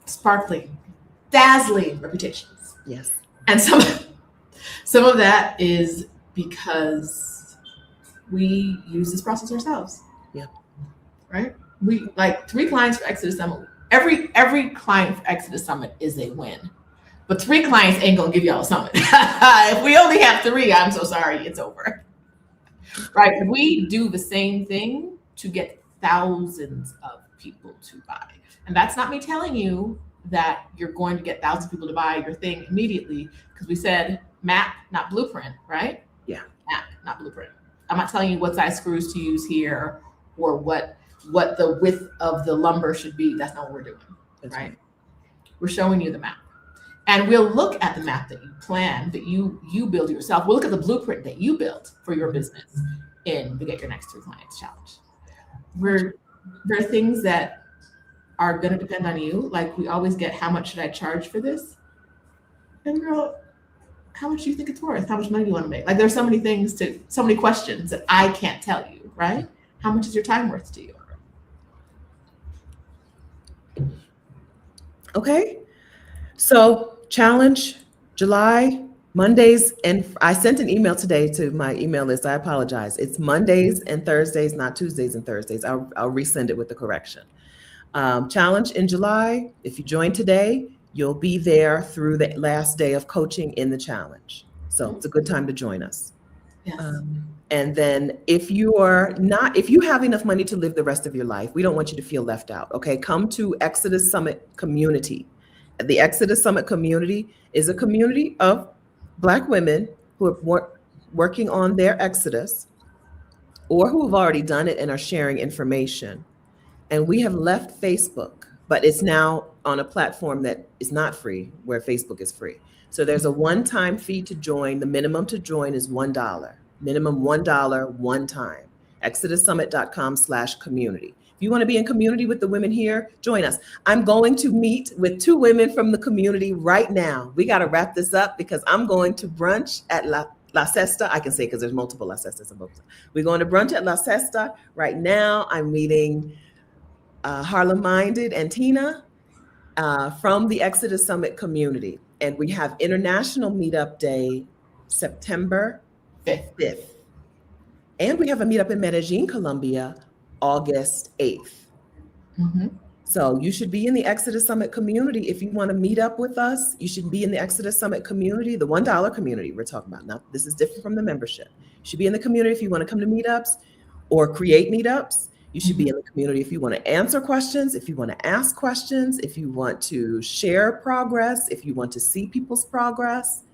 Speaker 2: sparkling, dazzling reputations.
Speaker 1: Yes.
Speaker 2: And some of that is because we use this process ourselves.
Speaker 1: Yeah.
Speaker 2: Right? We like 3 clients for Exodus Summit. Every client for Exodus Summit is a win. But 3 clients ain't gonna give y'all a summit. If we only have 3, I'm so sorry, it's over. Right? We do the same thing to get thousands of people to buy. And that's not me telling you that you're going to get thousands of people to buy your thing immediately, because we said map, not blueprint, right?
Speaker 1: Yeah.
Speaker 2: Map, not blueprint. I'm not telling you what size screws to use here or what the width of the lumber should be. That's not what we're doing, right? We're showing you the map. And we'll look at the map that you plan, that you build yourself. We'll look at the blueprint that you built for your business in the Get Your Next 3 Clients Challenge. there are things that are going to depend on you. Like we always get, how much should I charge for this? And girl, how much do you think it's worth? How much money do you want to make? Like there's so many things so many questions that I can't tell you, right? How much is your time worth to you?
Speaker 1: Okay. So challenge July, Mondays, and I sent an email today to my email list. I apologize. It's Mondays and Thursdays, not Tuesdays and Thursdays. I'll resend it with the correction. Challenge in July. If you join today, you'll be there through the last day of coaching in the challenge. So it's a good time to join us.
Speaker 2: Yes.
Speaker 1: And then if you have enough money to live the rest of your life, we don't want you to feel left out. Okay. Come to Exodus Summit Community. The Exodus Summit Community is a community of Black women who are working on their Exodus or who have already done it and are sharing information. And we have left Facebook, but it's now on a platform that is not free, where Facebook is free. So there's a one-time fee to join. The minimum to join is $1. Minimum $1 one time. ExodusSummit.com/community. If you want to be in community with the women here, join us. I'm going to meet with 2 women from the community right now. We got to wrap this up because I'm going to brunch at La Cesta. I can say because there's multiple La Cestas in both. We're going to brunch at La Cesta right now. I'm meeting Harlem Minded and Tina from the Exodus Summit community. And we have International Meetup Day, September 5th. And we have a meetup in Medellin, Colombia, August 8th.
Speaker 2: Mm-hmm.
Speaker 1: So you should be in the Exodus Summit community. If you want to meet up with us, you should be in the Exodus Summit community, the $1 community we're talking about. Now, this is different from the membership. You should be in the community if you want to come to meetups or create meetups. You should be in the community if you want to answer questions, if you want to ask questions, if you want to share progress, if you want to see people's progress.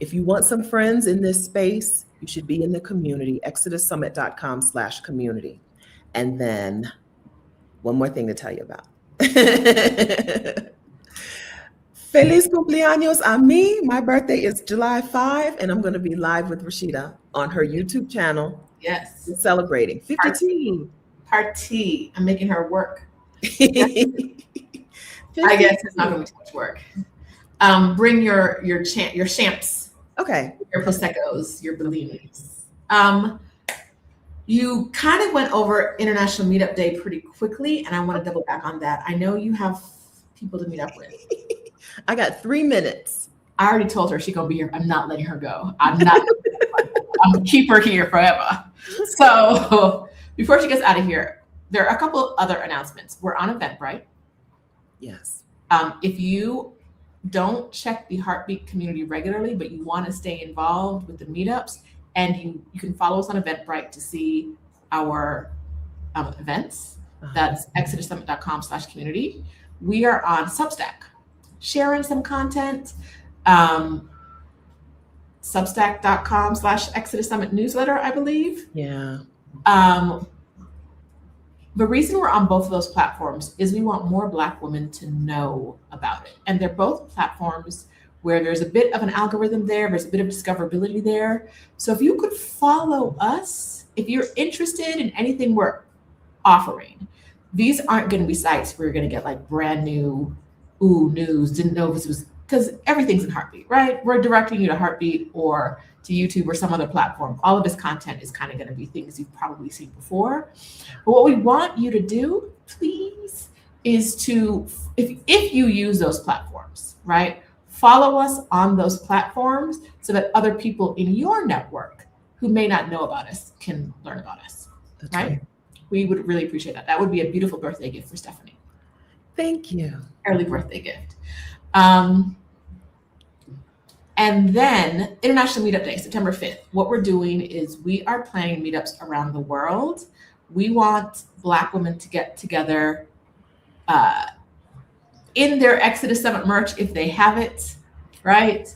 Speaker 1: If you want some friends in this space, you should be in the community, ExodusSummit.com/community. And then one more thing to tell you about. Feliz cumpleaños a mí. My birthday is July 5, and I'm going to be live with Rashida on her YouTube channel.
Speaker 2: Yes.
Speaker 1: Celebrating 52.
Speaker 2: Party. I'm making her work. I
Speaker 1: 52.
Speaker 2: guess it's not going to be too much work. Bring your champs.
Speaker 1: Okay.
Speaker 2: Your Prosecco's, your Bellinis. You kind of went over International Meetup Day pretty quickly, and I want to double back on that. I know you have people to meet up with.
Speaker 1: I got 3 minutes.
Speaker 2: I already told her she's going to be here. I'm not letting her go. I'm going to keep her here forever. So before she gets out of here, there are a couple other announcements. We're on Eventbrite.
Speaker 1: Yes.
Speaker 2: If you don't check the Heartbeat community regularly, but you want to stay involved with the meetups, and you can follow us on Eventbrite to see our events. That's ExodusSummit.com/community. We are on Substack, sharing some content. Substack.com/Exodus Summit newsletter, I believe.
Speaker 1: Yeah.
Speaker 2: The reason we're on both of those platforms is we want more Black women to know about it. And they're both platforms where there's a bit of an algorithm there, there's a bit of discoverability there. So if you could follow us, if you're interested in anything we're offering, these aren't going to be sites where you're going to get like brand new, news, didn't know this was, because everything's in Heartbeat, right? We're directing you to Heartbeat or to YouTube or some other platform. All of this content is kind of going to be things you've probably seen before. But what we want you to do, please, is to, if you use those platforms, right? Follow us on those platforms so that other people in your network who may not know about us can learn about us, right? We would really appreciate that. That would be a beautiful birthday gift for Stephanie.
Speaker 1: Thank you.
Speaker 2: Early birthday gift. And then International Meetup Day, September 5th. What we're doing is we are planning meetups around the world. We want Black women to get together in their Exodus Summit merch if they have it, right?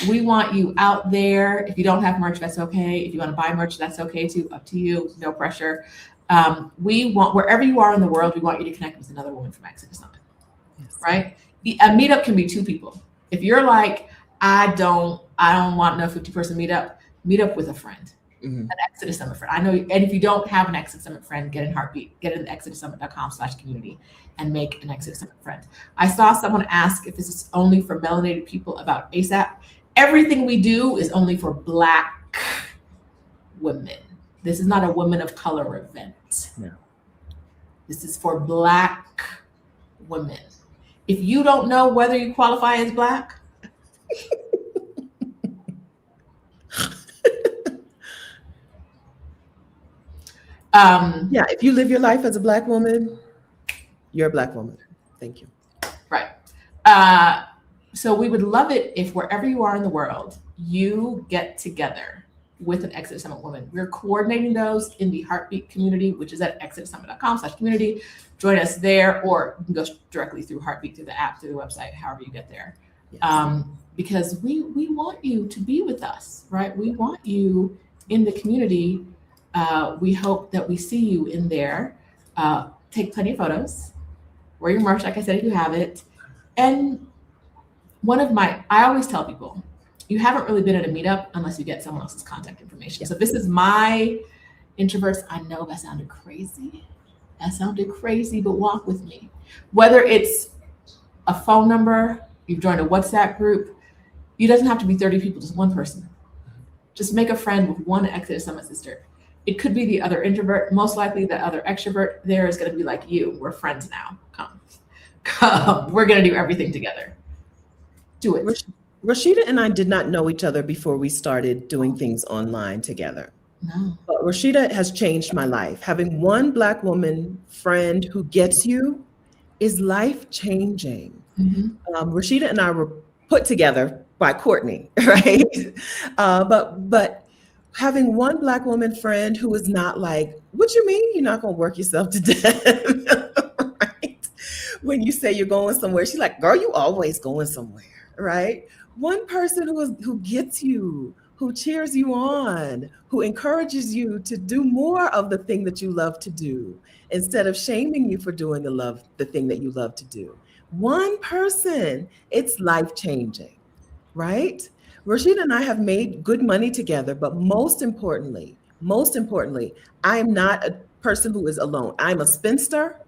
Speaker 2: We want you out there. If you don't have merch, that's okay. If you want to buy merch, that's okay too. Up to you, no pressure. We want, wherever you are in the world, we want you to connect with another woman from Exodus Summit, right? A meetup can be 2 people. If you're like, I don't want no 50-person meetup, meet up with a friend,
Speaker 1: Mhm.
Speaker 2: An Exodus Summit friend. I know, and if you don't have an Exodus Summit friend, get in Heartbeat, get in exodussummit.com/community and make an Exodus Summit friend. I saw someone ask if this is only for melanated people about ASAP. Everything we do is only for Black women. This is not a women of color event.
Speaker 1: No.
Speaker 2: This is for Black women. If you don't know whether you qualify as Black,
Speaker 1: Yeah, if you live your life as a Black woman, you're a Black woman. Thank you.
Speaker 2: right. So we would love it if wherever you are in the world, you get together with an Exodus Summit woman. We're coordinating those in the Heartbeat community, which is at exodussummit.com/community. Join us there, or you can go directly through Heartbeat, through the app, through the website, however you get there.
Speaker 1: Yes.
Speaker 2: Because we want you to be with us, right? We want you in the community. We hope that we see you in there. Take plenty of photos. Wear your merch, like I said, if you have it. And I always tell people, you haven't really been at a meetup unless you get someone else's contact information. So this is my introverts. I know that sounded crazy. But walk with me. Whether it's a phone number, you've joined a WhatsApp group, it doesn't have to be 30 people, just one person. Just make a friend with one Exodus Summit sister. It could be the other introvert. Most likely the other extrovert there is going to be like you. We're friends now. Come. We're going to do everything together. Do it.
Speaker 1: Rashida and I did not know each other before we started doing things online together.
Speaker 2: No.
Speaker 1: But Rashida has changed my life. Having one Black woman friend who gets you is life-changing.
Speaker 2: Mm-hmm.
Speaker 1: Rashida and I were put together by Courtney, right? But having one Black woman friend who is not like, what you mean you're not going to work yourself to death, right? When you say you're going somewhere, she's like, girl, you always going somewhere, right? One person who gets you, who cheers you on, who encourages you to do more of the thing that you love to do, instead of shaming you for doing the thing that you love to do. One person, it's life-changing, right? Rashida and I have made good money together, but most importantly, I am not a person who is alone. I'm a spinster,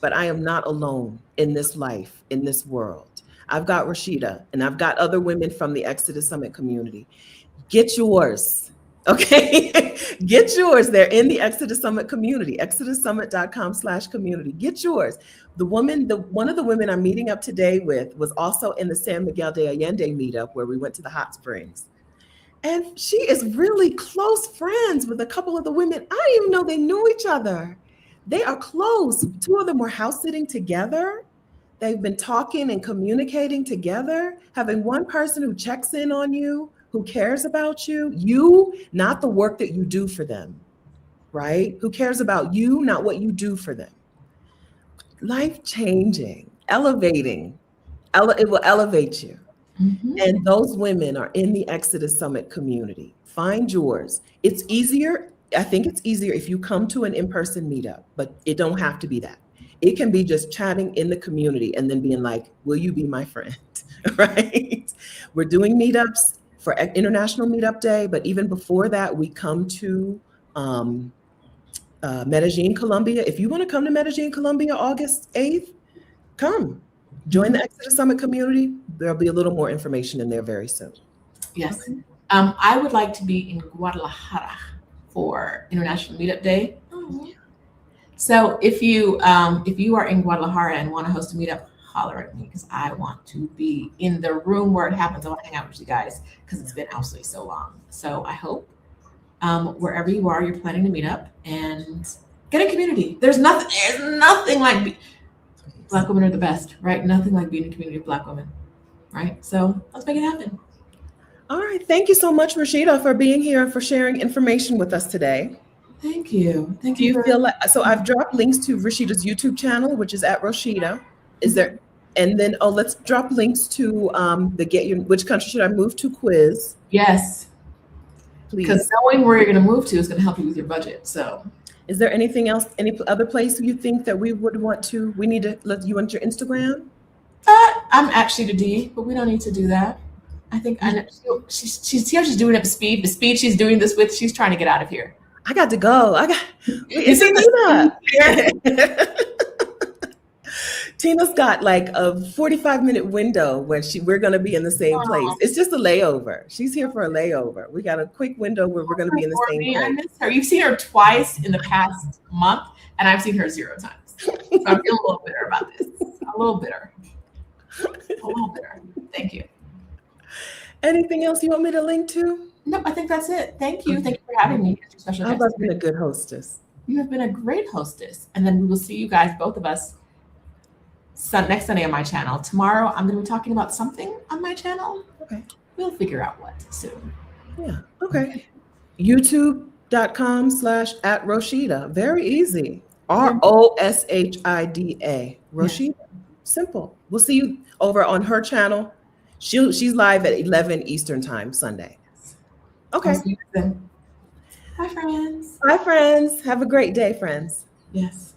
Speaker 1: but I am not alone in this life, in this world. I've got Rashida, and I've got other women from the Exodus Summit community. Get yours, okay? Get yours. They're in the Exodus Summit community, exodussummit.com/community. Get yours. One of the women I'm meeting up today with was also in the San Miguel de Allende meetup where we went to the hot springs. And she is really close friends with a couple of the women. I didn't even know they knew each other. They are close. Two of them were house sitting together. They've been talking and communicating together. Having one person who checks in on you, who cares about you, not the work that you do for them, right? Who cares about you, not what you do for them. Life-changing, elevating. It will elevate you.
Speaker 2: Mm-hmm.
Speaker 1: And those women are in the Exodus Summit community. Find yours. It's easier. I think it's easier if you come to an in-person meetup, but it don't have to be that. It can be just chatting in the community and then being like, will you be my friend, right? We're doing meetups for International Meetup Day, but even before that, we come to Medellin, Colombia. If you want to come to Medellin, Colombia, August 8th, come. Join the Exodus Summit community. There'll be a little more information in there very soon.
Speaker 2: Yes. I would like to be in Guadalajara for International Meetup Day. So if you are in Guadalajara and want to host a meetup, holler at me because I want to be in the room where it happens. I want to hang out with you guys because it's been absolutely so long. So I hope wherever you are, you're planning to meet up and get a community. There's nothing like Black women are the best, right? Nothing like being in a community of Black women, right? So let's make it happen.
Speaker 1: All right. Thank you so much, Rashida, for being here and for sharing information with us today.
Speaker 2: Thank you.
Speaker 1: Do you feel like, so I've dropped links to Rashida's YouTube channel, which is at Rashida. Is there, and then, let's drop links to which country should I move to quiz?
Speaker 2: Yes.
Speaker 1: Please.
Speaker 2: Because knowing where you're going to move to is going to help you with your budget. So
Speaker 1: is there anything else, any other place you think that we would want to, you want your Instagram?
Speaker 2: I'm actually the D, but we don't need to do that. I think I know, she's here. She's doing it at speed. The speed she's doing this with, she's trying to get out of here.
Speaker 1: I got to go. It's Tina. Tina's got like a 45-minute window where we're going to be in the same place. It's just a layover. She's here for a layover. We got a quick window where we're going to be in the same place.
Speaker 2: I miss her. You've seen her twice in the past month, and I've seen her 0 times. So I feel a little bitter about this. A little bitter. Thank you.
Speaker 1: Anything else you want me to link to?
Speaker 2: No, I think that's it. Thank you. Thank you for having me as your special guest.
Speaker 1: I've been a good hostess.
Speaker 2: You have been a great hostess. And then we will see you guys, both of us, next Sunday on my channel. Tomorrow, I'm going to be talking about something on my channel.
Speaker 1: Okay.
Speaker 2: We'll figure out what soon.
Speaker 1: Yeah. Okay. YouTube.com/@Roshida. Very easy. ROSHIDA. Roshida.
Speaker 2: Yes.
Speaker 1: Simple. We'll see you over on her channel. She's live at 11 Eastern time Sunday. Okay.
Speaker 2: Bye, friends.
Speaker 1: Bye, friends. Have a great day, friends.
Speaker 2: Yes.